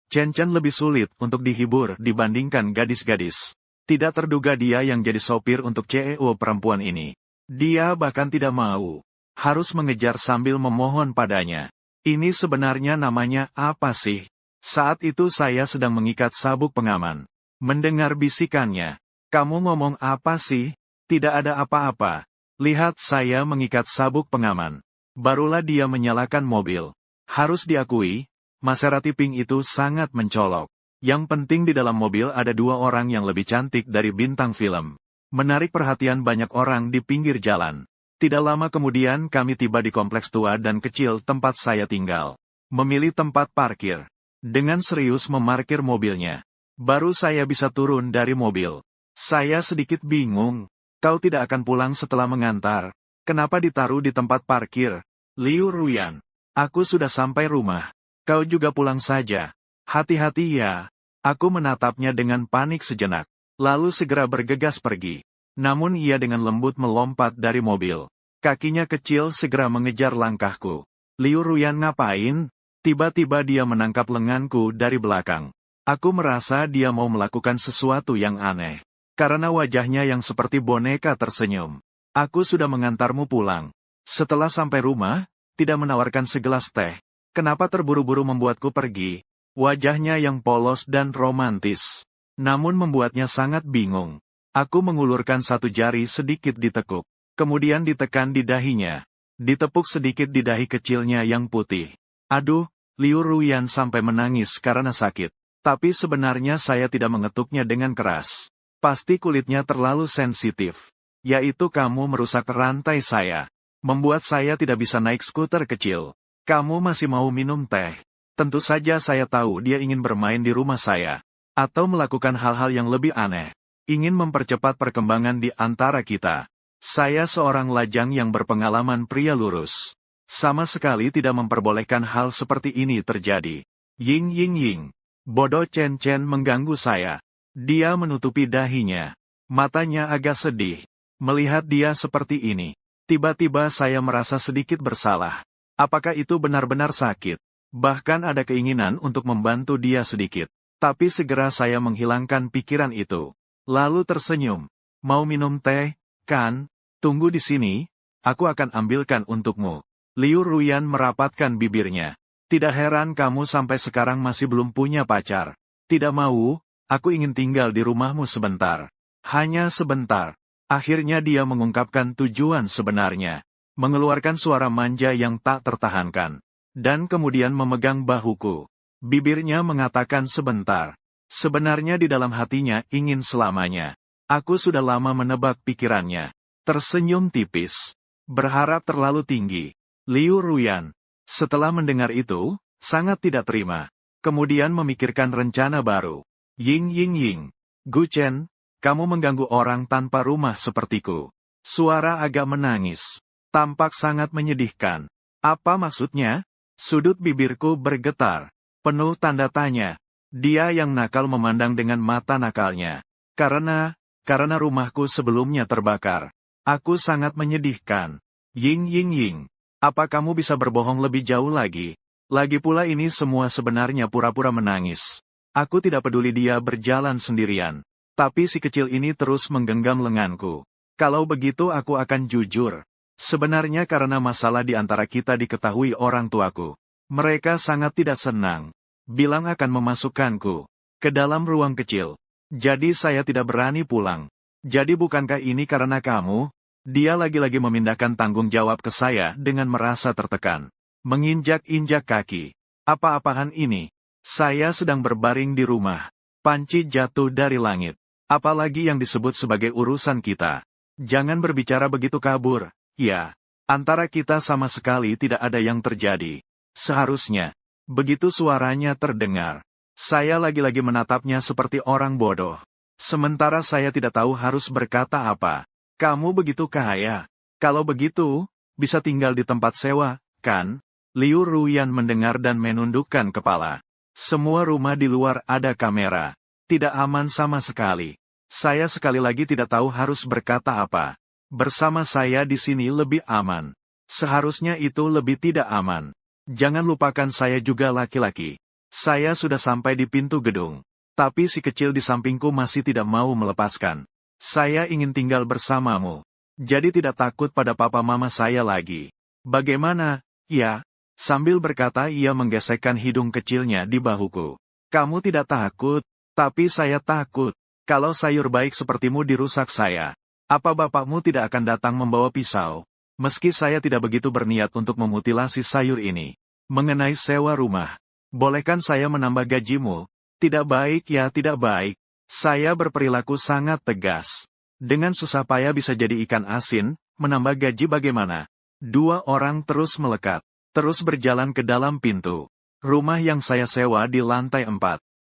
Chen Chen lebih sulit untuk dihibur dibandingkan gadis-gadis. Tidak terduga dia yang jadi sopir untuk CEO perempuan ini. Dia bahkan tidak mau. Harus mengejar sambil memohon padanya. Ini sebenarnya namanya apa sih? Saat itu saya sedang mengikat sabuk pengaman. Mendengar bisikannya. Kamu ngomong apa sih? Tidak ada apa-apa. Lihat saya mengikat sabuk pengaman. Barulah dia menyalakan mobil. Harus diakui, Maserati Pink itu sangat mencolok. Yang penting di dalam mobil ada dua orang yang lebih cantik dari bintang film. Menarik perhatian banyak orang di pinggir jalan. Tidak lama kemudian kami tiba di kompleks tua dan kecil tempat saya tinggal. Memilih tempat parkir. Dengan serius memarkir mobilnya. Baru saya bisa turun dari mobil. Saya sedikit bingung. Kau tidak akan pulang setelah mengantar. Kenapa ditaruh di tempat parkir? Liu Ruyan. Aku sudah sampai rumah. Kau juga pulang saja. Hati-hati ya. Aku menatapnya dengan panik sejenak. Lalu segera bergegas pergi. Namun ia dengan lembut melompat dari mobil. Kakinya kecil segera mengejar langkahku. Liu Ruyan ngapain? Tiba-tiba dia menangkap lenganku dari belakang. Aku merasa dia mau melakukan sesuatu yang aneh. Karena wajahnya yang seperti boneka tersenyum. Aku sudah mengantarmu pulang. Setelah sampai rumah, tidak menawarkan segelas teh. Kenapa terburu-buru membuatku pergi? Wajahnya yang polos dan romantis. Namun membuatnya sangat bingung. Aku mengulurkan satu jari sedikit ditekuk. Kemudian ditekan di dahinya. Ditepuk sedikit di dahi kecilnya yang putih. Aduh, Liu Ruyan sampai menangis karena sakit. Tapi sebenarnya saya tidak mengetuknya dengan keras. Pasti kulitnya terlalu sensitif. Yaitu kamu merusak rantai saya. Membuat saya tidak bisa naik skuter kecil. Kamu masih mau minum teh. Tentu saja saya tahu dia ingin bermain di rumah saya. Atau melakukan hal-hal yang lebih aneh. Ingin mempercepat perkembangan di antara kita. Saya seorang lajang yang berpengalaman pria lurus. Sama sekali tidak memperbolehkan hal seperti ini terjadi. Ying ying ying. Bodoh Chen Chen mengganggu saya. Dia menutupi dahinya. Matanya agak sedih. Melihat dia seperti ini. Tiba-tiba saya merasa sedikit bersalah. Apakah itu benar-benar sakit? Bahkan ada keinginan untuk membantu dia sedikit. Tapi segera saya menghilangkan pikiran itu. Lalu tersenyum. Mau minum teh, kan? Tunggu di sini. Aku akan ambilkan untukmu. Liu Ruyan merapatkan bibirnya. Tidak heran kamu sampai sekarang masih belum punya pacar. Tidak mau? Aku ingin tinggal di rumahmu sebentar. Hanya sebentar. Akhirnya dia mengungkapkan tujuan sebenarnya. Mengeluarkan suara manja yang tak tertahankan. Dan kemudian memegang bahuku. Bibirnya mengatakan sebentar. Sebenarnya di dalam hatinya ingin selamanya. Aku sudah lama menebak pikirannya. Tersenyum tipis. Berharap terlalu tinggi. Liu Ruyan. Setelah mendengar itu, sangat tidak terima. Kemudian memikirkan rencana baru. Ying ying ying. Gu Chen, kamu mengganggu orang tanpa rumah sepertiku. Suara agak menangis. Tampak sangat menyedihkan. Apa maksudnya? Sudut bibirku bergetar. Penuh tanda tanya. Dia yang nakal memandang dengan mata nakalnya. Karena rumahku sebelumnya terbakar. Aku sangat menyedihkan. Ying ying ying. Apa kamu bisa berbohong lebih jauh lagi? Lagi pula ini semua sebenarnya pura-pura menangis. Aku tidak peduli dia berjalan sendirian. Tapi si kecil ini terus menggenggam lenganku. Kalau begitu aku akan jujur. Sebenarnya karena masalah di antara kita diketahui orang tuaku. Mereka sangat tidak senang. Bilang akan memasukkanku ke dalam ruang kecil. Jadi saya tidak berani pulang. Jadi bukankah ini karena kamu? Dia lagi-lagi memindahkan tanggung jawab ke saya dengan merasa tertekan. Menginjak-injak kaki. Apa-apaan ini? Saya sedang berbaring di rumah. Panci jatuh dari langit. Apalagi yang disebut sebagai urusan kita. Jangan berbicara begitu kabur. Ya, antara kita sama sekali tidak ada yang terjadi. Seharusnya, begitu suaranya terdengar. Saya lagi-lagi menatapnya seperti orang bodoh. Sementara saya tidak tahu harus berkata apa. Kamu begitu kaya. Kalau begitu, bisa tinggal di tempat sewa, kan? Liu Ruyan mendengar dan menundukkan kepala. Semua rumah di luar ada kamera. Tidak aman sama sekali. Saya sekali lagi tidak tahu harus berkata apa. Bersama saya di sini lebih aman. Seharusnya itu lebih tidak aman. Jangan lupakan saya juga laki-laki. Saya sudah sampai di pintu gedung. Tapi si kecil di sampingku masih tidak mau melepaskan. Saya ingin tinggal bersamamu. Jadi tidak takut pada papa mama saya lagi. Bagaimana? Ya. Sambil berkata ia menggesekkan hidung kecilnya di bahuku. Kamu tidak takut, tapi saya takut. Kalau sayur baik sepertimu dirusak saya. Apa bapakmu tidak akan datang membawa pisau? Meski saya tidak begitu berniat untuk memutilasi sayur ini. Mengenai sewa rumah. Bolehkan saya menambah gajimu? Tidak baik ya, tidak baik. Saya berperilaku sangat tegas. Dengan susah payah bisa jadi ikan asin, menambah gaji bagaimana? Dua orang terus melekat. Terus berjalan ke dalam pintu. Rumah yang saya sewa di lantai 4.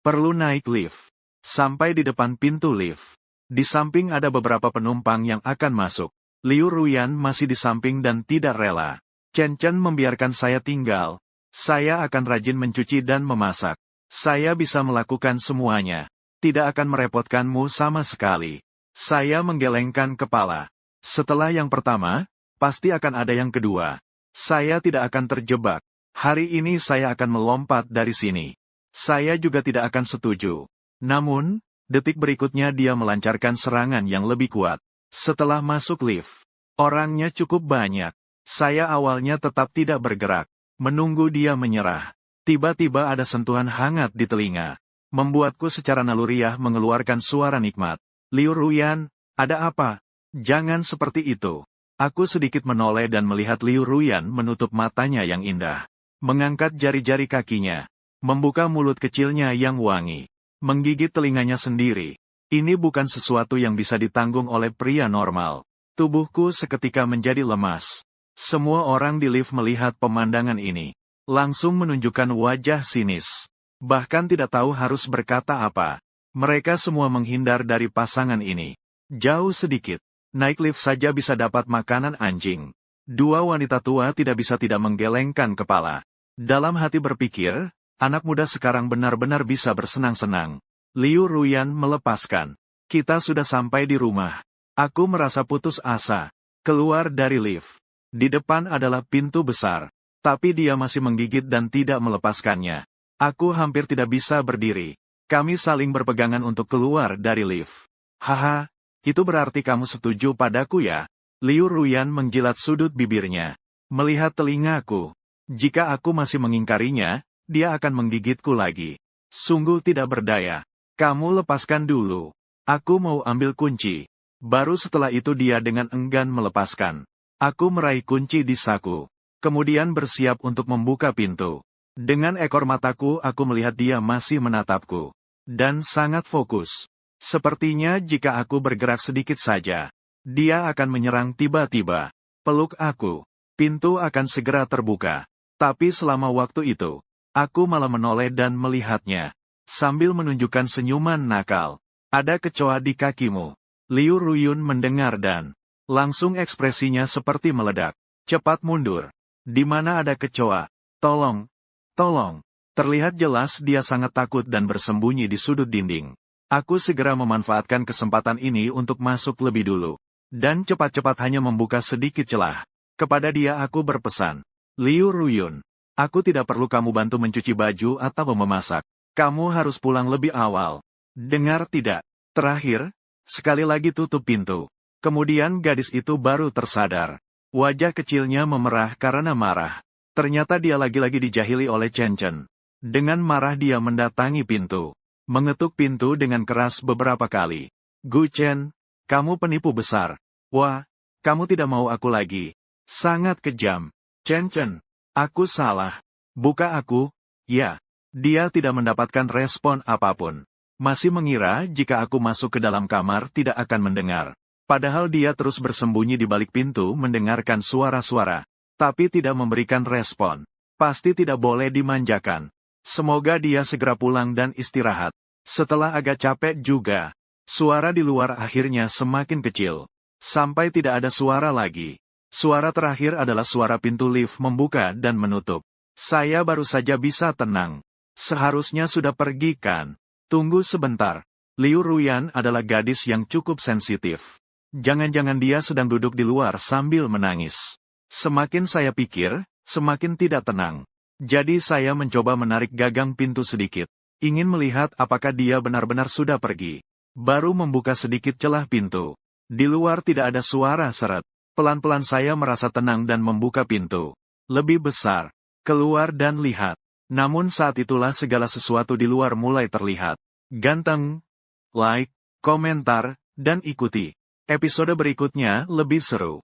Perlu naik lift. Sampai di depan pintu lift. Di samping ada beberapa penumpang yang akan masuk. Liu Ruyan masih di samping dan tidak rela. Chen Chen membiarkan saya tinggal. Saya akan rajin mencuci dan memasak. Saya bisa melakukan semuanya. Tidak akan merepotkanmu sama sekali. Saya menggelengkan kepala. Setelah yang pertama, pasti akan ada yang kedua. Saya tidak akan terjebak. Hari ini saya akan melompat dari sini. Saya juga tidak akan setuju. Namun, detik berikutnya dia melancarkan serangan yang lebih kuat. Setelah masuk lift, orangnya cukup banyak. Saya awalnya tetap tidak bergerak. Menunggu dia menyerah. Tiba-tiba ada sentuhan hangat di telinga. Membuatku secara naluriah mengeluarkan suara nikmat. Liu Ruyan, ada apa? Jangan seperti itu. Aku sedikit menoleh dan melihat Liu Ruyan menutup matanya yang indah. Mengangkat jari-jari kakinya. Membuka mulut kecilnya yang wangi. Menggigit telinganya sendiri. Ini bukan sesuatu yang bisa ditanggung oleh pria normal. Tubuhku seketika menjadi lemas. Semua orang di lift melihat pemandangan ini. Langsung menunjukkan wajah sinis. Bahkan tidak tahu harus berkata apa. Mereka semua menghindar dari pasangan ini. Jauh sedikit. Naik lift saja bisa dapat makanan anjing. Dua wanita tua tidak bisa tidak menggelengkan kepala. Dalam hati berpikir, anak muda sekarang benar-benar bisa bersenang-senang. Liu Ruyan melepaskan. Kita sudah sampai di rumah. Aku merasa putus asa. Keluar dari lift. Di depan adalah pintu besar. Tapi dia masih menggigit dan tidak melepaskannya. Aku hampir tidak bisa berdiri. Kami saling berpegangan untuk keluar dari lift. Haha. Itu berarti kamu setuju padaku ya? Liu Ruyan menjilat sudut bibirnya. Melihat telingaku. Jika aku masih mengingkarinya, dia akan menggigitku lagi. Sungguh tidak berdaya. Kamu lepaskan dulu. Aku mau ambil kunci. Baru setelah itu dia dengan enggan melepaskan. Aku meraih kunci di saku. Kemudian bersiap untuk membuka pintu. Dengan ekor mataku aku melihat dia masih menatapku. Dan sangat fokus. Sepertinya jika aku bergerak sedikit saja, dia akan menyerang tiba-tiba. Peluk aku. Pintu akan segera terbuka. Tapi selama waktu itu, aku malah menoleh dan melihatnya. Sambil menunjukkan senyuman nakal. Ada kecoa di kakimu. Liu Ruyan mendengar dan langsung ekspresinya seperti meledak. Cepat mundur. Di mana ada kecoa? Tolong. Tolong. Terlihat jelas dia sangat takut dan bersembunyi di sudut dinding. Aku segera memanfaatkan kesempatan ini untuk masuk lebih dulu. Dan cepat-cepat hanya membuka sedikit celah. Kepada dia aku berpesan. Liu Ruyan, aku tidak perlu kamu bantu mencuci baju atau memasak. Kamu harus pulang lebih awal. Dengar tidak? Terakhir, sekali lagi tutup pintu. Kemudian gadis itu baru tersadar. Wajah kecilnya memerah karena marah. Ternyata dia lagi-lagi dijahili oleh Chen Chen. Dengan marah dia mendatangi pintu. Mengetuk pintu dengan keras beberapa kali. Gu Chen, kamu penipu besar. Wah, kamu tidak mau aku lagi. Sangat kejam. Chen Chen, aku salah. Buka aku. Ya. Dia tidak mendapatkan respon apapun. Masih mengira jika aku masuk ke dalam kamar tidak akan mendengar. Padahal dia terus bersembunyi di balik pintu mendengarkan suara-suara. Tapi tidak memberikan respon. Pasti tidak boleh dimanjakan. Semoga dia segera pulang dan istirahat. Setelah agak capek juga, suara di luar akhirnya semakin kecil. Sampai tidak ada suara lagi. Suara terakhir adalah suara pintu lift membuka dan menutup. Saya baru saja bisa tenang. Seharusnya sudah pergi kan? Tunggu sebentar. Liu Ruyan adalah gadis yang cukup sensitif. Jangan-jangan dia sedang duduk di luar sambil menangis. Semakin saya pikir, semakin tidak tenang. Jadi saya mencoba menarik gagang pintu sedikit. Ingin melihat apakah dia benar-benar sudah pergi. Baru membuka sedikit celah pintu. Di luar tidak ada suara seret. Pelan-pelan saya merasa tenang dan membuka pintu. Lebih besar. Keluar dan lihat. Namun saat itulah segala sesuatu di luar mulai terlihat. Ganteng. Like, komentar, dan ikuti. Episode berikutnya lebih seru.